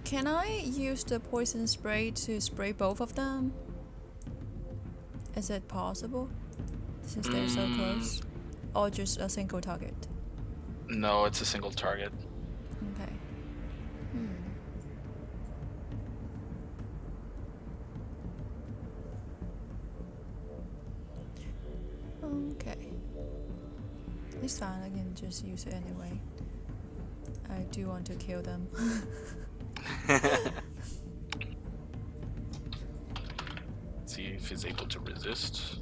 can I use the poison spray to spray both of them? Is it possible? Since they're so close? Or just a single target? No, it's a single target. Okay. Okay. It's fine, I can just use it anyway. I do want to kill them. See if he's able to resist.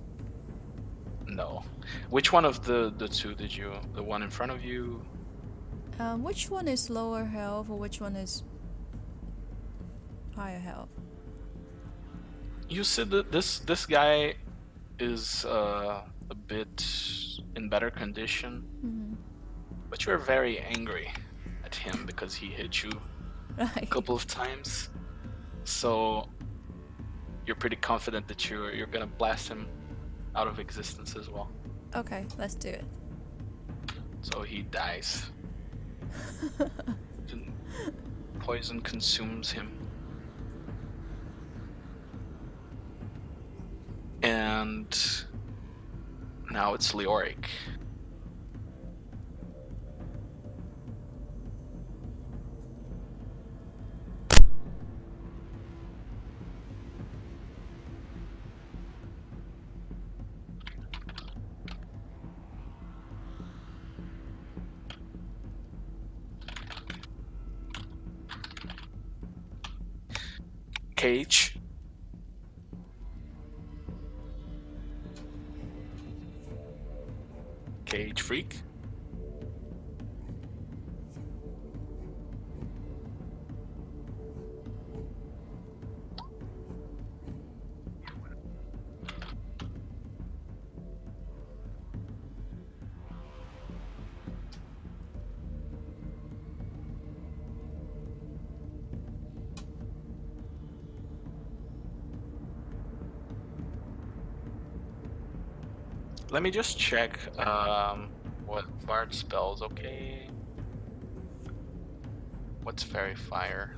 No. Which one of the two did you? The one in front of you? Which one is lower health or which one is higher health? You said that this guy is a bit in better condition, but you're very angry at him because he hit you a couple of times. So you're pretty confident that you're gonna blast him out of existence as well. Okay, let's do it. So he dies. Poison consumes him. And now it's Leoric. Cage. Cage freak. Let me just check what Bard spells, okay? What's Fairy Fire?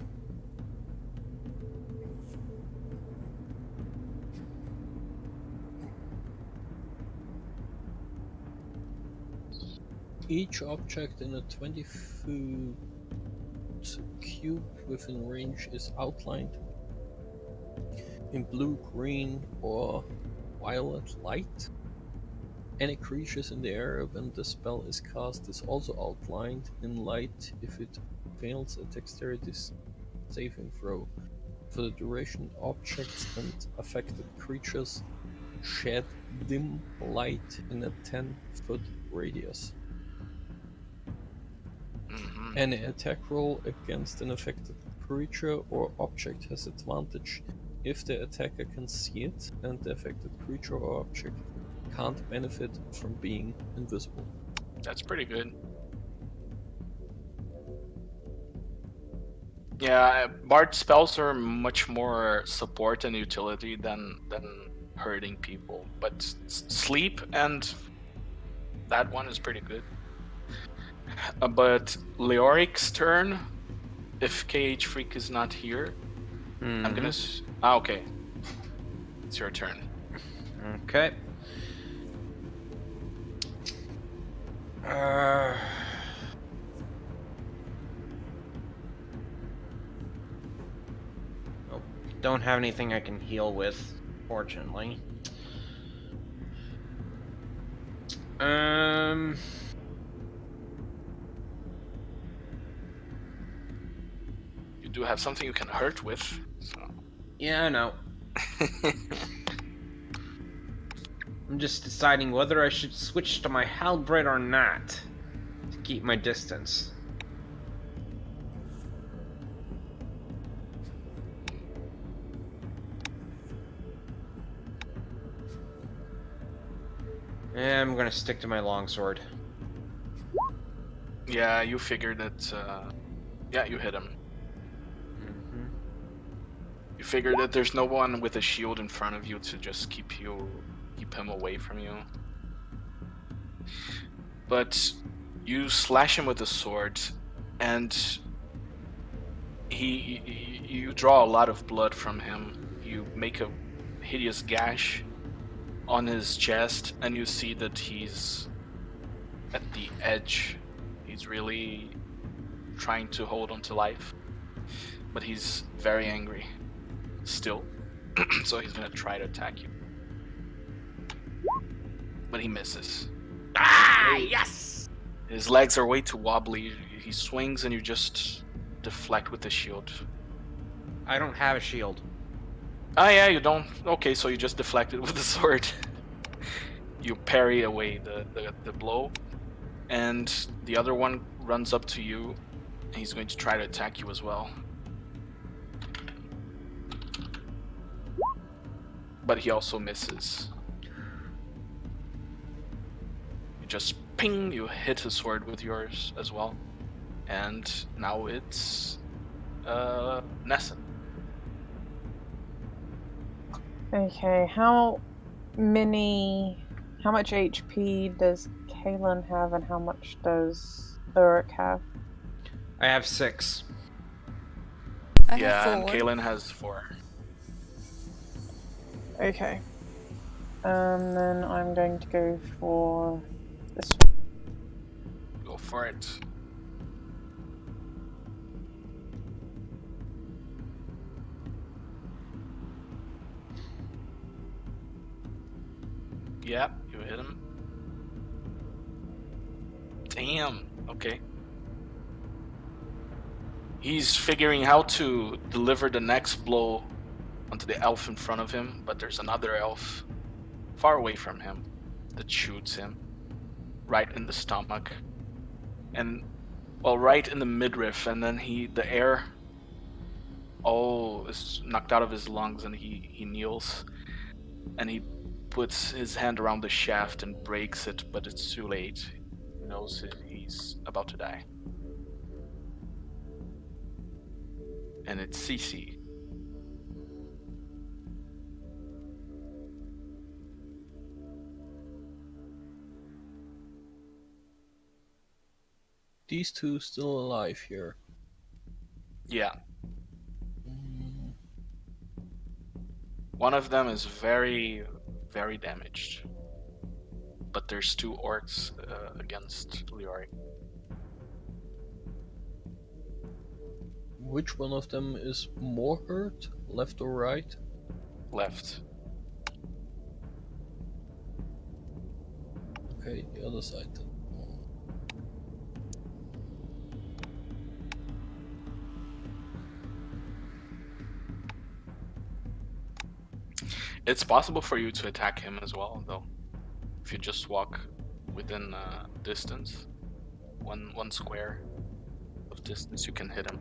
Each object in a 20-foot cube within range is outlined in blue, green, or violet light. Any creatures in the area when the spell is cast is also outlined in light if it fails a dexterity saving throw. For the duration, objects and affected creatures shed dim light in a 10-foot radius. Any attack roll against an affected creature or object has advantage if the attacker can see it and the affected creature or object can't benefit from being invisible. That's pretty good. Yeah, Bard spells are much more support and utility than hurting people. But sleep and that one is pretty good. But Leoric's turn, if KH Freak is not here, I'm gonna... okay. It's your turn. Okay. Oh, don't have anything I can heal with, fortunately. You do have something you can hurt with. So. Yeah, I know. I'm just deciding whether I should switch to my halberd or not to keep my distance. Yeah, I'm gonna stick to my longsword. Yeah, you figured that. Yeah, you hit him. Mm-hmm. You figure that there's no one with a shield in front of you to just keep him away from you. But you slash him with the sword, and you draw a lot of blood from him. You make a hideous gash on his chest, and you see that he's at the edge. He's really trying to hold on to life, but he's very angry still. So he's gonna try to attack you, but he misses. Ah, yes! His legs are way too wobbly. He swings, and you just deflect with the shield. I don't have a shield. Ah, yeah, you don't. Okay, so you just deflected with the sword. You parry away the blow, and the other one runs up to you. He's going to try to attack you as well. But he also misses. You just ping, you hit his sword with yours as well. And now it's Nessun. Okay, how much HP does Kalen have and how much does Thuric have? I have 6. I Yeah, have and 4. Kalen has 4. Okay. Then I'm going to go for this Go for it. Yeah, you hit him. Damn, okay. He's figuring how to deliver the next blow onto the elf in front of him, but there's another elf far away from him that shoots him right in the stomach. And, well, right in the midriff, and then the air is knocked out of his lungs, and he kneels, and he puts his hand around the shaft and breaks it, but it's too late. He knows he's about to die. And it's CC. These two still alive here. Yeah. Mm, One of them is very, very damaged. But there's 2 orcs against Leori. which one of them is more hurt, left or right? Left. Okay, the other side then. It's possible for you to attack him as well, though. If you just walk within distance, one square of distance, you can hit him.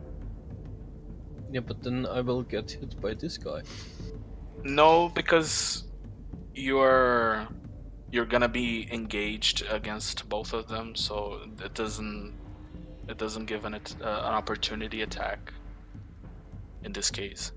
Yeah, but then I will get hit by this guy. No, because you're gonna be engaged against both of them, so it doesn't give an opportunity attack in this case.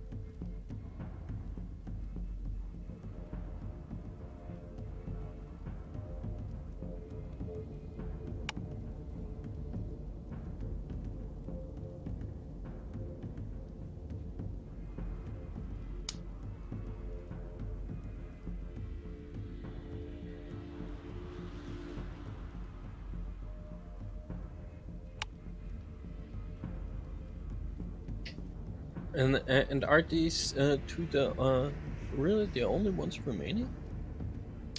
And are these two the really the only ones remaining?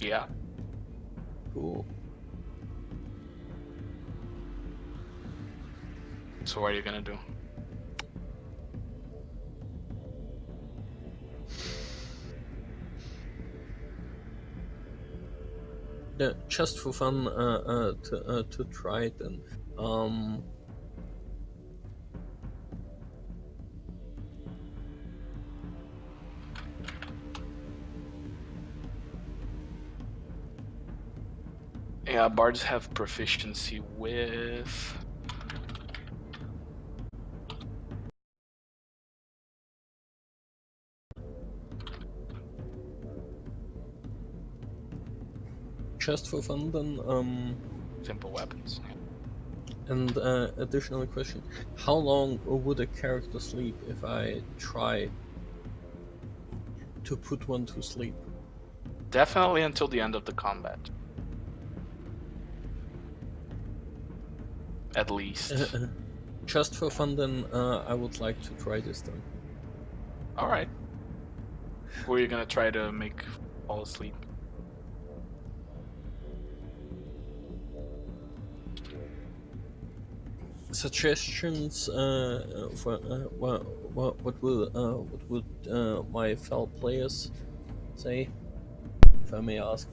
Yeah. Cool. So what are you gonna do? Yeah, just for fun, to try it then. Yeah, bards have proficiency with... Just for fun, then. simple weapons. Yeah. And additional question: how long would a character sleep if I try to put one to sleep? Definitely until the end of the combat. At least. Just for fun, then. I would like to try this then. All right. Who are you gonna try to make fall asleep? Suggestions for what would my fellow players say, if I may ask?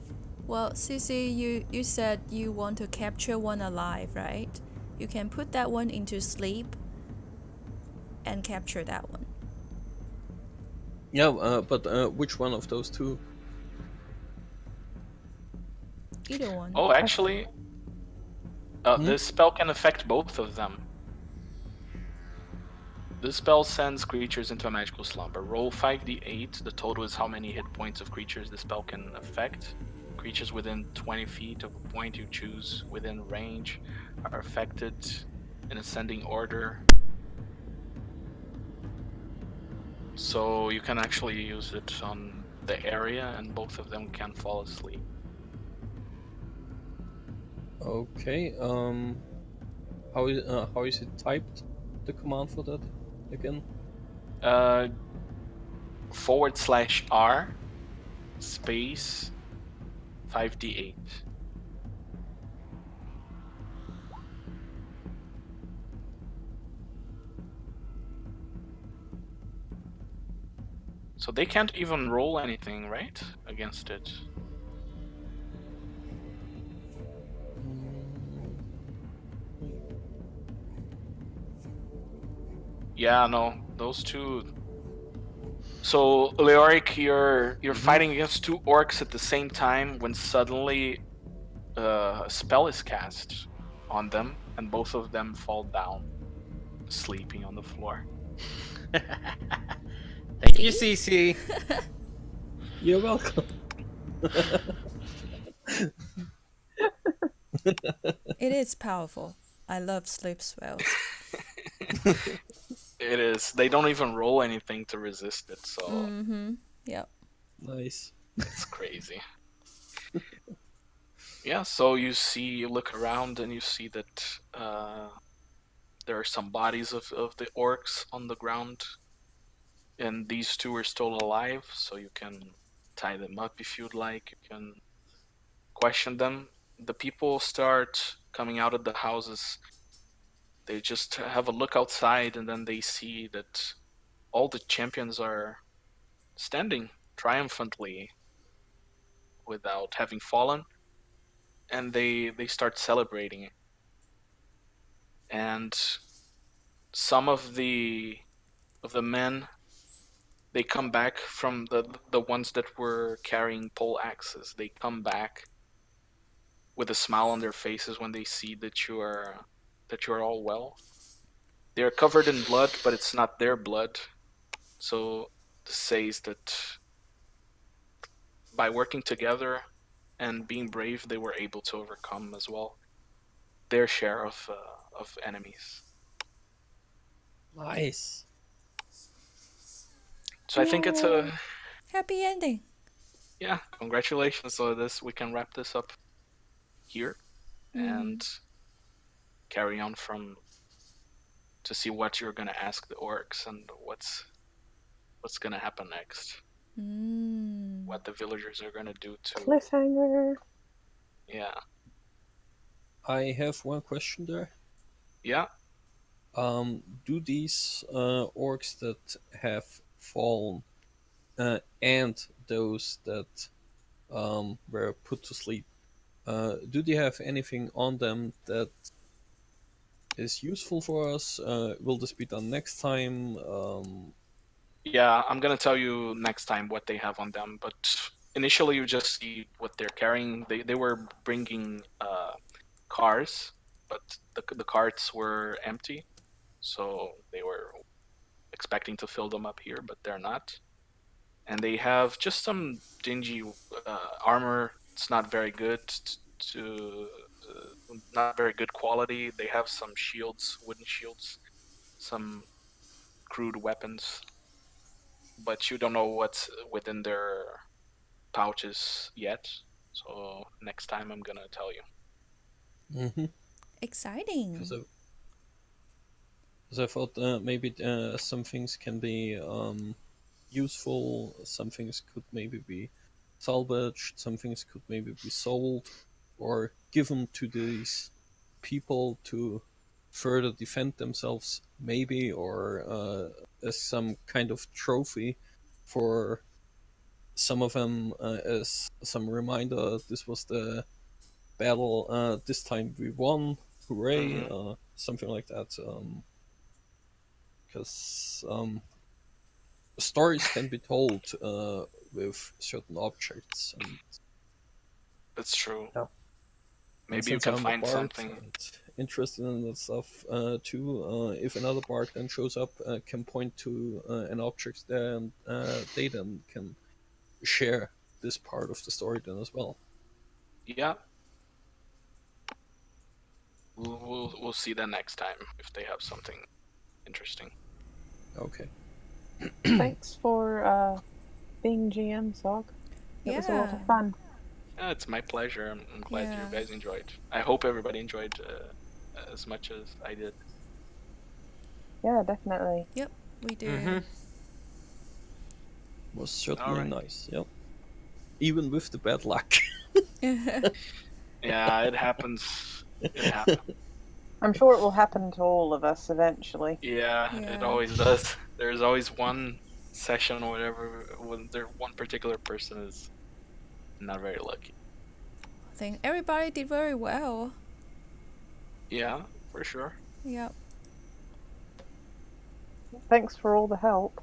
Well, Cici, you said you want to capture one alive, right? You can put that one into sleep and capture that one. Yeah, but which one of those two? Either one. Oh, actually, this spell can affect both of them. This spell sends creatures into a magical slumber. Roll 5d8. The total is how many hit points of creatures the spell can affect. Creatures within 20 feet of a point you choose within range are affected in ascending order. So you can actually use it on the area, and both of them can fall asleep. Okay. How is it typed? The command for that again? /R space 5d8. So they can't even roll anything, right? Against it. Yeah, no, those two. So Leoric, you're fighting against two orcs at the same time when suddenly a spell is cast on them, and both of them fall down, sleeping on the floor. Thank you, CC. You're welcome. It is powerful. I love sleep spells. It is. They don't even roll anything to resist it, so Mm-hmm. Yep. Nice. it's crazy. Yeah, so you look around and you see that there are some bodies of the orcs on the ground, and these two are still alive, so you can tie them up if you'd like. You can question them. The people start coming out of the houses. They just have a look outside, and then they see that all the champions are standing triumphantly without having fallen, and they start celebrating. And some of the men, they come back from the ones that were carrying pole axes. They come back with a smile on their faces when they see that you are all well. They are covered in blood, but it's not their blood. So this says that by working together and being brave, they were able to overcome as well their share of enemies. Nice. So I think it's a Happy ending. yeah. Congratulations. So we can wrap this up here and carry on from to see what you're gonna ask the orcs and what's gonna happen next. What the villagers are gonna do to Cliffhanger. yeah. I have one question there. Yeah. Do these orcs that have fallen and those that were put to sleep, do they have anything on them that is useful for us? Will this be done next time? Yeah, I'm gonna tell you next time what they have on them, but initially you just see what they're carrying. They were bringing cars, but the carts were empty, so they were expecting to fill them up here, but they're not. And they have just some dingy armor. It's not very good to not very good quality. They have some shields, wooden shields, some crude weapons, but you don't know what's within their pouches yet. So next time I'm gonna tell you. Mm-hmm. Exciting. Because I thought maybe some things can be useful, some things could maybe be salvaged, some things could maybe be sold or given to these people to further defend themselves, maybe, or as some kind of trophy for some of them, as some reminder this was the battle, this time we won, hooray, something like that. Because stories can be told with certain objects, and That's true. yeah. Maybe you Since can I'm a find bard something. and interested in that stuff too, if another bard then shows up, can point to an object there, and they then can share this part of the story then as well. Yeah. We'll see that next time if they have something interesting. Okay. Thanks for being GM, Zog. It was a lot of fun. Yeah, it's my pleasure. I'm glad Yeah. you guys enjoyed. I hope everybody enjoyed as much as I did. Yeah, definitely. Yep, we do. Mm-hmm. Was certainly Alright. nice, yep. Even with the bad luck. Yeah, it happens. It happens. I'm sure it will happen to all of us eventually. Yeah, it always does. There's always one session or whatever when there one particular person is not very lucky. I think everybody did very well. Yeah, for sure. Yep. Thanks for all the help.